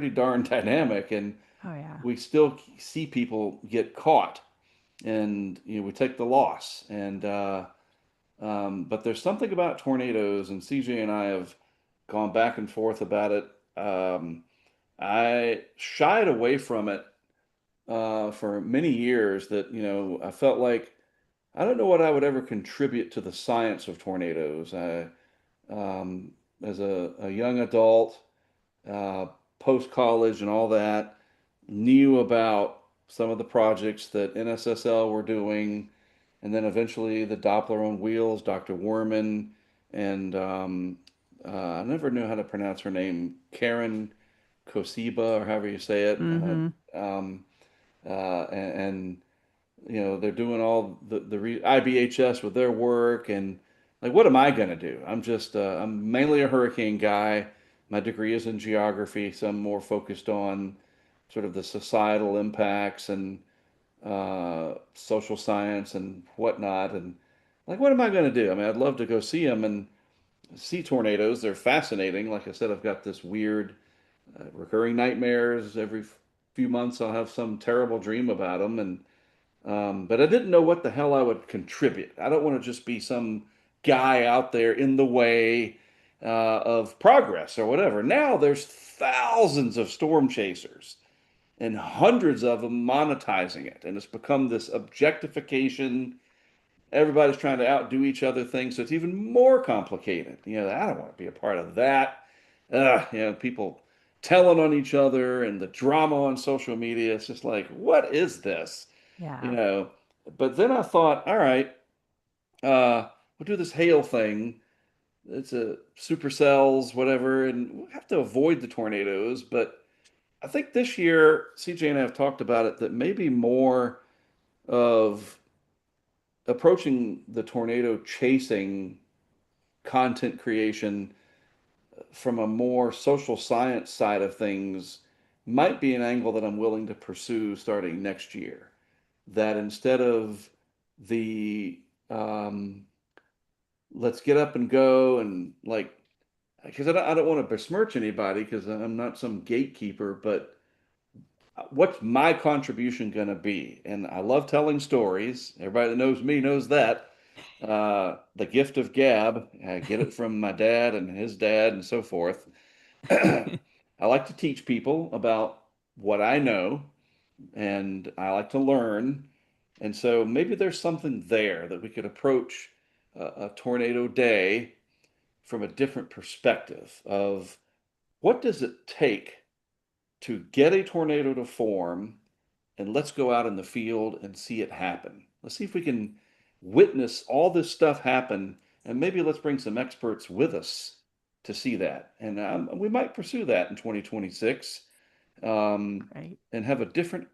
darn dynamic, and Oh, yeah. we still see people get caught, and we take the loss. And but there's something about tornadoes, and CJ and I have gone back and forth about it. I shied away from it for many years. That I felt like I don't know what I would ever contribute to the science of tornadoes. As a young adult, uh, post college, and all that, knew about some of the projects that NSSL were doing, and then eventually the Doppler on wheels, Dr. Werman, and I never knew how to pronounce her name, Karen Kosiba, or however you say it. Mm-hmm. And they're doing all the IBHS with their work, and like, what am I gonna do? I'm mainly a hurricane guy. My degree is in geography, so I'm more focused on sort of the societal impacts and social science and whatnot. And like, what am I gonna do? I mean, I'd love to go see them and see tornadoes. They're fascinating. Like I said, I've got this weird recurring nightmares. Every few months, I'll have some terrible dream about them, and but I didn't know what the hell I would contribute. I don't want to just be some guy out there in the way of progress or whatever. Now there's thousands of storm chasers and hundreds of them monetizing it, and it's become this objectification. Everybody's trying to outdo each other thing, so it's even more complicated. I don't want to be a part of that. People telling on each other and the drama on social media. It's just like, what is this? you Yeah. know. But then I thought, all right, we'll do this hail thing. It's a supercells, whatever, and we have to avoid the tornadoes. But I think this year, CJ and I have talked about it, that maybe more of approaching the tornado chasing content creation from a more social science side of things might be an angle that I'm willing to pursue starting next year. That instead of the um, let's get up and go, and like, because I don't want to besmirch anybody because I'm not some gatekeeper, but what's my contribution going to be? And I love telling stories. Everybody that knows me knows that. The gift of gab, I get it from my dad and his dad and so forth. I like to teach people about what I know, and I like to learn. And so maybe there's something there that we could approach a tornado day from a different perspective of what does it take to get a tornado to form, and let's go out in the field and see it happen. Let's see if we can witness all this stuff happen, and maybe let's bring some experts with us to see that. And we might pursue that in 2026, Right. and have a different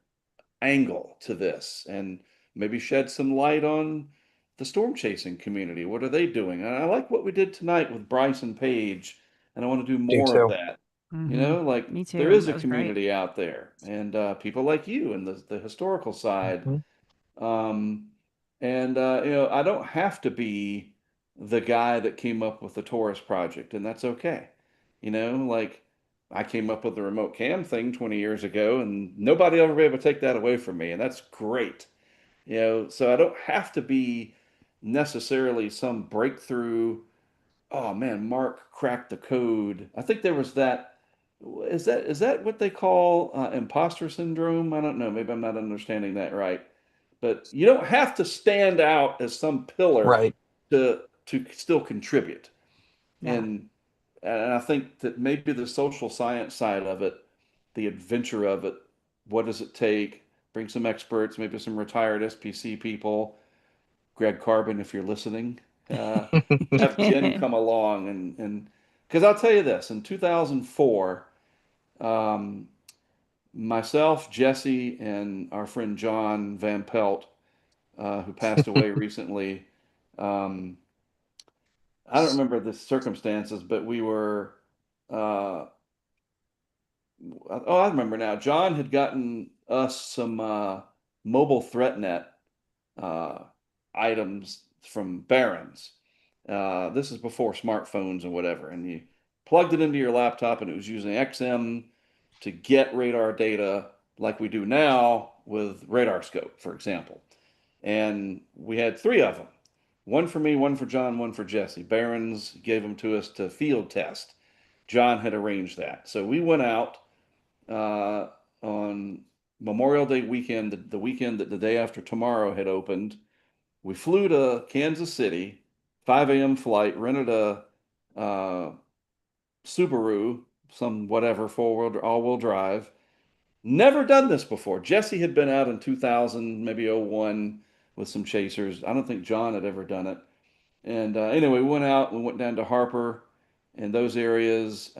angle to this, and maybe shed some light on the storm chasing community. What are they doing? And I like what we did tonight with Bryce and Paige, and I want to do Do more of too. that. Hmm. Like Me there too. is a That was great. community out there, and people like you and the historical side. Mhm. Um, and I don't have to be the guy that came up with the Taurus project, and that's okay. Like I came up with the remote cam thing 20 years ago, and nobody will ever be able to take that away from me, and that's great. So I don't have to be necessarily some breakthrough. Oh man, Mark cracked the code. I think there was that. Is that what they call imposter syndrome? I don't know. Maybe I'm not understanding that right. But you don't have to stand out as some pillar Right. to still contribute. Yeah. And I think that maybe the social science side of it, the adventure of it, what does it take? Bring some experts, maybe some retired SPC people, Greg Carbon, if you're listening. Uh, have Jen come along, and because I'll tell you this, in 2004, um, myself, Jesse, and our friend John Van Pelt, who passed away recently, um, I don't remember the circumstances, but we were. Uh, I remember now. John had gotten us some mobile ThreatNet uh, items from Barron's. This is before smartphones and whatever, and you plugged it into your laptop, and it was using XM to get radar data like we do now with Radar Scope, for example. And we had three of them. One for me, one for John, one for Jesse. Barron's gave them to us to field test. John had arranged that. So we went out uh, on Memorial Day weekend, the weekend that the day after tomorrow had opened. We flew to Kansas City, 5 a.m. flight, rented a uh, Subaru, some whatever, all-wheel drive. Never done this before. Jesse had been out in 2000, maybe '01 with some chasers. I don't think John had ever done it. And anyway, we went out, we went down to Harper and those areas,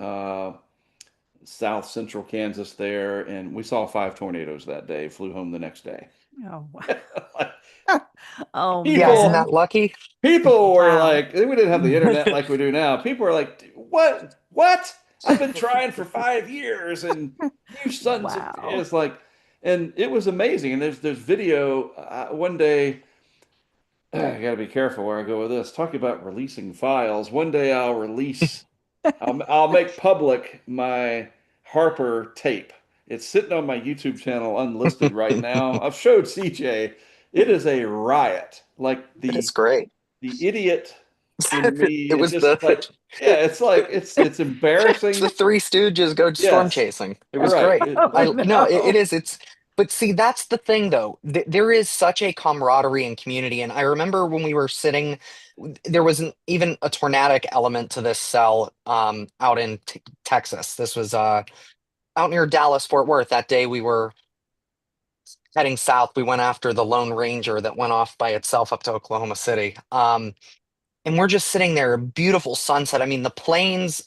south central Kansas there, and we saw 5 tornadoes that day, flew home the next day. Oh, wow. Like, Oh, Yeah, isn't people that man. lucky? people were Wow. like, we didn't have the internet like we do now. People were like, what? I've been trying for 5 years, and you sons of, Wow. it's like, and it was amazing. And there's video one day. I got to be careful where I go with this. Talking about releasing files. One day I'll make public my Harper tape. It's sitting on my YouTube channel unlisted right now. I've showed CJ. It is a riot. Like It's the great. the idiot in me It is was just like, yeah, it's like it's it's the embarrassing. Three Stooges go storm Yes, chasing. It was right. great. Oh, I no, it no. is. It's but see, that's the thing though. There is such a camaraderie and community. And I remember when we were sitting, there was even a tornadic element to this cell out in Texas. This was out near Dallas, Fort Worth. That day we were heading south. We went after the Lone Ranger that went off by itself up to Oklahoma City. And we're just sitting there, a beautiful sunset. I mean, the plains,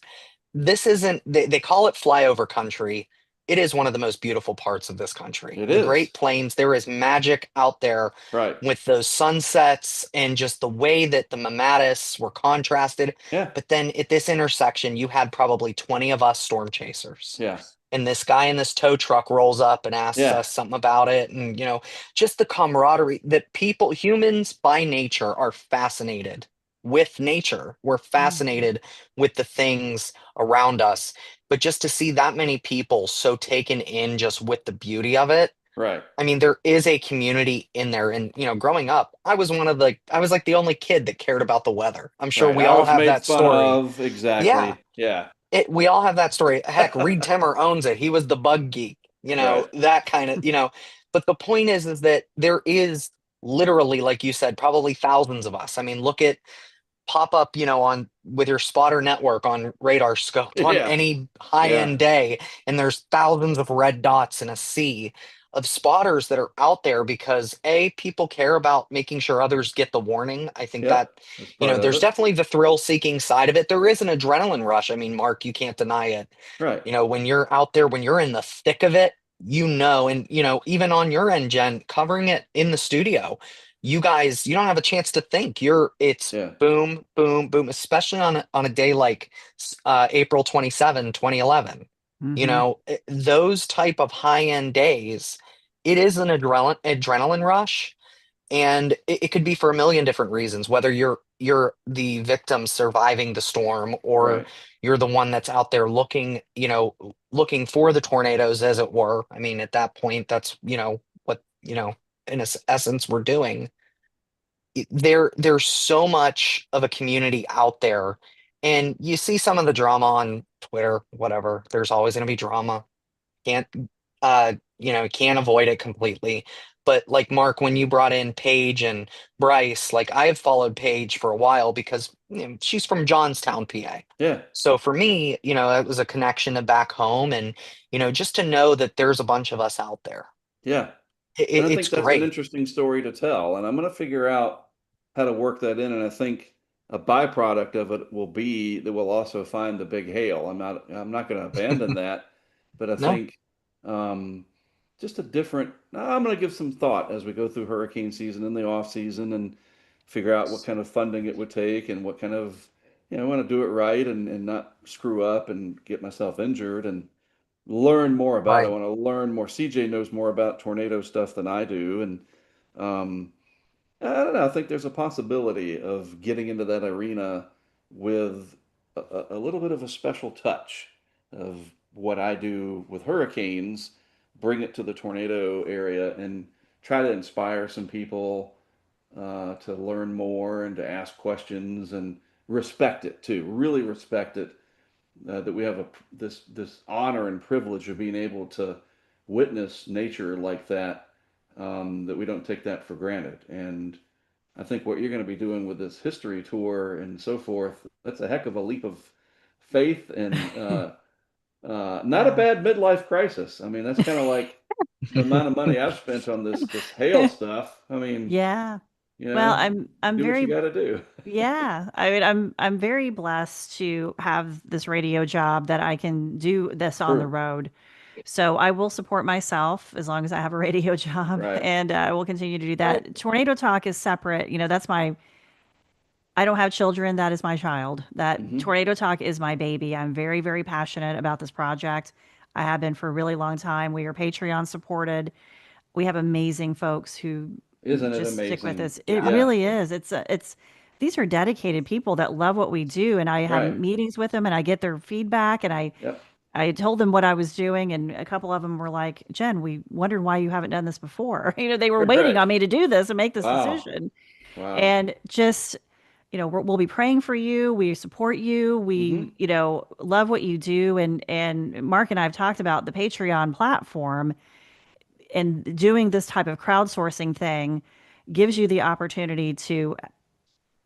this isn't, they call it flyover country. It is one of the most beautiful parts of this country. It The is. Great Plains, there is magic out there Right. with those sunsets and just the way that the mammatus were contrasted. Yeah. But then at this intersection, you had probably 20 of us storm chasers. Yeah. And this guy in this tow truck rolls up and asks Yeah. us something about it. And, just the camaraderie that humans by nature are fascinated with nature. We're fascinated with the things around us. But just to see that many people so taken in just with the beauty of it, Right. I mean, there is a community in there. And, growing up, I was like the only kid that cared about the weather. I'm sure Right. we I all was have made that fun story. of. Yeah. Exactly. Yeah. We all have that story. Heck, Reed Timmer owns it. He was the bug geek, Right. that kind of, but the point is that there is literally, like you said, probably thousands of us. I mean, look at pop up, on with your spotter network on radar scope on Yeah. any high Yeah. end day, and there's thousands of red dots in a sea of spotters that are out there because people care about making sure others get the warning. I think that, Yep. That's part of there's it. definitely the thrill seeking side of it. There is an adrenaline rush. I mean, Mark, you can't deny it. Right. When you're out there, when you're in the thick of it, and even on your end, Jen, covering it in the studio, you guys, you don't have a chance to think. It's Yeah. boom, boom, boom, especially on a day like April 27, 2011. Those type of high end days, it is an adrenaline rush, and it could be for a million different reasons, whether you're the victim surviving the storm, or Right. you're the one that's out there looking for the tornadoes, as it were. I mean, at that point, that's what in essence we're doing. There's so much of a community out there, and you see some of the drama on Twitter, whatever. There's always going to be drama. Can't can't avoid it completely. But like Mark, when you brought in Paige and Bryce, like I have followed Paige for a while because she's from Johnstown, PA. Yeah. So for me, it was a connection to back home, and just to know that there's a bunch of us out there. Yeah. And I It's think that's an great. interesting story to tell. And I'm going to figure out how to work that in. And I think a byproduct of it will be that we'll also find the big hail. I'm not going to abandon that, but I No, think just a different, I'm going to give some thought as we go through hurricane season and the off season and figure out what kind of funding it would take and what kind of, I want to do it right and not screw up and get myself injured and learn more about it. I right. want to learn more. CJ knows more about tornado stuff than I do, and um, I don't know. I think there's a possibility of getting into that arena with a little bit of a special touch of what I do with hurricanes, bring it to the tornado area, and try to inspire some people to learn more and to ask questions and respect it too. Really respect it that we have this honor and privilege of being able to witness nature like that, that we don't take that for granted. And I think what you're going to be doing with this history tour and so forth, that's a heck of a leap of faith and not a Yeah. bad midlife crisis. I mean, that's kind of like the amount of money I've spent on this hail stuff. I mean, Yeah. you Well, know, I'm do what you very got to do. yeah. I mean, I'm very blessed to have this radio job that I can do this on the True. road. So I will support myself as long as I have a radio job, Right. and I will continue to do Right. that. Tornado Talk is separate. That's my. I don't have children. That is my child. That Hmm. Tornado Talk is my baby. I'm very, very passionate about this project. I have been for a really long time. We are Patreon supported. We have amazing folks who Isn't it just stick with amazing? us. It Yeah. Yeah. really is. It's these are dedicated people that love what we do, and I have Right. meetings with them, and I get their feedback, and Yep. I told them what I was doing, and a couple of them were like, "Jen, we wondered why you haven't done this before." They were waiting Right. on me to do this and make this Wow. decision, Wow. and just we'll be praying for you. We support you. Hmm. We love what you do, and Mark and I have talked about the Patreon platform and doing this type of crowdsourcing thing gives you the opportunity to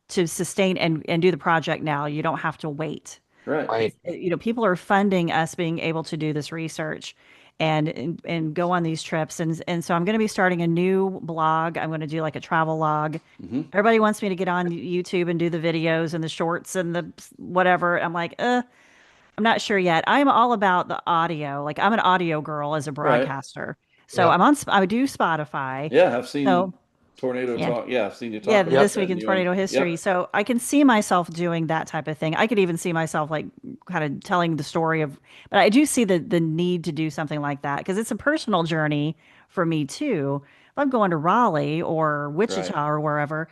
sustain and do the project now. You don't have to wait. Right. Right. People are funding us being able to do this research and go on these trips. And so I'm going to be starting a new blog. I'm going to do like a travel log. Hmm. Everybody wants me to get on YouTube and do the videos and the shorts and the whatever. I'm like, I'm not sure yet. I'm all about the audio. Like I'm an audio girl as a Right. broadcaster. So Yep. I do Spotify. Yeah, I've seen So Tornado yeah. Talk. Yeah, I've seen you Yeah, talk about this Yep. week that. in And you on. tornado history. Yep. So I can see myself doing that type of thing. I could even see myself like kind of telling the story of, but I do see the need to do something like that because it's a personal journey for me too. If I'm going to Raleigh or Right. Wichita or wherever,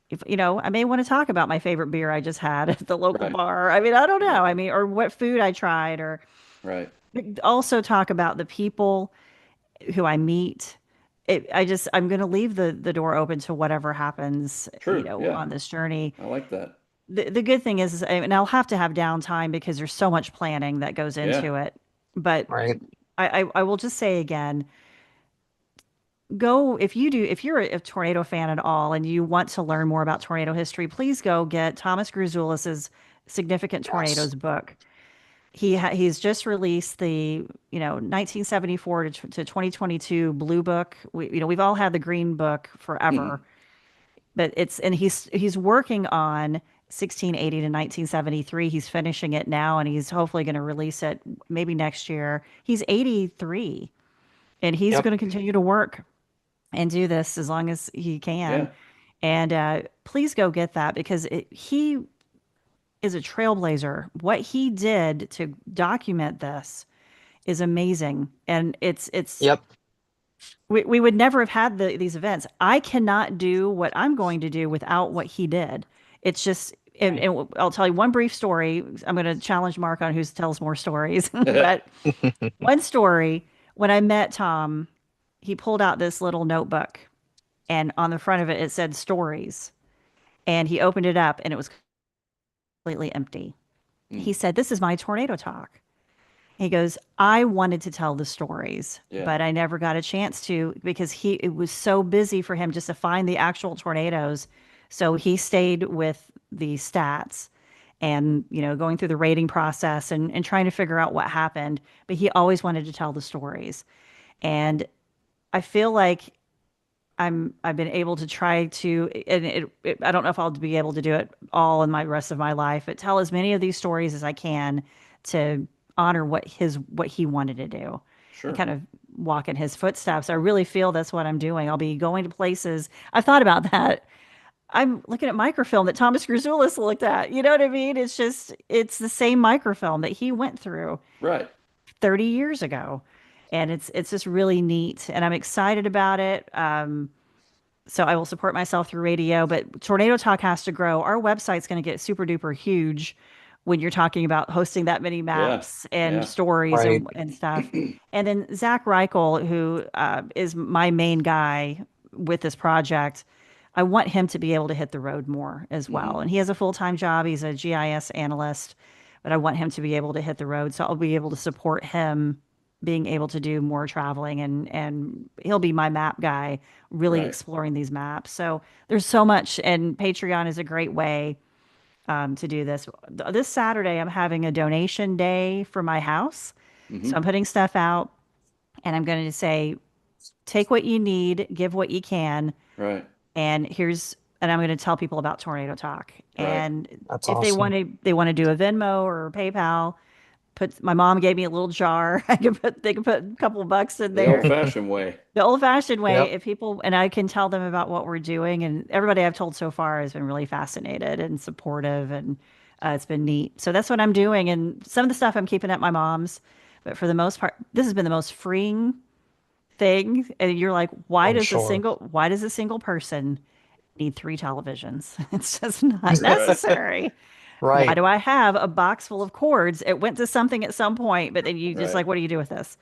if I may want to talk about my favorite beer I just had at the local Right. bar. I mean, I don't know. Right. I mean, or what food I tried, or Right. also talk about the people who I meet. I'm going to leave the door open to whatever happens, True. Yeah. on this journey. I like that. The good thing is, and I'll have to have downtime because there's so much planning that goes Yeah. into it. But Right. I will just say again, go if you're a tornado fan at all and you want to learn more about tornado history, please go get Thomas Gruzoulis's Significant Yes. Tornadoes book. He's just released the 1974 to 2022 blue book. We've all had the green book forever, Hmm. but he's working on 1680 to 1973. He's finishing it now, and he's hopefully going to release it maybe next year. He's 83, and he's Yep. going to continue to work and do this as long as he can. Yeah. And please go get that because he is a trailblazer. What he did to document this is amazing, and it's Yep. we would never have had these events. I cannot do what I'm going to do without what he did. It's just, and I'll tell you one brief story. I'm going to challenge Mark on who tells more stories, but one story when I met Tom, he pulled out this little notebook, and on the front of it it said stories, and he opened it up, and it was completely empty. He Mm. said, "This is my tornado talk." He goes, I wanted to tell the stories, Yeah. but I never got a chance to because it was so busy for him just to find the actual tornadoes. So he stayed with the stats and, going through the rating process and trying to figure out what happened. But he always wanted to tell the stories. And I feel like I've been able to try to, and I don't know if I'll be able to do it all in my rest of my life, but tell as many of these stories as I can to honor what he wanted to do and Sure. kind of walk in his footsteps. I really feel that's what I'm doing. I'll be going to places. I've thought about that. I'm looking at microfilm that Thomas Grzoulis looked at. You know what I mean? It's the same microfilm that he went through Right. 30 years ago. And it's just really neat. And I'm excited about it. So I will support myself through radio, but Tornado Talk has to grow. Our website's going to get super duper huge when you're talking about hosting that many Yeah. maps and Yeah. stories Right. and stuff. And then Zach Reichel, who is my main guy with this project, I want him to be able to hit the road more as well. Hmm. And he has a full-time job. He's a GIS analyst, but I want him to be able to hit the road. So I'll be able to support him being able to do more traveling and he'll be my map guy, really Right. exploring these maps. So there's so much, and Patreon is a great way to do this. This Saturday, I'm having a donation day for my house. So Hmm. I'm putting stuff out and I'm going to say, take what you need, give what you can, Right. and I'm going to tell people about Tornado Talk. Right. And That's if they awesome. want to, they want to do a Venmo or PayPal. My mom gave me a little jar. They can put a couple of bucks in The there. old-fashioned way. The old-fashioned way, Yep. if people, and I can tell them about what we're doing, and everybody I've told so far has been really fascinated and supportive, and it's been neat. So that's what I'm doing, and some of the stuff I'm keeping at my mom's, but for the most part, this has been the most freeing thing. And you're like, I'm sure. why does a single person need three televisions? It's just not Right. necessary. Why Right. do I have a box full of cords? It went to something at some point, but then you just Right. like, what do you do with this?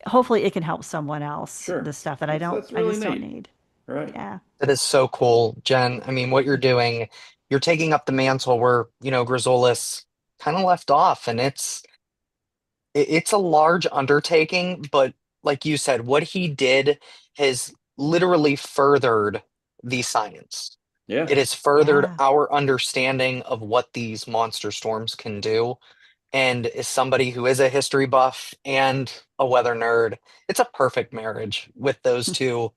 Hopefully it can help someone else, Sure. the stuff that That's I really just don't neat. need. Right. Yeah. That is so cool, Jen. I mean, what you're doing, you're taking up the mantle where, Grizolis kind of left off, and it's a large undertaking, but like you said, what he did has literally furthered the science. Yeah. It has furthered Yeah. our understanding of what these monster storms can do. And as somebody who is a history buff and a weather nerd, it's a perfect marriage with those two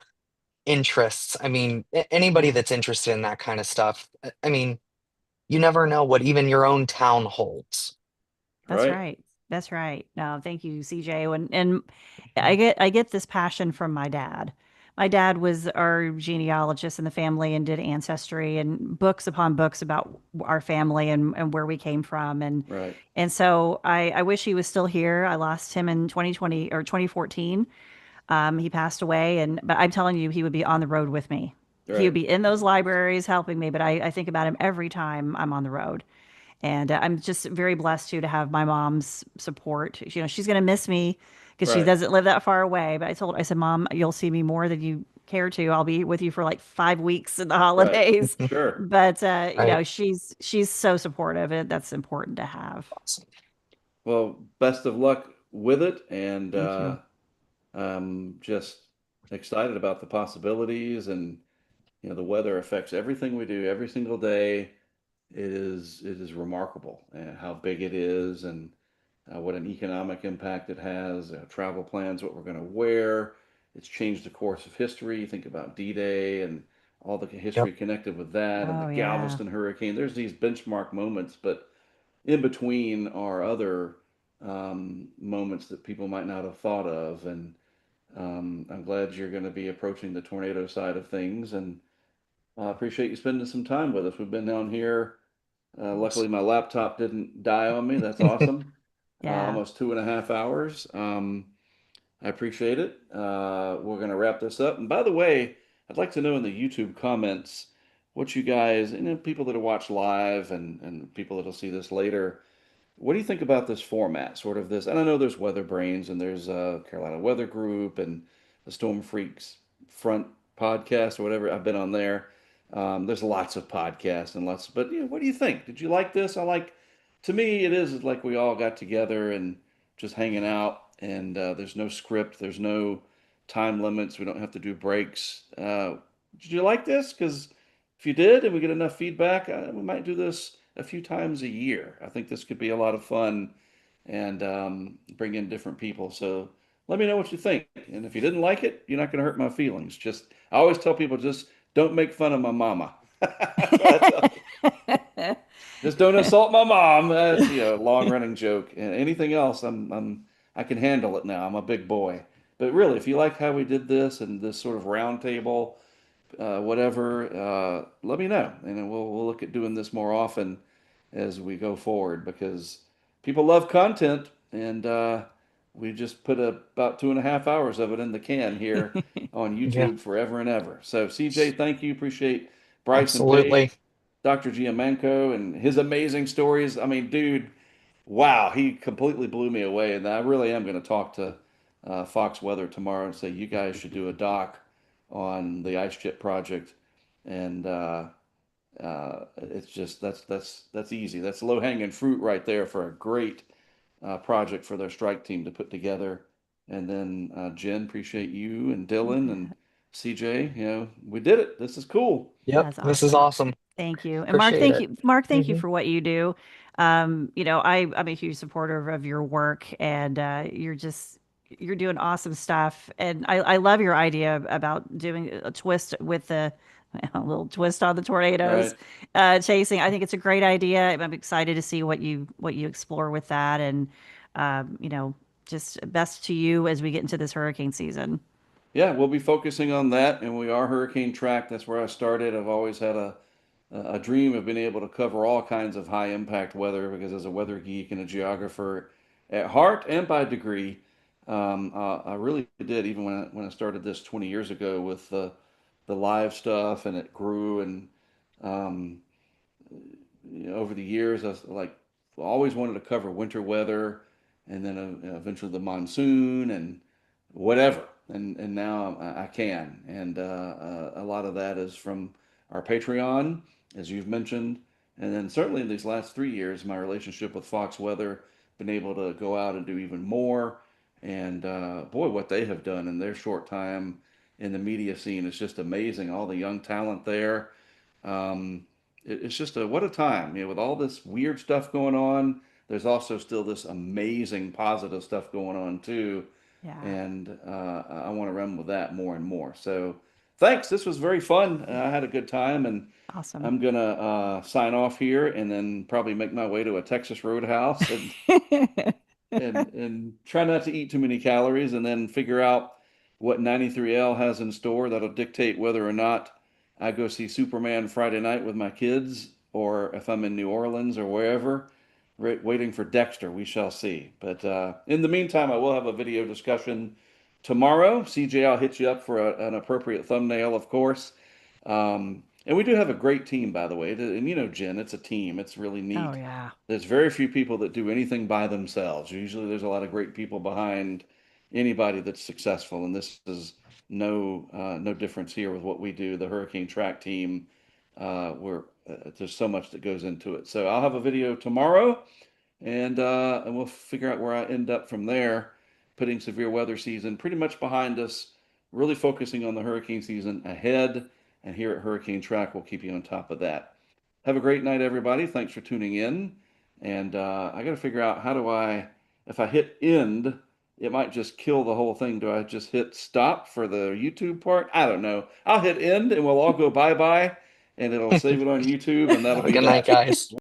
interests. I mean, anybody Yeah. that's interested in that kind of stuff, I mean, you never know what even your own town holds. That's Right. right. That's right. No, thank you, CJ. And Mhm. I get this passion from my dad. My dad was our genealogist in the family and did ancestry and books upon books about our family and where we came from. Right. And so I wish he was still here. I lost him in 2020 or 2014. He passed away, but I'm telling you, he would be on the road with me. he would Right. be in those libraries helping me, but I think about him every time I'm on the road. And I'm just very blessed too to have my mom's support. You know, she's going to miss me because she Right. doesn't live that far away. But I said, Mom, you'll see me more than you care to. I'll be with you for like 5 weeks in the Right. holidays. Sure. But you Right. know, she's so supportive, and that's important to have. Well, best of luck with it, and Thank you. I'm just excited about the possibilities. And the weather affects everything we do every single day. It is remarkable how big it is, and what an economic impact it has. Travel plans, what we're going to wear. It's changed the course of history. You think about D-Day and all the history Yep. connected with that, and the Oh yeah. Galveston hurricane. There's these benchmark moments, but in between are other moments that people might not have thought of. And I'm glad you're going to be approaching the tornado side of things, and I appreciate you spending some time with us. We've been down here. Luckily, my laptop didn't die on me. That's awesome. Yeah. Almost 2.5 hours. I appreciate it. We're going to wrap this up. And by the way, I'd like to know in the YouTube comments what you guys, people that watch live, and people that'll see this later, what do you think about this format? Sort of this, and I know there's Weather Brains and there's Carolina Weather Group and the Storm Freaks Front podcast or whatever. I've been on there. There's lots of podcasts and lots, but what do you think? Did you like this? To me, it is like we all got together and just hanging out, and there's no script, there's no time limits. We don't have to do breaks. Did you like this? Because if you did, and we get enough feedback, we might do this a few times a year. I think this could be a lot of fun, and bring in different people. So let me know what you think. And if you didn't like it, you're not going to hurt my feelings. I always tell people, just don't make fun of my mama. That's what I tell them. Just don't insult my mom. That's a long running joke. And anything else, I can handle it now. I'm a big boy. But really, if you like how we did this and this sort of round table, whatever, let me know, and then we'll look at doing this more often as we go forward, because people love content, and we just put about 2.5 hours of it in the can here on Yeah. YouTube forever and ever. So CJ, thank you. Appreciate Bryce and Paige, Absolutely. Dr. Giamenko, and his amazing stories. I mean, dude, wow, he completely blew me away, and I really am going to talk to Fox Weather tomorrow and say you guys should do a doc on the ice chip project, and it's just that's easy. That's low hanging fruit right there for a great project for their strike team to put together. And then Jen, appreciate you and You Dylan and bet. CJ. We did it. This is cool. Yep. That's This is awesome. awesome. Thank you. And Mark, Appreciate thank it. you. Mark, thank you Hmm. for what you do. You know, I'm a huge supporter of your work, and you're doing awesome stuff. And I love your idea about doing a twist with a little twist on the tornadoes, Right. chasing. I think it's a great idea. I'm excited to see what you explore with that. And you know, just best to you as we get into this hurricane season. Yeah, we'll be focusing on that, and we are hurricane tracked. That's where I started. I've always had a dream of being able to cover all kinds of high impact weather, because as a weather geek and a geographer at heart and by degree, I really did, even when I started this 20 years ago with the live stuff, and it grew. And um, over the years, I was like always wanted to cover winter weather, and then eventually the monsoon and whatever. And now I can. And a lot of that is from our Patreon, as you've mentioned, and then certainly in these last 3 years, my relationship with Fox Weather, been able to go out and do even more. And boy, what they have done in their short time in the media scene is just amazing. All the young talent there. Um, it's just what a time, with all this weird stuff going on. There's also still this amazing positive stuff going on too, Yeah, and I want to run with that more and more. So, thanks. This was very fun. I had a good time, and awesome. I'm gonna sign off here, and then probably make my way to a Texas Roadhouse, and try not to eat too many calories, and then figure out what 93L has in store that'll dictate whether or not I go see Superman Friday night with my kids, or if I'm in New Orleans or wherever, waiting for Dexter. We shall see. But in the meantime, I will have a video discussion tomorrow. CJ, I'll hit you up for an appropriate thumbnail, of course. And we do have a great team, by the way. And you know, Jen, it's a team. It's really Oh neat. yeah. There's very few people that do anything by themselves. Usually, there's a lot of great people behind anybody that's successful, and this is no difference here with what we do. The Hurricane Track Team, we're there's so much that goes into it. So I'll have a video tomorrow, and we'll figure out where I end up from there. Putting severe weather season pretty much behind us, really focusing on the hurricane season ahead. And here at Hurricane Track, we'll keep you on top of that. Have a great night, everybody. Thanks for tuning in. And I got to figure out how do I, if I hit end, it might just kill the whole thing. Do I just hit stop for the YouTube part? I don't know. I'll hit end and we'll all go bye bye and it'll save it on YouTube and that'll be Good night, that. guys.